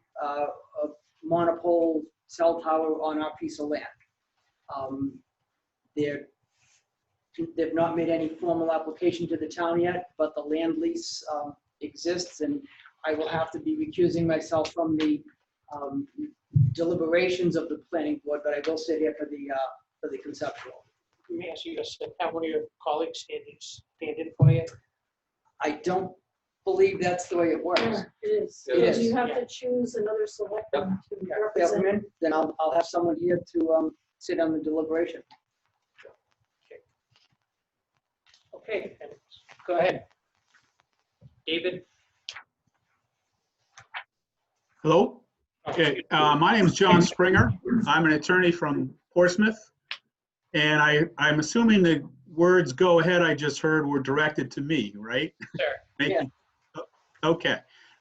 monopole cell tower on our piece of land. They've not made any formal application to the town yet, but the land lease exists, and I will have to be recusing myself from the deliberations of the planning board, but I will sit here for the conceptual.
Let me ask you, have one of your colleagues stand in for you?
I don't believe that's the way it works.
Yeah, it is.
It is.
You have to choose another selectman to represent.
Gentlemen, then I'll have someone here to sit on the deliberation.
Okay, go ahead. David?
Hello? Okay, my name is John Springer. I'm an attorney from Portsmouth. And I'm assuming the words "go ahead" I just heard were directed to me, right?
Sure.
Thank
Yeah.
you. Okay.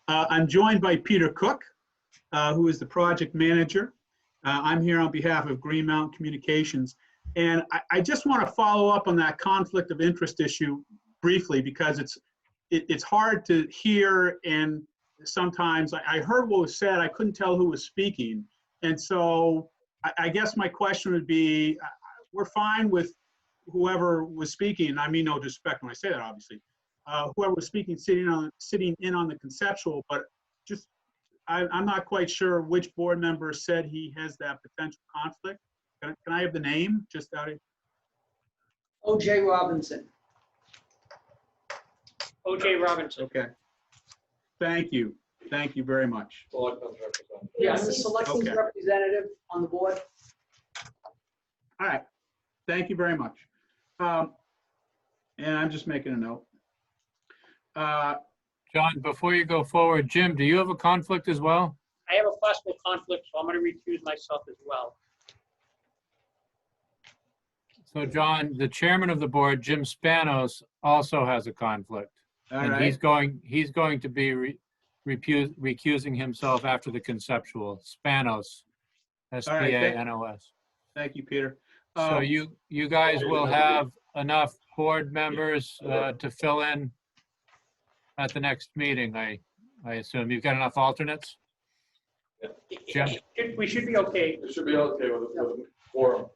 I'm joined by Peter Cook, who is the project manager. I'm here on behalf of Green Mountain Communications. And I just want to follow up on that conflict of interest issue briefly, because it's hard to hear, and sometimes I heard what was said, I couldn't tell who was speaking. And so I guess my question would be, we're fine with whoever was speaking, and I mean no disrespect when I say that, obviously. Whoever was speaking sitting in on the conceptual, but just I'm not quite sure which board member said he has that potential conflict. Can I have the name just out of?
O.J. Robinson.
O.J. Robinson.
Okay. Thank you. Thank you very much.
Yeah, I'm the selectmen's
Okay.
representative on the board.
All right. Thank you very much. And I'm just making a note.
John, before you go forward, Jim, do you have a conflict as well?
I have a possible conflict, so I'm going to recuse myself as well.
So John, the chairman of the board, Jim Spanos, also has a conflict.
All
And
right.
he's going to be recusing himself after the conceptual. Spanos, S-P-A-N-O-S.
Thank you, Peter.
So you guys will have enough board members to fill in at the next meeting, I assume. You've got enough alternates? Jim?
We should be okay.
It should be okay with a quorum.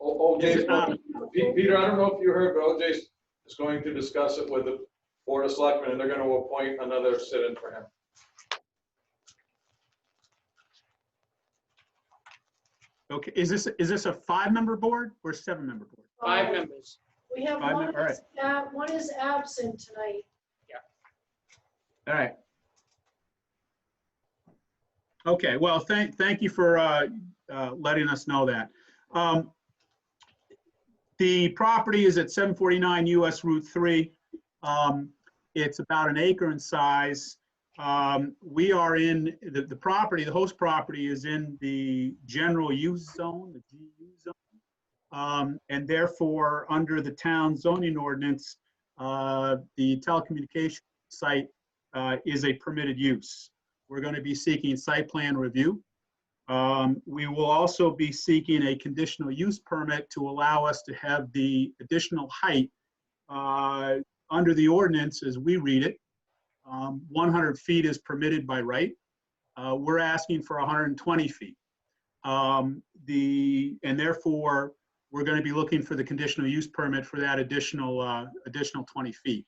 OJ, Peter, I don't know if you heard, but OJ is going to discuss it with the Board of Selectmen, and they're going to appoint another sit-in for him.
Okay, is this a 5-member board or a 7-member board?
5 members.
We have
Five
one
mem- all right.
one is absent tonight.
All right. Okay, well, thank you for letting us know that. The property is at 749 US Route 3. It's about an acre in size. We are in, the property, the host property is in the general use zone, the GU zone. And therefore, under the town zoning ordinance, the telecommunication site is a permitted use. We're going to be seeking site plan review. We will also be seeking a conditional use permit to allow us to have the additional height under the ordinance as we read it. 100 feet is permitted by right. We're asking for 120 feet. And therefore, we're going to be looking for the conditional use permit for that additional 20 feet.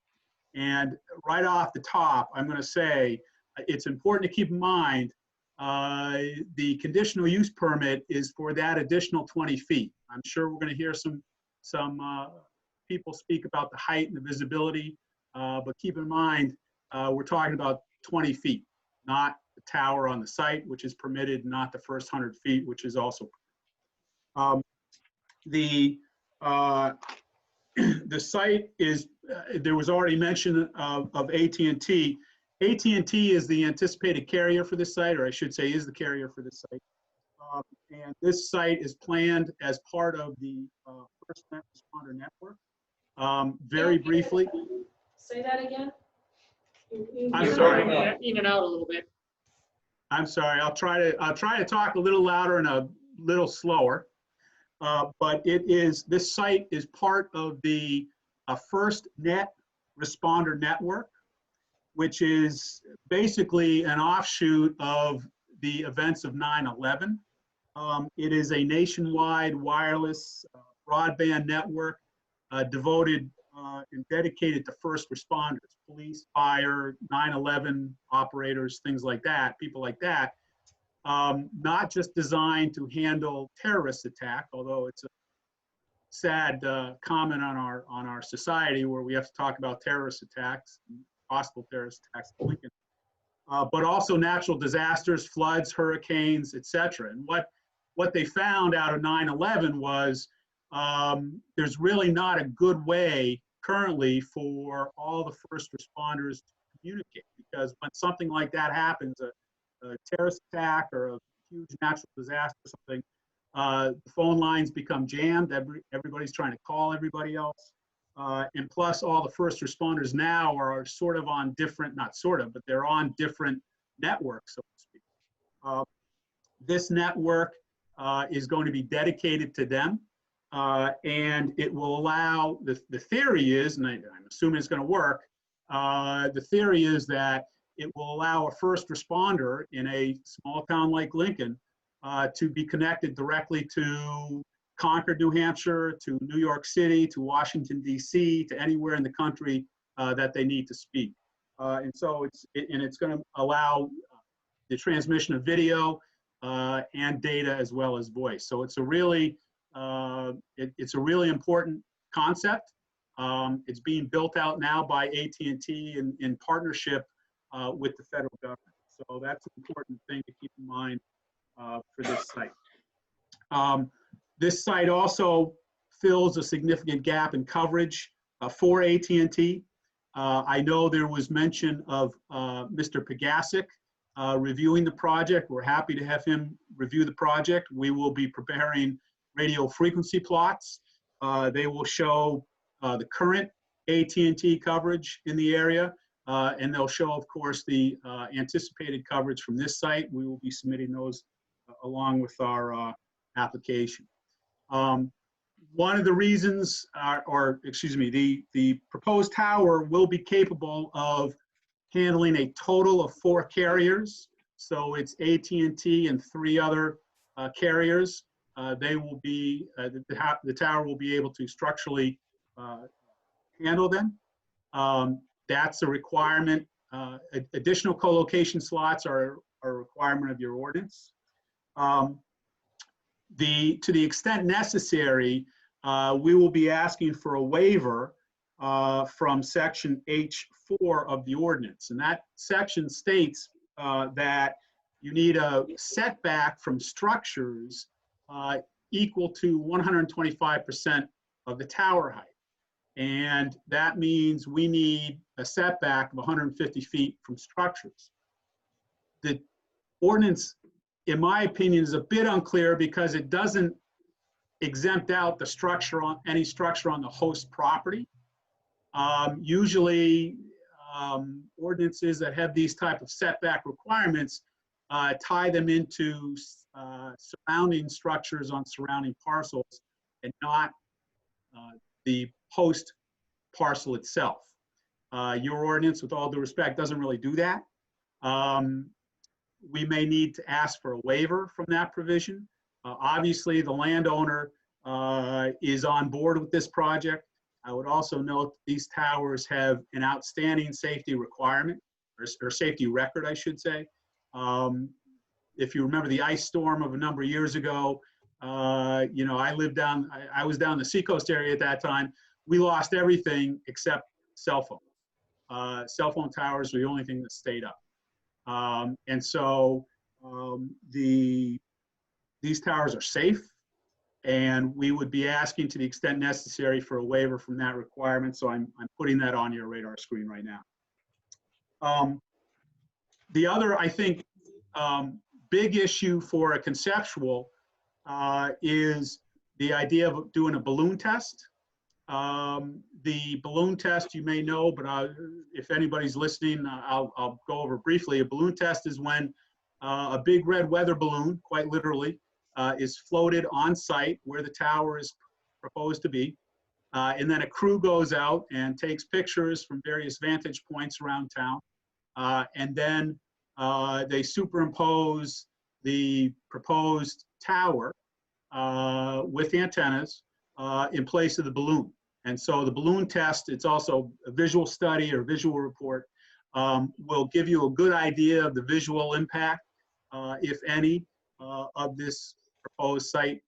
And right off the top, I'm going to say it's important to keep in mind the conditional use permit is for that additional 20 feet. I'm sure we're going to hear some people speak about the height and the visibility, but keep in mind we're talking about 20 feet, not the tower on the site, which is permitted, not the first 100 feet, which is also the site is, there was already mention of AT&T. AT&T is the anticipated carrier for this site, or I should say is the carrier for this site. And this site is planned as part of the First Responder Network. Very briefly.
Say that again?
I'm sorry.
In and out a little bit.
I'm sorry. I'll try to talk a little louder and a little slower. But this site is part of the First Net Responder Network, which is basically an offshoot of the events of 9/11. It is a nationwide wireless broadband network devoted and dedicated to first responders, police, fire, 9/11 operators, things like that, people like that. Not just designed to handle terrorist attack, although it's a sad comment on our society where we have to talk about terrorist attacks, possible terrorist attacks in Lincoln, but also natural disasters, floods, hurricanes, etc. And what they found out of 9/11 was there's really not a good way currently for all the first responders to communicate, because when something like that happens, a terrorist attack or a huge natural disaster or something, the phone lines become jammed. Everybody's trying to call everybody else. And plus all the first responders now are sort of on different, not sort of, but they're on different networks, so to speak. This network is going to be dedicated to them. And it will allow, the theory is, and I'm assuming it's going to work, the theory is that it will allow a first responder in a small town like Lincoln to be connected directly to Concord, New Hampshire, to New York City, to Washington, D.C., to anywhere in the country that they need to speak. And so it's going to allow the transmission of video and data as well as voice. So it's a really important concept. It's being built out now by AT&T in partnership with the federal government. So that's an important thing to keep in mind for this site. This site also fills a significant gap in coverage for AT&T. I know there was mention of Mr. Pegasic reviewing the project. We're happy to have him review the project. We will be preparing radio frequency plots. They will show the current AT&T coverage in the area, and they'll show, of course, the anticipated coverage from this site. We will be submitting those along with our application. One of the reasons, the proposed tower will be capable of handling a total of 4 carriers. So it's AT&T and 3 other carriers. They will be, the tower will be able to structurally handle them. That's a requirement. Additional co-location slots are a requirement of your ordinance. To the extent necessary, we will be asking for a waiver from section H4 of the ordinance. And that section states that you need a setback from structures equal to 125% of the tower height. And that means we need a setback of 150 feet from structures. The ordinance, in my opinion, is a bit unclear because it doesn't exempt out the structure on any structure on the host property. Usually, ordinances that have these type of setback requirements tie them into surrounding structures on surrounding parcels and not the host parcel itself. Your ordinance, with all due respect, doesn't really do that. We may need to ask for a waiver from that provision. Obviously, the landowner is on board with this project. I would also note that these towers have an outstanding safety requirement, or safety record, I should say. If you remember the ice storm of a number of years ago, I was down the Seacoast area at that time. We lost everything except cell phone. Cell phone towers were the only thing that stayed up. And so these towers are safe, and we would be asking, to the extent necessary, for a waiver from that requirement. So I'm putting that on your radar screen right now. The other, I think, big issue for a conceptual is the idea of doing a balloon test. The balloon test, you may know, but if anybody's listening, I'll go over briefly. A balloon test is when a big red weather balloon, quite literally, is floated on site where the tower is proposed to be. And then a crew goes out and takes pictures from various vantage points around town. And then they superimpose the proposed tower with antennas in place of the balloon. And so the balloon test, it's also a visual study or visual report, will give you a good idea of the visual impact, if any, of this proposed site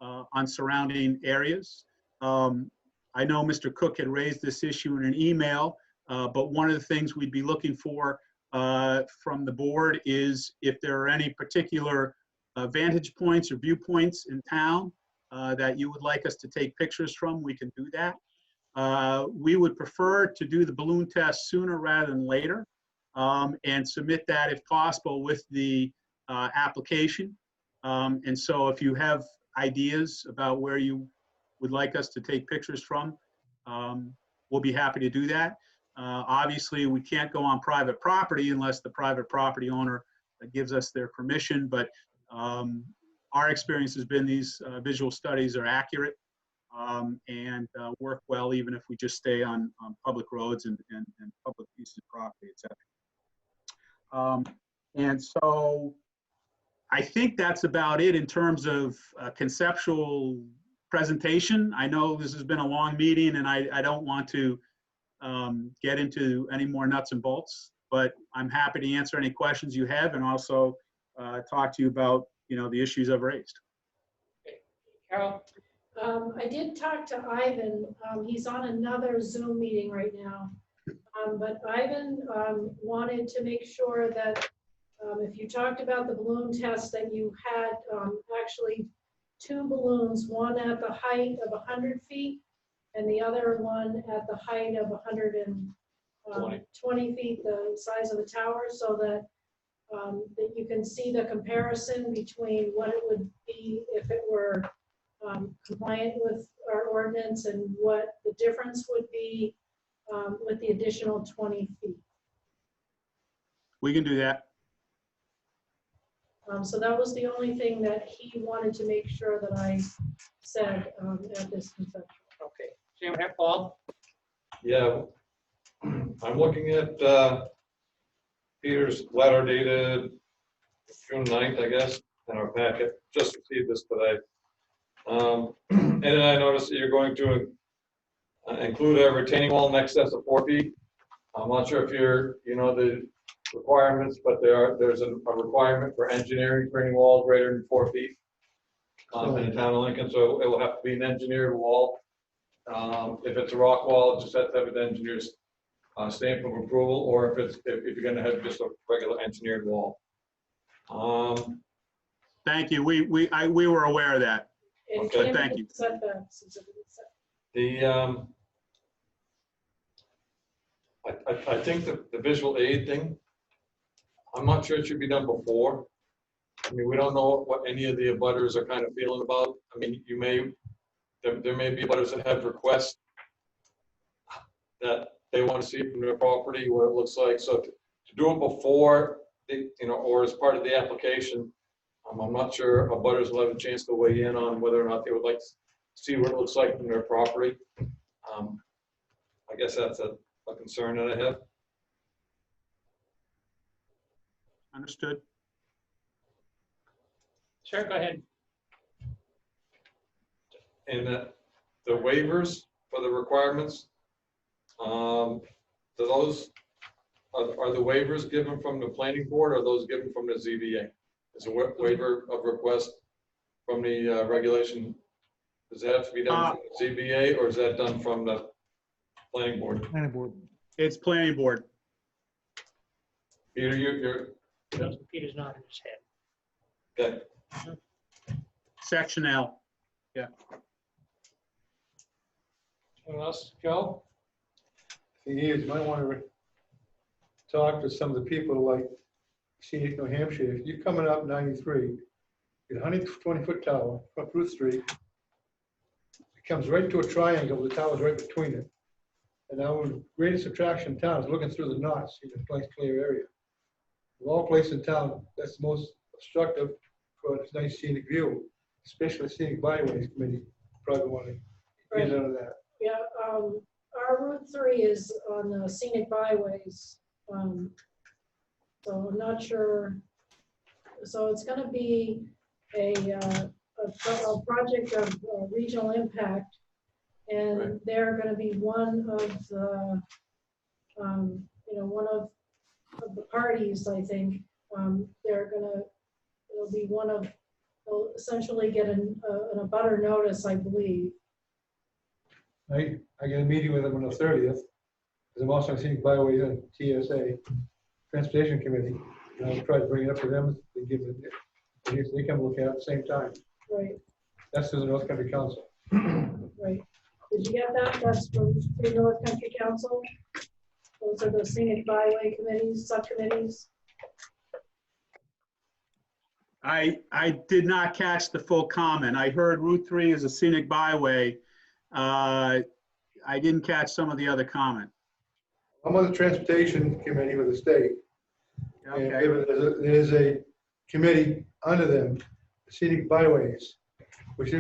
on surrounding areas. I know Mr. Cook had raised this issue in an email, but one of the things we'd be looking for from the board is if there are any particular vantage points or viewpoints in town that you would like us to take pictures from, we can do that. We would prefer to do the balloon test sooner rather than later, and submit that if possible with the application. And so if you have ideas about where you would like us to take pictures from, we'll be happy to do that. Obviously, we can't go on private property unless the private property owner gives us their permission, but our experience has been these visual studies are accurate and work well even if we just stay on public roads and public pieces of property, etc. And so I think that's about it in terms of conceptual presentation. I know this has been a long meeting and I don't want to get into any more nuts and bolts, but I'm happy to answer any questions you have and also talk to you about, the issues I've raised.
Carol?
I did talk to Ivan. He's on another Zoom meeting right now. But Ivan wanted to make sure that if you talked about the balloon test, that you had actually two balloons, one at the height of 100 feet and the other one at the height of 120 feet, the size of the tower, so that that you can see the comparison between what it would be if it were compliant with our ordinance and what the difference would be with the additional 20 feet.
We can do that.
So that was the only thing that he wanted to make sure that I said at this conception.
Okay. Sam, Paul?
Yeah, I'm looking at Peter's letter dated June 9th, I guess, in our packet. Just received this today. And then I noticed that you're going to include a retaining wall in excess of 4 feet. I'm not sure if you know the requirements, but there's a requirement for engineering retaining wall greater than 4 feet. in the town of Lincoln, so it will have to be an engineered wall. If it's a rock wall, it just has to have an engineer's stamp of approval, or if you're gonna have just a regular engineered wall.
Thank you. We were aware of that.
It
Okay,
can't
thank
be
you.
setbacks, it's a setback.
The, I think the visual aid thing, I'm not sure it should be done before. I mean, we don't know what any of the abutters are kind of feeling about. I mean, there may be abutters that have requests that they want to see from their property, what it looks like. So to do it before, or as part of the application, I'm not sure abutters will have a chance to weigh in on whether or not they would like to see what it looks like from their property. I guess that's a concern that I have.
Understood.
Sure, go ahead.
And the waivers for the requirements, are the waivers given from the planning board, or are those given from the ZBA? Is a waiver of request from the regulation, does that have to be done from the ZBA, or is that done from the planning board?
Planning board. It's planning board.
Peter, you're
Peter's nodding his head.
okay.
Section L. Yeah.
Anyone else? Joe?
Thing is, you might want to talk to some of the people like Scenic New Hampshire. If you're coming up 93, get a 120-foot tower up Ruth Street. It comes right to a triangle. The tower's right between it. And our greatest attraction in town is looking through the knots, see the nice clear area. Of all places in town, that's the most obstructive for this nice scenic view, especially Scenic Byways Committee. Probably want to get out of that.
Yeah, our Route 3 is on the scenic byways. So I'm not sure. So it's going to be a project of regional impact, and they're going to be one of the, one of the parties. I think it'll be one of. They'll essentially get an abutter notice, I believe.
I get a meeting with them on the 30th, because I'm also on Scenic Byways and TSA, Transportation Committee. And I'll try to bring it up to them, they give it, they come look at it at the same time.
Right.
That's through the North Country Council.
Right. Did you get that? That's from the North Country Council. Those are the scenic byway committees, subcommittees.
I did not catch the full comment. I heard Route 3 is a scenic byway. I didn't catch some of the other comment.
I'm on the Transportation Committee with the state. And there's a committee under them, Scenic Byways, which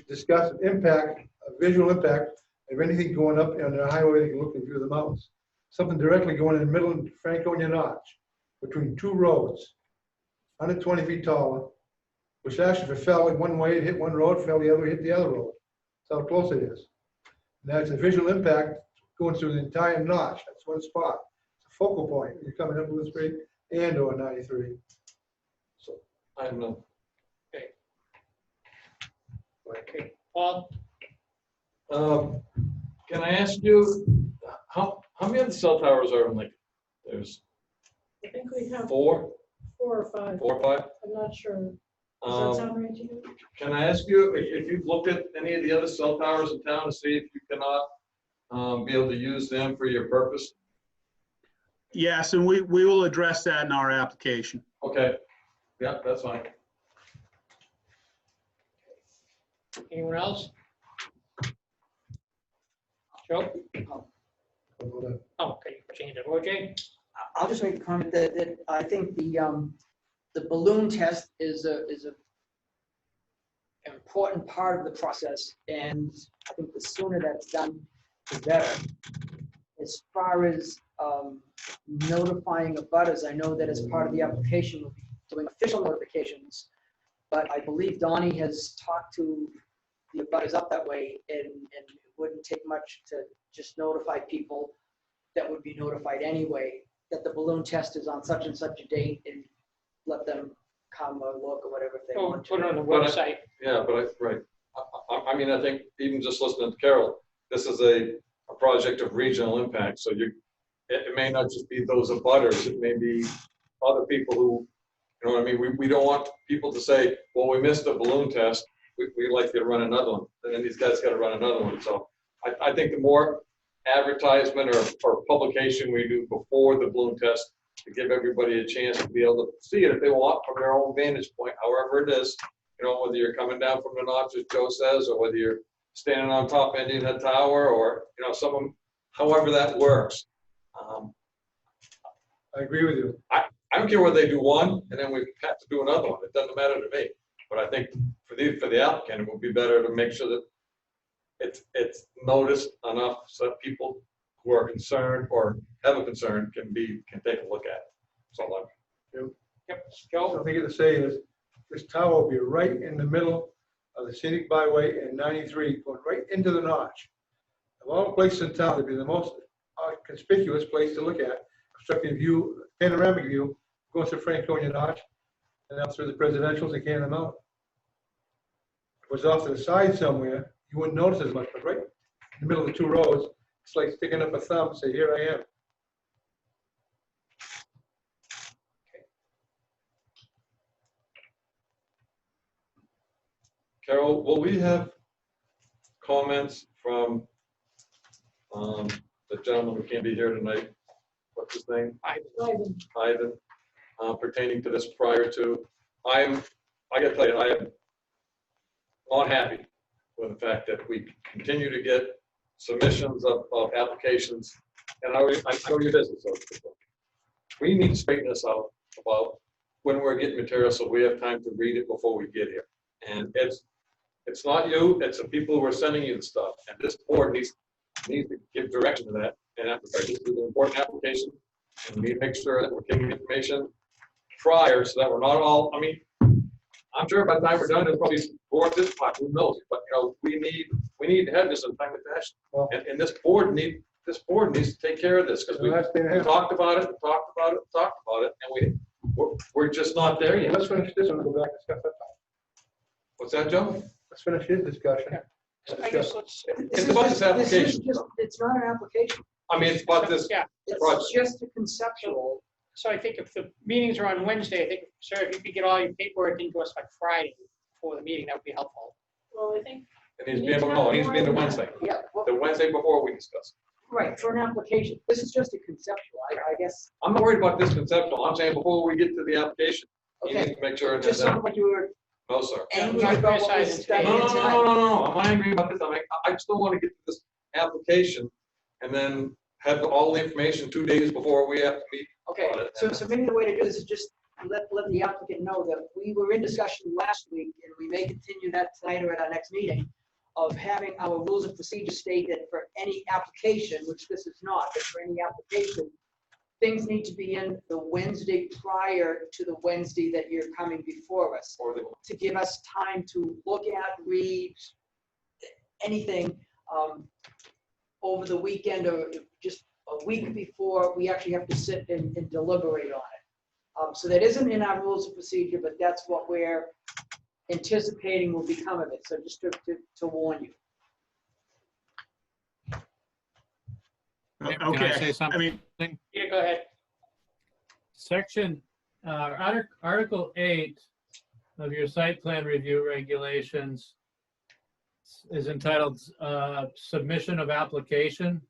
discuss impact, visual impact of anything going up on the highway that can look and view the mountains. Something directly going in the middle of Franconia Notch, between two roads, 120 feet taller, which actually if it fell in one way, it hit one road, fell the other way, hit the other road. That's how close it is. And that's a visual impact going through the entire notch. That's one spot. It's a focal point. You're coming up Blue Street and or 93.
So I don't know.
Okay, Paul?
Can I ask you, how many of the cell towers are in Lincoln? There's
I think we have
4
or 5.
4 or 5?
I'm not sure. Does that sound right to you?
Can I ask you if you've looked at any of the other cell towers in town to see if you cannot be able to use them for your purpose?
Yes, and we will address that in our application.
Okay, yeah, that's fine.
Anyone else? Joe? Oh, okay, change it. Roger?
I'll just make a comment that I think the balloon test is an important part of the process, and I think the sooner that's done, the better. As far as notifying abutters, I know that as part of the application, we'll be doing official notifications, but I believe Donnie has talked to the abutters up that way, and it wouldn't take much to just notify people that would be notified anyway that the balloon test is on such and such a date, and let them come or look or whatever if they
Or
want to.
put it on the
But I-
website.
Yeah, but right. I mean, I think even just listening to Carol, this is a project of regional impact, so it may not just be those abutters, it may be other people who, you know what I mean? We don't want people to say, well, we missed a balloon test, we'd like you to run another one, and then these guys gotta run another one, so I think the more advertisement or publication we do before the balloon test, to give everybody a chance to be able to see it if they want from their own vantage point, however it is, you know, whether you're coming down from the notch, as Joe says, or whether you're standing on top of Indian Head Tower, or, you know, however that works.
I agree with you.
I don't care whether they do one, and then we have to do another one, it doesn't matter to me. But I think for the applicant, it would be better to make sure that it's noticed enough so that people who are concerned or have a concern can take a look at it. So
Yep, Joe?
I think to say is, this tower will be right in the middle of the scenic byway and 93, going right into the notch. Of all places in town, it'd be the most conspicuous place to look at, obstructing view, panoramic view, going through Franconia Notch, and out through the presidentials and Cannon Mountain. If it was off to the side somewhere, you wouldn't notice as much, but right in the middle of the two roads, it's like sticking up a thumb and say, here I am.
Carol, will we have comments from the gentleman who can't be here tonight? What's his name? Ivan, pertaining to this prior to, I gotta tell you, I am not happy with the fact that we continue to get submissions of applications, and I know your business. So we need to straighten this out about when we're getting material so we have time to read it before we get here. And it's not you, it's the people who are sending you the stuff. And this board needs to give direction to that. And this is an important application. And we need to make sure that we're taking information prior so that we're not all, I mean, I'm sure by the time we're done, it's probably board this part, who knows? But you know, we need to have this in time and fashion. And this board needs to take care of this because we talked about it, and we're just not there yet.
Let's finish this and go back and discuss that.
What's that, Joe?
Let's finish his discussion.
I guess
It's about this application.
It's not an application.
I mean, it's about this
It's
project.
just a conceptual.
So I think if the meetings are on Wednesday, I think, sir, if you could get all your paperwork into us by Friday before the meeting, that would be helpful.
Well, I think.
It needs to be the Wednesday.
Yeah.
The Wednesday before we discuss.
Right, for an application. This is just a conceptual, I guess.
I'm not worried about this conceptual. I'm saying before we get to the application, you need to make sure it
Just
has that.
sounded like you were
No, sir.
angry about what was done
No,
tonight.
no. I'm not angry about this. I just don't want to get to this application and then have all the information 2 days before we have to meet.
Okay, so maybe the way to do this is just let the applicant know that we were in discussion last week, and we may continue that tonight or at our next meeting, of having our rules of procedure state that for any application, which this is not, but for any application, things need to be in the Wednesday prior to the Wednesday that you're coming before us, to give us time to look at, read, anything over the weekend or just a week before we actually have to sit and deliberate on it. So that isn't in our rules of procedure, but that's what we're anticipating will become of it. So just to warn you.
Can I say something?
Yeah, go ahead.
Section, Article 8 of your site plan review regulations is entitled Submission of Application.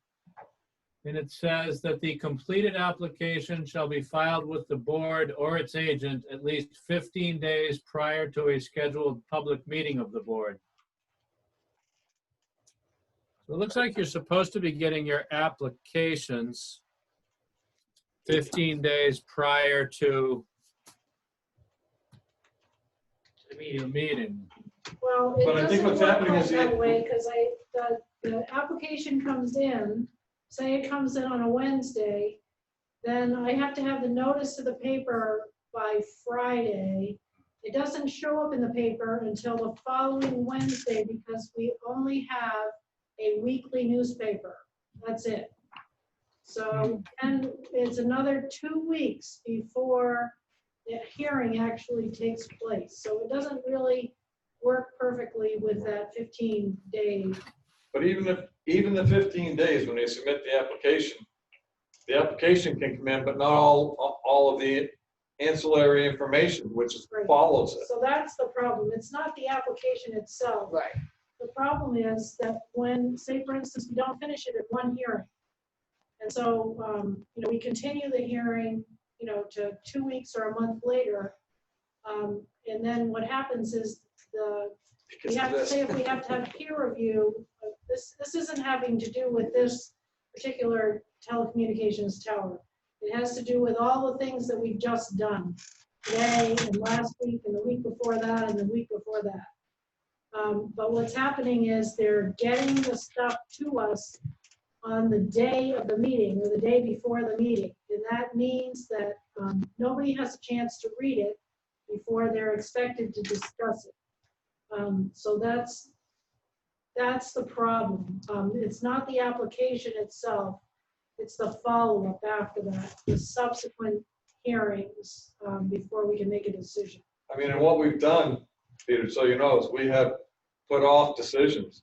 And it says that the completed application shall be filed with the board or its agent at least 15 days prior to a scheduled public meeting of the board. So it looks like you're supposed to be getting your applications 15 days prior to the meeting.
Well, it
But I think
doesn't
what's
work
happening
out
is
that
it-
way, because the application comes in, say it comes in on a Wednesday, then I have to have the notice to the paper by Friday. It doesn't show up in the paper until the following Wednesday because we only have a weekly newspaper. That's it. So, and it's another 2 weeks before hearing actually takes place. So it doesn't really work perfectly with that 15 days.
But even the 15 days, when they submit the application can come in, but not all of the ancillary information, which follows it.
So that's the problem. It's not the application itself.
Right.
The problem is that when, say for instance, we don't finish it at one hearing. And so, we continue the hearing, to 2 weeks or a month later. And then what happens is we have to say if we have to have peer review, this isn't having to do with this particular telecommunications tower. It has to do with all the things that we've just done today and last week and the week before that and the week before that. But what's happening is they're getting the stuff to us on the day of the meeting or the day before the meeting. And that means that nobody has a chance to read it before they're expected to discuss it. So that's the problem. It's not the application itself, it's the follow-up after that, the subsequent hearings before we can make a decision.
I mean, and what we've done, Peter, so you know, is we have put off decisions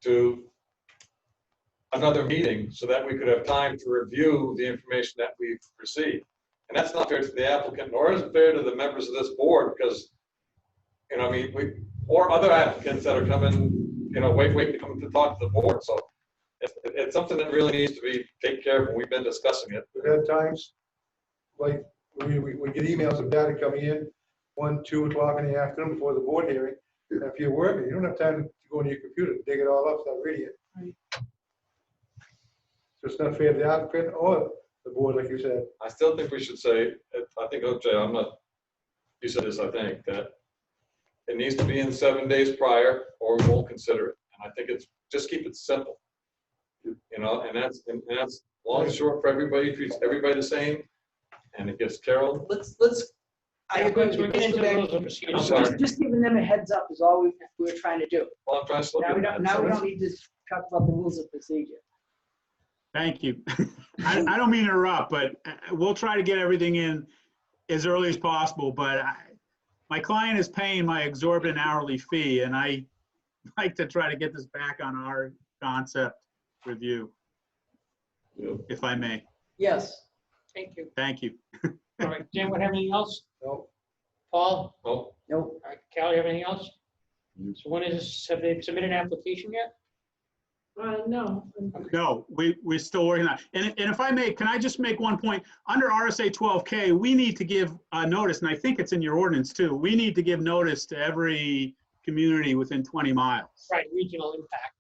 to another meeting so that we could have time to review the information that we've received. And that's not fair to the applicant, nor is it fair to the members of this board, because, or other applicants that are coming, wait to come to talk to the board. So it's something that really needs to be taken care of, and we've been discussing it.
We've had times, like, we get emails of data coming in 1, 2 o'clock in the afternoon before the board hearing. And if you're working, you don't have time to go on your computer, dig it all up, start reading it.
Right.
So it's not fair to the applicant or the board, like you said.
I still think we should say, I think, OJ, you said this, I think, that it needs to be in 7 days prior, or we won't consider it. And I think just keep it simple. And that's long and short for everybody, treats everybody the same, and it gets Carol.
I agree with you.
We're getting into the rules of procedure.
I'm sorry.
Just giving them a heads up is all we're trying to do.
Well, I'm trying to slow
Now we
down.
don't need to talk about the rules of procedure.
Thank you. I don't mean to interrupt, but we'll try to get everything in as early as possible. But my client is paying my exorbitant hourly fee, and I like to try to get this back on our concept review, if I may.
Yes.
Thank you.
Thank you.
All right, Jan, what, have anything else?
No.
Paul?
Nope.
Nope.
All right, Cal, you have anything else? So when is this, have they submitted an application yet?
No.
No, we're still working on it. And if I may, can I just make one point? Under RSA 12K, we need to give notice, and I think it's in your ordinance too. We need to give notice to every community within 20 miles.
Right, regional impact.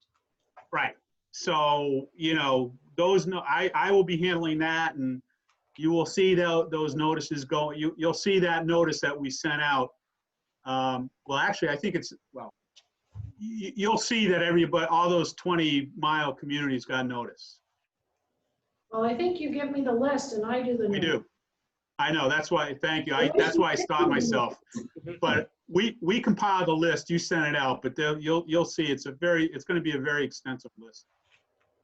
Right. So, I will be handling that, and you will see those notices go. You'll see that notice that we sent out. Well, actually, I think you'll see that all those 20-mile communities got notice.
Well, I think you give me the list and I do the.
We do. I know, that's why, thank you. That's why I stopped myself. But we compiled the list, you sent it out, but you'll see it's going to be a very extensive list.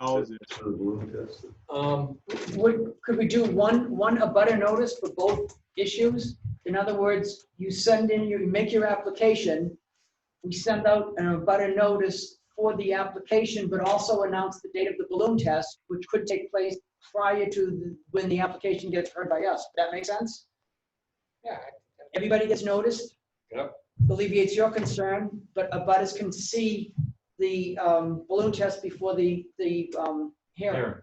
Always is.
Could we do one abutter notice for both issues? In other words, you make your application, we send out an abutter notice for the application, but also announce the date of the balloon test, which could take place prior to when the application gets heard by us. That make sense?
Yeah.
Everybody gets noticed?
Yep.
Alleviates your concern, but abutters can see the balloon test before the hearing.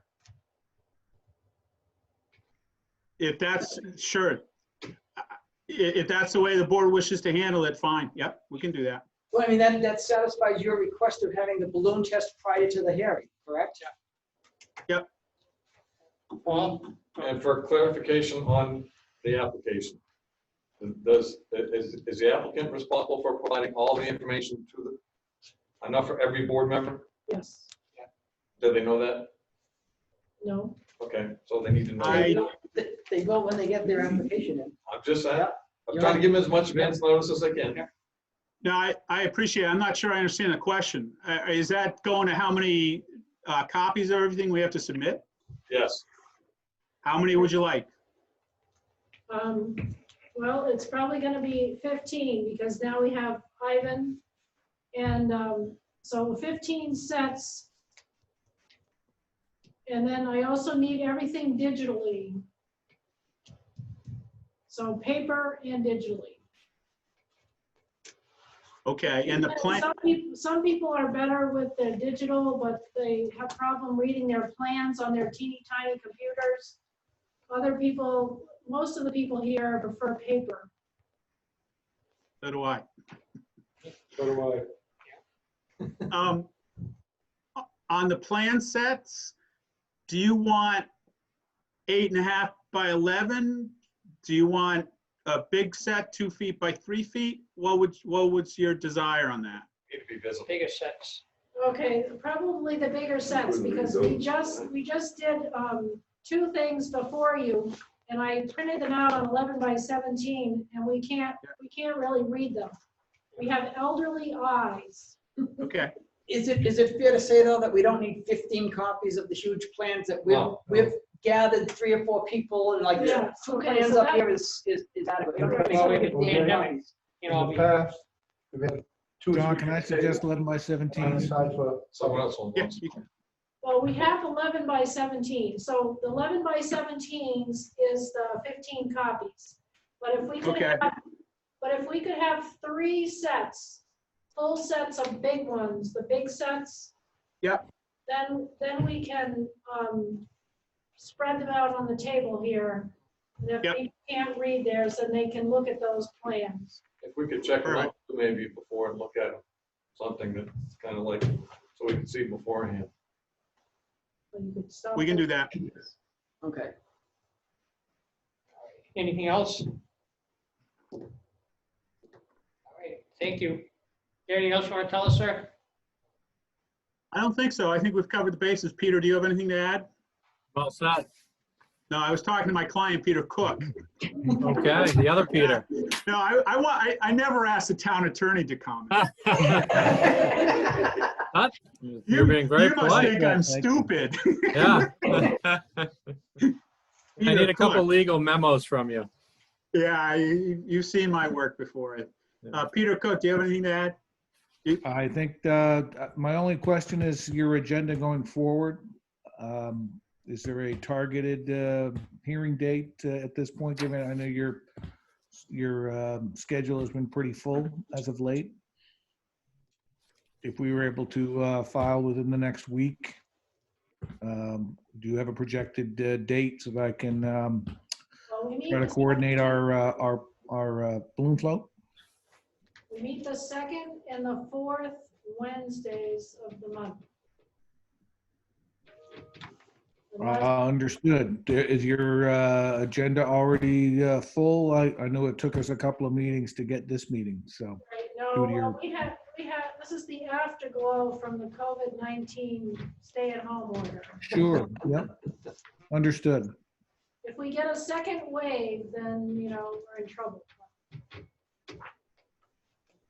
If that's, sure. If that's the way the board wishes to handle it, fine. Yep, we can do that.
Well, I mean, that satisfies your request of having the balloon test prior to the hearing, correct?
Yep.
And for clarification on the application, is the applicant responsible for providing all the information enough for every board member?
Yes.
Do they know that?
No.
Okay, so they need to know.
They go when they get their application in.
I'm just saying, I'm trying to give them as much advance notice as I can.
No, I appreciate it. I'm not sure I understand the question. Is that going to how many copies of everything we have to submit?
Yes.
How many would you like?
Well, it's probably gonna be 15 because now we have Ivan. And so 15 sets. And then I also need everything digitally. So paper and digitally.
Okay, and the plan,
Some people are better with the digital, but they have problem reading their plans on their teeny tiny computers. Other people, most of the people here prefer paper.
so do I.
So do I.
On the plan sets, do you want 8.5 by 11? Do you want a big set, 2 feet by 3 feet? What would your desire on that?
Need to be visible.
Bigger sets.
Okay, probably the bigger sets because we just did 2 things before you, and I printed them out on 11 by 17, and we can't really read them. We have elderly eyes.
Okay.
Is it fair to say, though, that we don't need 15 copies of the huge plans, that we've gathered 3 or 4 people and like
Yeah,
2
okay,
plans
so
up
that-
here is adequate? We don't have to
Well,
make
we
15
can-
copies.
You know,
In the past, we've had 2 or 3
John, can I suggest
people
11 by
on
17?
the side for
Someone else will.
Yes, you can.
Well, we have 11 by 17, so the 11 by 17s is the 15 copies. But if we could
Okay.
have 3 sets, full sets of big ones, the big sets.
Yep.
Then we can spread them out on the table here. And if
Yep.
they can't read theirs, then they can look at those plans.
If we could check them
All
out maybe before and look at them, something that's kind of like, so we can see beforehand.
So you could stop
We can
it.
do that.
Okay.
Anything else? All right, thank you. Anything else you want to tell us, sir?
I don't think so. I think we've covered the bases. Peter, do you have anything to add?
Well said.
No, I was talking to my client, Peter Cook.
Okay, the other Peter.
No, I never asked the town attorney to comment.
You're being very
You must
polite.
think I'm stupid.
Yeah. I need a couple
Cook.
legal memos from you.
Yeah, you've seen my work before. Peter Cook, do you have anything to add?
I think my only question is your agenda going forward. Is there a targeted hearing date at this point? Given I know your schedule has been pretty full as of late. If we were able to file within the next week, do you have a projected date so that I can
Well, we meet
try to
the
coordinate our balloon float?
We meet the 2nd and the 4th Wednesdays of the month.
Understood. Is your agenda already full? I know it took us a couple of meetings to get this meeting, so.
Right, no,
due to your-
well, we have, this is the afterglow from the COVID-19 stay-at-home order.
Sure, yep. Understood.
If we get a second wave, then, we're in trouble.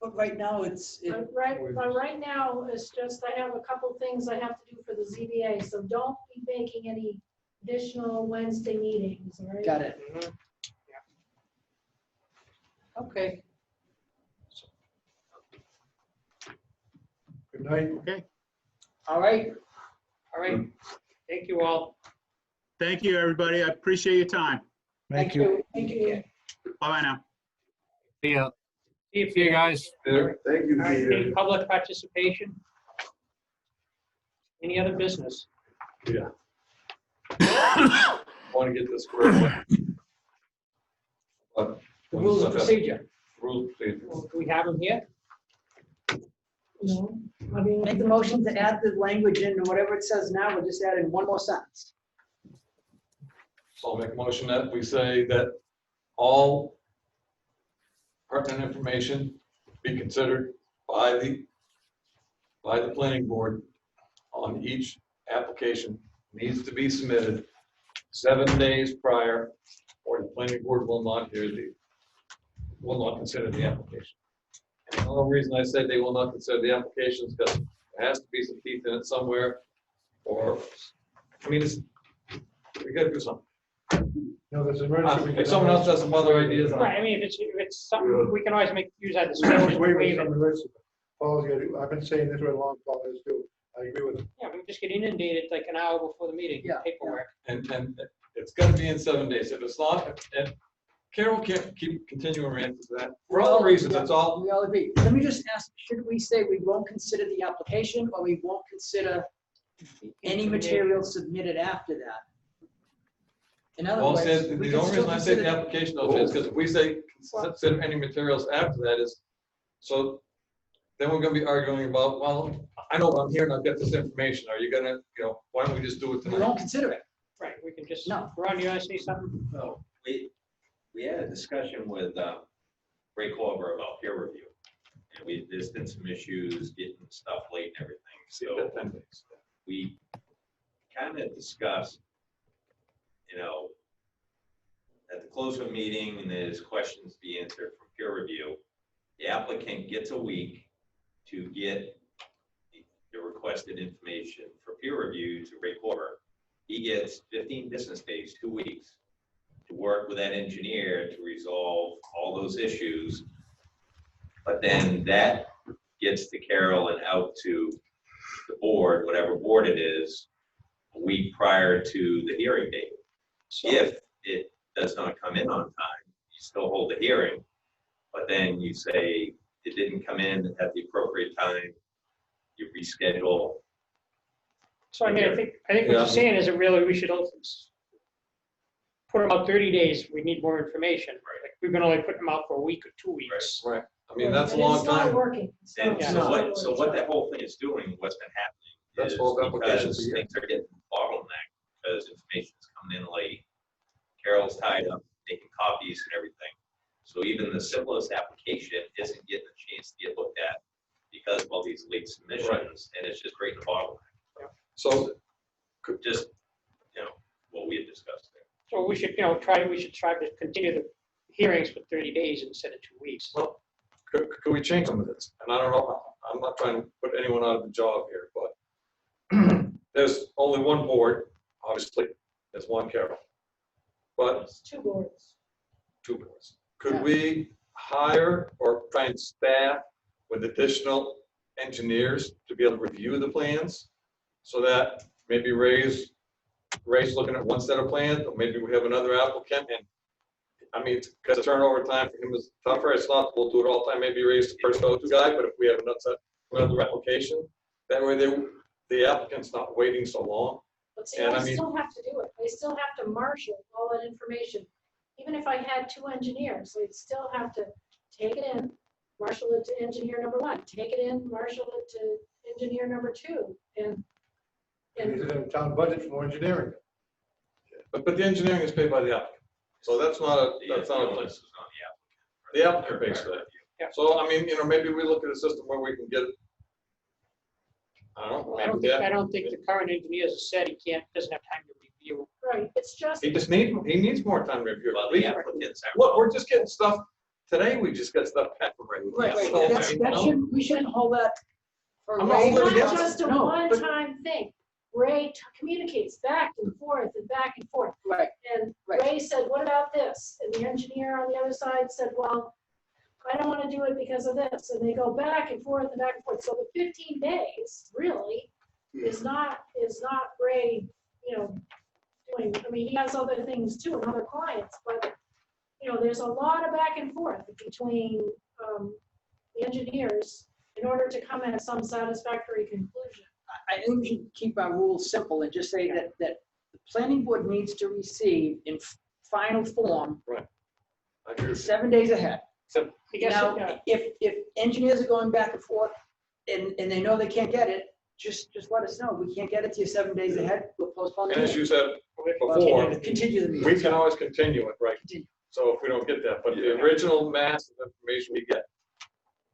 But right now,
But right now, it's just, I have a couple things I have to do for the ZBA, so don't be making any additional Wednesday meetings, all right?
Got it.
Okay.
Good night.
Okay.
All right.
All right. Thank you all.
Thank you, everybody. I appreciate your time.
Thank you.
Thank you.
Bye-bye now.
See ya.
See
See you guys.
Thank you,
All right,
Peter.
any public participation? Any other business?
Yeah. Want to get this squared away.
The rules of procedure.
Rules of procedure.
Do we have them here?
No, I mean.
Make the motion to add the language into whatever it says now, we'll just add in one more sentence.
So I'll make a motion that we say that all pertinent information be considered by the planning board on each application needs to be submitted 7 days prior, or the planning board will not consider the application. And the only reason I said they will not consider the application is because there has to be some teeth in it somewhere, or, I mean, we gotta do something.
There's an emergency. we
If
can
someone else has some other ideas.
Right, I mean, if it's something, we can always use that discussion to
Waive
waive
some
it.
emergency. Paul's got I've been saying this for a long time, too. I agree with him.
Yeah, we just get inundated like an hour before the meeting, with paperwork.
And it's gonna be in 7 days. If it's not, and Carol can't keep continuing ranting to that. For all the reasons, it's all,
We all agree. Let me just ask, should we say we won't consider the application or we won't consider any material submitted after that? In other
well,
words,
says,
we
the
can
only
still
reason I say the
consider.
application though is because if we say consider any materials after that is, so then we're gonna be arguing about, well, I know I'm here and I've got this information. Are you gonna, why don't we just do it
We
tonight?
won't consider it.
Right, we can just,
No.
Ron, you wanna say something?
So we had a discussion with Ray Clover about peer review. And there's been some issues getting stuff late and everything. So we kind of discussed, at the close of a meeting and there's questions to be answered from peer review, the applicant gets a week to get the requested information for peer review to Ray Clover. He gets 15 business days, 2 weeks, to work with that engineer to resolve all those issues. But then that gets to Carol and out to the board, whatever board it is, a week prior to the hearing date. If it does not come in on time, you still hold the hearing, but then you say it didn't come in at the appropriate time, you reschedule.
So I mean, I think what you're saying is that really we should also put them out 30 days. We need more information. Like, we've been only putting them out for a week or 2 weeks.
Right. I mean, that's a
And
long
it's not
time.
working. It's
And
not-
so what that whole thing is doing, what's been happening
That's
is
whole application
because
for you.
things are getting bottlenecked, because information's coming in late. Carol's tied up, making copies and everything. So even the simplest application isn't getting a chance to get looked at because of all these late submissions, and it's just creating a bottleneck.
So
just, what we had discussed there.
So we should, we should try to continue the hearings for 30 days instead of 2 weeks.
Well, could we change some of this? And I don't know, I'm not trying to put anyone out of a job here, but there's only one board, obviously, there's one Carol. But
It's 2 boards.
2 boards. Could we hire or try and staff with additional engineers to be able to review the plans? So that maybe Ray's looking at one set of plans, or maybe we have another applicant, and I mean, because the turnover time for him is tougher, it's not, we'll do it all the time, maybe Ray's the first go-to guy, but if we have another application, that way the applicant's not waiting so long.
But see,
And
I
I mean-
still have to do it. I still have to marshal all that information. Even if I had 2 engineers, I'd still have to take it in, marshal it to engineer number 1, take it in, marshal it to engineer number 2, and
Is it in the town budget for engineering?
But the engineering is paid by the applicant, so that's not a thing. The applicant pays for that. So, I mean, maybe we look at a system where we can get, I don't know.
I don't think the current engineer has said doesn't have time to review.
right, it's just.
He needs more time to review.
Well, the applicants have.
Look, we're just getting stuff, today we just got stuff back from Ray.
Right,
So,
that's,
I mean,
that shouldn't, we shouldn't hold that for
I'm not
Ray.
holding it
It's
against
not just a
No, but-
one-time thing. Ray communicates back and forth and back and forth.
Right.
And
Right.
Ray said, what about this? And the engineer on the other side said, well, I don't want to do it because of this. And they go back and forth and back and forth. So the 15 days really is not Ray, doing, I mean, he has other things too and other clients, but, there's a lot of back and forth between the engineers in order to come at some satisfactory conclusion.
I think we should keep our rules simple and just say that the planning board needs to receive in final form
Right. I agree with you.
7 days ahead.
I guess,
Now, if engineers are going back and forth and they know they can't get it, just let us know. We can't get it to you 7 days ahead, we'll postpone the
And as you
meeting.
said before,
Continue the meeting.
we can always continue it, right?
Continue.
So if we don't get that, but the original mass of information we get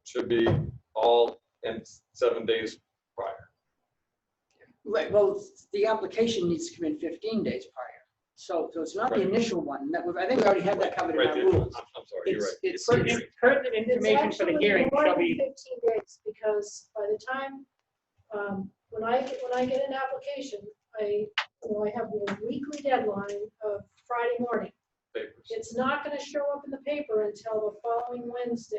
should be all in 7 days prior.
Right, well, the application needs to come in 15 days prior. So it's not the
Right.
initial one. I think we already have that covered in
Right,
our
there.
rules.
I'm sorry, you're right.
It's
pertinent information for the
It's
hearing
actually more
shall
than
be,
15 days, because by the time, when I get an application, I have a weekly deadline of Friday morning.
Papers.
It's not gonna show up in the paper until the following Wednesday.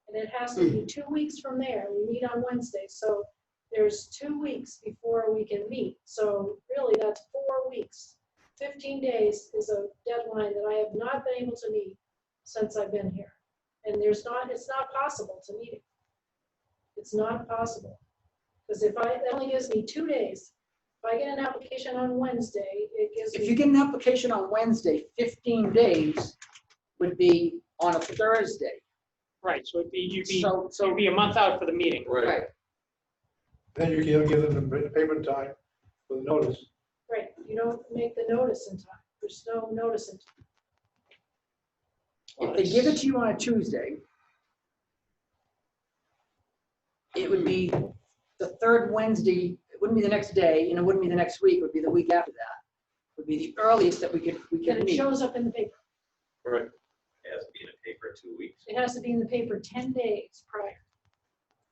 And it has to be 2 weeks from there. We meet on Wednesday, so there's 2 weeks before we can meet. So really, that's 4 weeks. 15 days is a deadline that I have not been able to meet since I've been here. And it's not possible to meet it. It's not possible. Because that only gives me 2 days. If I get an application on Wednesday, it gives me.
If you get an application on Wednesday, 15 days would be on a Thursday.
Right, so you'd
So-
be a month out for the meeting.
Right.
Then you can give them the paper time for the notice.
Right, you don't make the notice in time. There's no notice in time.
If they give it to you on a Tuesday, it would be the third Wednesday, it wouldn't be the next day, and it wouldn't be the next week, it would be the week after that. Would be the earliest that we could
And it
meet.
shows up in the paper.
Right.
It has to be in the paper 2 weeks.
It has to be in the paper 10 days prior.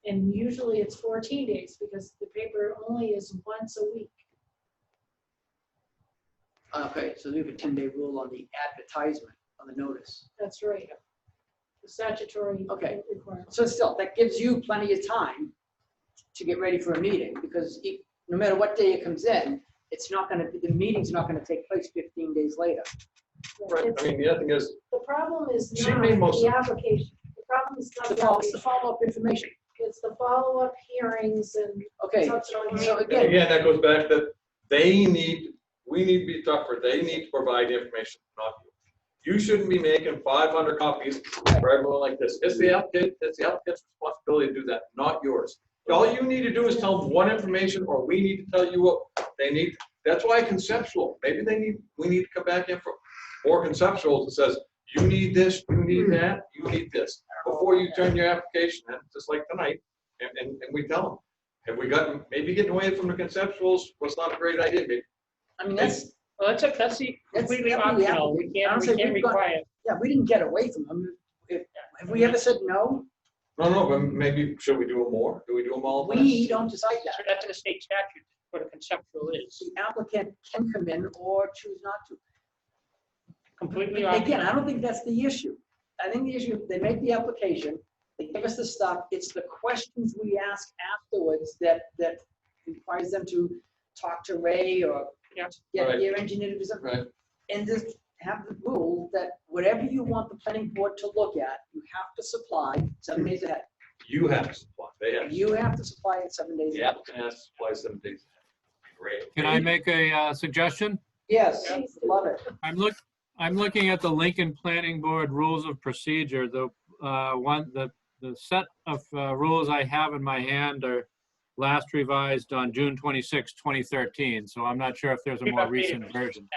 And usually it's 14 days because the paper only is once a week.
Okay, so we have a 10-day rule on the advertisement, on the notice.
That's right. The statutory
Okay.
requirement.
So still, that gives you plenty of time to get ready for a meeting, because no matter what day it comes in, it's not gonna, the meeting's not gonna take place 15 days later.
Right, I mean, the other thing is,
The problem is
She
not
made most
the
of-
application. The problem is not
The
the
follow-up
application.
information.
It's the follow-up hearings and.
Okay,
subsequent
so
and
again,
again, that goes back that we need to be tougher. They need to provide information, not you. You shouldn't be making 500 copies for everyone like this. It's the applicant's responsibility to do that, not yours. All you need to do is tell them what information, or we need to tell you what they need. That's why conceptual, maybe we need to come back in for more conceptual that says, you need this, you need that, you need this, before you turn your application in, just like tonight, and we tell them. Have we gotten, maybe getting away from the conceptuals was not a great idea, maybe.
I mean, that's.
Well, that's completely
that's up to the
optional. We
applicant. I don't say
can't
we've got-
require.
Yeah, we didn't get away from them. Have we ever said no?
No, but maybe, should we do them more? Do we do them all? at once?
We don't decide
So
that.
that's in the state statute, what a conceptual is.
The applicant can come in or choose not to.
Completely
Again,
optional.
I don't think that's the issue. I think the issue, they make the application, they give us the stuff, it's the questions we ask afterwards that requires them to talk to Ray or
Yeah.
get
Right.
their engineer to do something.
Right.
And just have the rule that whatever you want the planning board to look at, you have to supply 7 days ahead.
You have to supply, they have.
You have to supply it 7 days
The
ahead.
applicant has to supply 7 days. Great.
Can I make a suggestion?
Yes, love it.
I'm looking at the Lincoln Planning Board Rules of Procedure. The set of rules I have in my hand are last revised on June 26, 2013. So I'm not sure if there's a
We've
more
updated
recent
them
version.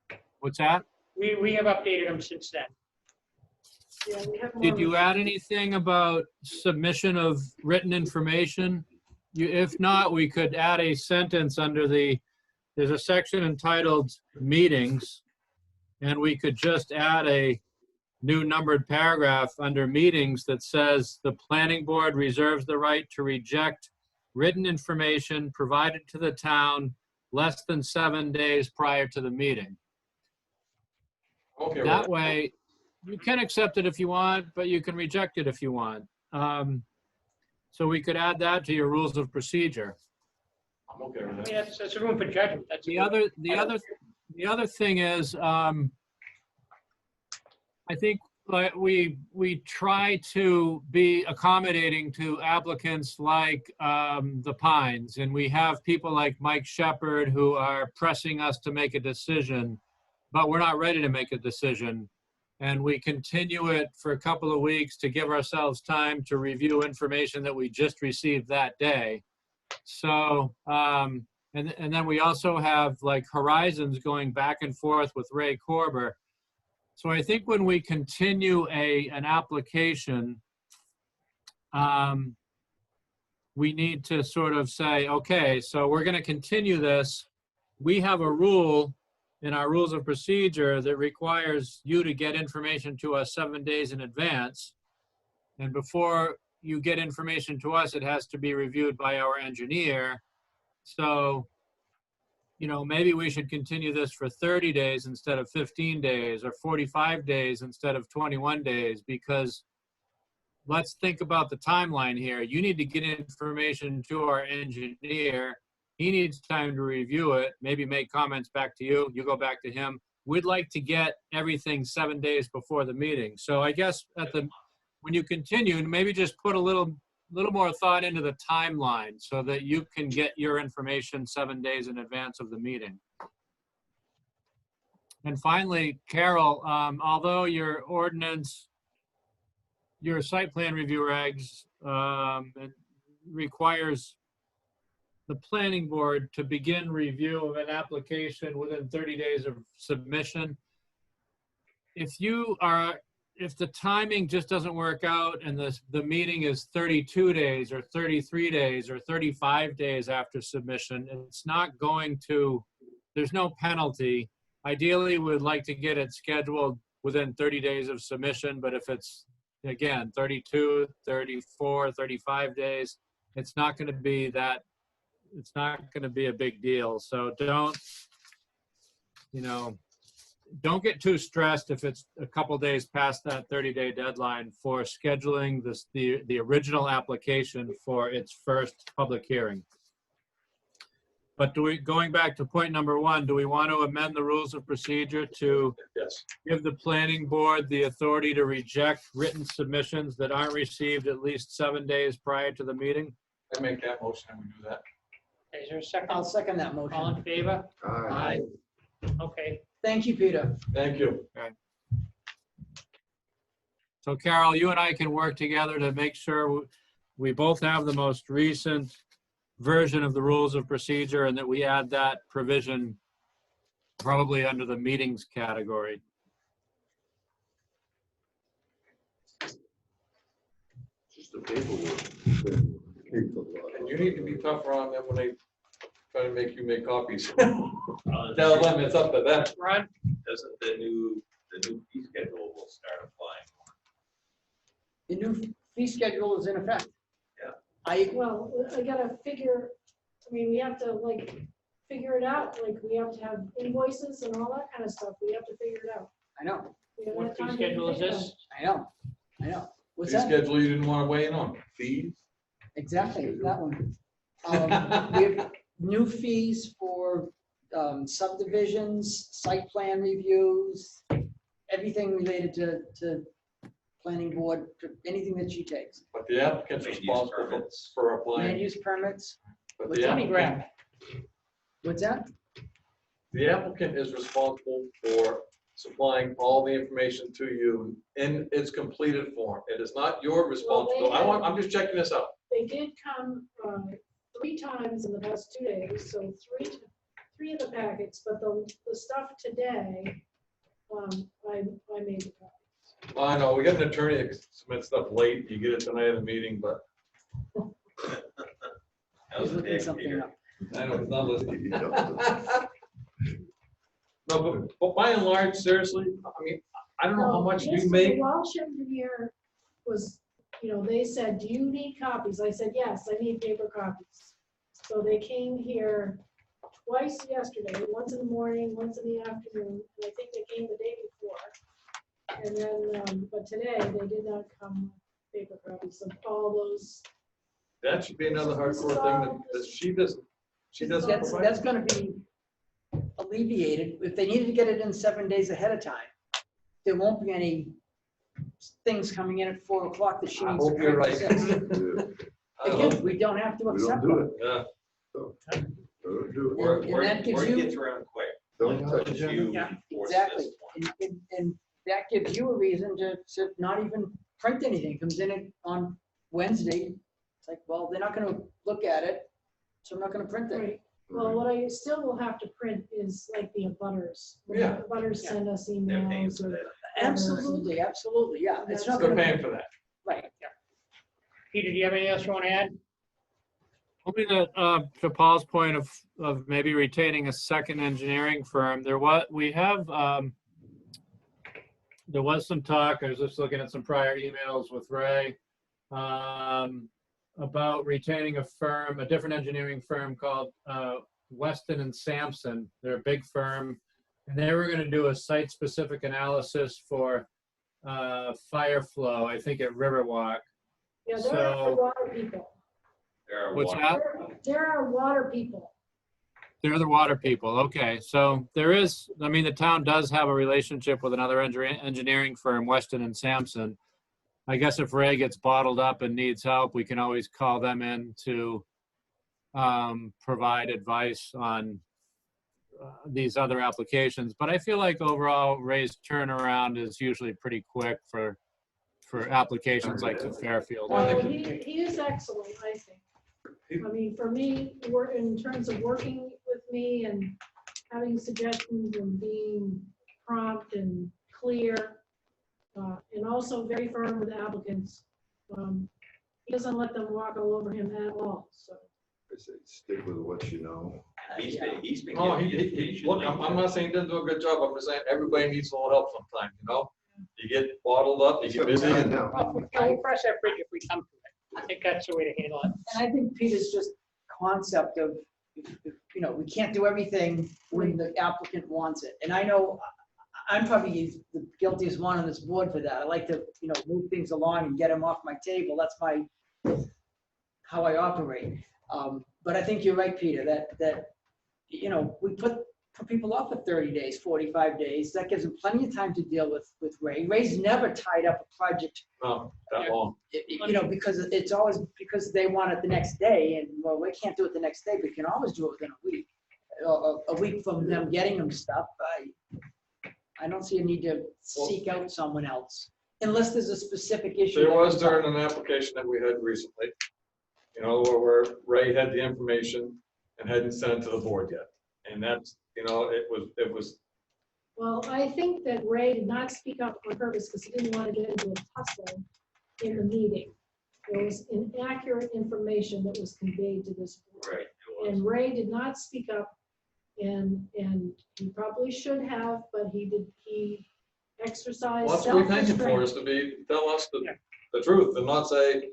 since
What's that?
then. We have updated them since then.
Yeah, we have
Did
more-
you add anything about submission of written information? If not, we could add a sentence under there's a section entitled Meetings, and we could just add a new numbered paragraph under Meetings that says, "The planning board reserves the right to reject written information provided to the town less than 7 days prior to the meeting."
Okay.
That way, you can accept it if you want, but you can reject it if you want. So we could add that to your rules of procedure.
I'm okay with
I
that.
mean, that's a room for judgment. That's
The other thing is, I think like we try to be accommodating to applicants like the Pines, and we have people like Mike Shepard who are pressing us to make a decision, but we're not ready to make a decision. And we continue it for a couple of weeks to give ourselves time to review information that we just received that day. So, and then we also have like Horizons going back and forth with Ray Korber. So I think when we continue an application, we need to sort of say, okay, so we're going to continue this. We have a rule in our rules of procedure that requires you to get information to us 7 days in advance. And before you get information to us, it has to be reviewed by our engineer. So, you know, maybe we should continue this for 30 days instead of 15 days or 45 days instead of 21 days, because let's think about the timeline here. You need to get information to our engineer. He needs time to review it, maybe make comments back to you. You go back to him. We'd like to get everything 7 days before the meeting. So I guess when you continue, maybe just put a little more thought into the timeline so that you can get your information 7 days in advance of the meeting. And finally, Carol, although your ordinance, your site plan review regs, it requires the planning board to begin review of an application within 30 days of submission. If the timing just doesn't work out and the meeting is 32 days or 33 days or 35 days after submission, it's not going to, there's no penalty. Ideally, we'd like to get it scheduled within 30 days of submission, but if it's, again, 32, 34, 35 days, it's not going to be that, it's not going to be a big deal. So don't get too stressed if it's a couple days past that 30-day deadline for scheduling the original application for its first public hearing. But going back to point number one, do we want to amend the rules of procedure to give the planning board the authority to reject written submissions that aren't received at least 7 days prior to the meeting?
I make that motion and we do that.
Is there a second?
I'll second that motion.
All in favor?
Aye.
Okay.
Thank you, Peter.
Thank you.
Okay. So Carol, you and I can work together to make sure we both have the most recent version of the rules of procedure and that we add that provision probably under the meetings category.
Just the paperwork.
And you need to be tougher on them when they try to make you make copies. Tell them it's up to them.
Ron?
Doesn't the new fee schedule will start applying?
The new fee schedule is in effect.
Yeah.
Well, I gotta figure, I mean, we have to figure it out, we have to have invoices and all that kind of stuff, we have to figure it out.
I know.
We haven't
What
had
fee
time to
schedule is
think about
this?
I know. What's
Fee
that?
schedule you didn't want to weigh in on. Fees?
Exactly, that one. We have new fees for subdivisions, site plan reviews, everything related to planning board, anything that she takes.
But the applicant's
Land use
responsible
permits.
for
Land
applying.
use permits.
But
What's
the
that?
applicant,
What's that?
the applicant is responsible for supplying all the information to you in its completed form. It is not your responsibility. I'm just checking this out.
They did come 3 times in the past 2 days, so three of the packets, but the stuff today, I made the copies.
I know, we got an attorney that submits stuff late. You get it tonight at the meeting, but
That was
He's looking
Dave,
something
Peter.
up.
I know it's not listed. No, but by and large, seriously, I mean, I don't know how much
This-
you make.
The Welsh engineer was, they said, do you need copies? I said, yes, I need paper copies. So they came here twice yesterday, once in the morning, once in the afternoon, and I think they came the day before. And then, but today, they did not come with paper copies of all those.
That should be another hardcore thing that she doesn't provide.
That's gonna be alleviated. If they needed to get it in 7 days ahead of time, there won't be any things coming in at 4 o'clock that she
I
needs to.
hope you're right.
print at 6.
I hope-
Again, we don't have to
We
accept
don't do
them.
it.
Yeah.
Don't do it.
Or,
And
or,
that gives
or
you-
it gets around quick.
Don't
Like,
touch
you
it.
Yeah,
enforce
Exactly.
this one.
And that gives you a reason to not even print anything. Comes in it on Wednesday. It's like, well, they're not gonna look at it, so I'm not gonna print it.
Right. Well, what I still will have to print is like the abutters. When
Yeah.
the abutters send us
They're paying
emails
for
or.
that.
Absolutely, yeah. It's not
They're
gonna
paying
be,
for that.
right.
Peter, do you have anything else you want to add?
Only that, to Paul's point of maybe retaining a second engineering firm, there was some talk, I was just looking at some prior emails with Ray, about retaining a firm, a different engineering firm called Weston and Sampson. They're a big firm, and they were going to do a site-specific analysis for fire flow, I think at Riverwalk.
Yeah, there
So-
are water people.
What's that?
There are water people.
They're the water people. Okay, so there is, I mean, the town does have a relationship with another engineering firm, Weston and Sampson. I guess if Ray gets bottled up and needs help, we can always call them in to provide advice on these other applications. But I feel like overall Ray's turnaround is usually pretty quick for applications like the Fairfield.
Well, he is excellent, I think. I mean, for me, we're in terms of working with me and having suggestions and being prompt and clear, and also very firm with applicants. He doesn't let them walk all over him at all, so.
I say, stick with what you know.
He's been
Oh,
giving you indication
look, I'm not saying he didn't do a good job, I'm just saying everybody needs a little help sometimes, you know? You get bottled up, you get busy. And
We'll cross that bridge if we come to it. I think that's the way to handle it.
And I think Peter's just concept of, you know, we can't do everything when the applicant wants it. And I know I'm probably the guiltiest one on this board for that. I like to, you know, move things along and get them off my table. That's how I operate. But I think you're right, Peter, that, you know, we put people off for 30 days, 45 days. That gives them plenty of time to deal with Ray. Ray's never tied up a project,
No, that long.
you know, because it's always because they want it the next day, and well, we can't do it the next day, but we can always do it within a week, a week from them getting them stuff. I don't see a need to seek out someone else unless there's a specific issue.
There was during an application that we had recently, you know, where Ray had the information and hadn't sent it to the board yet. And that's, you know, it was.
Well, I think that Ray did not speak up on purpose because he didn't want to get into a tussle in the meeting. There was inaccurate information that was conveyed to this board.
Right.
And Ray did not speak up, and he probably should have, but he exercised
Well, that's what we thank him for,
self-restraint.
is to tell us the truth and not say,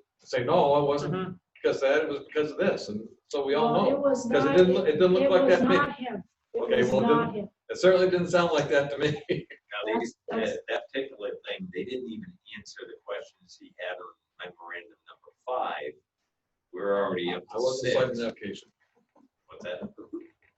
no, it wasn't because of that, it was because of this. And so we all
Well,
know.
it was
Because
not-
it didn't look like that to me.
It was not him. It
Okay,
was
well,
not him.
it certainly didn't sound like that to me.
Now, that particular thing, they didn't even answer the questions he had on memorandum number 5. We're already up
I
to
wasn't
6.
citing the application.
What's that?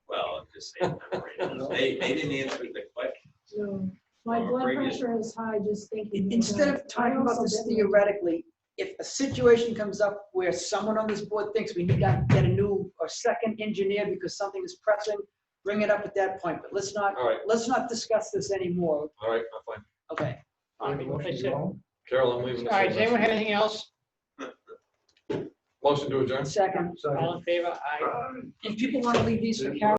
Well, I'm just saying, memorandums. They didn't answer the question.
No, my blood
previous-
pressure is high just thinking.
Instead
about
of
it.
talking
I
about
also
this
didn't-
theoretically, if a situation comes up where someone on this board thinks we need to get a new or second engineer because something is pressing, bring it up at that point, but let's not,
All right.
let's not discuss this anymore.
All right, I'm fine.
Okay.
Carol, I'm leaving.
All right, does anyone have anything else?
Motion to adjourn.
Second.
All in favor? Aye.
If people want to leave these for Carol.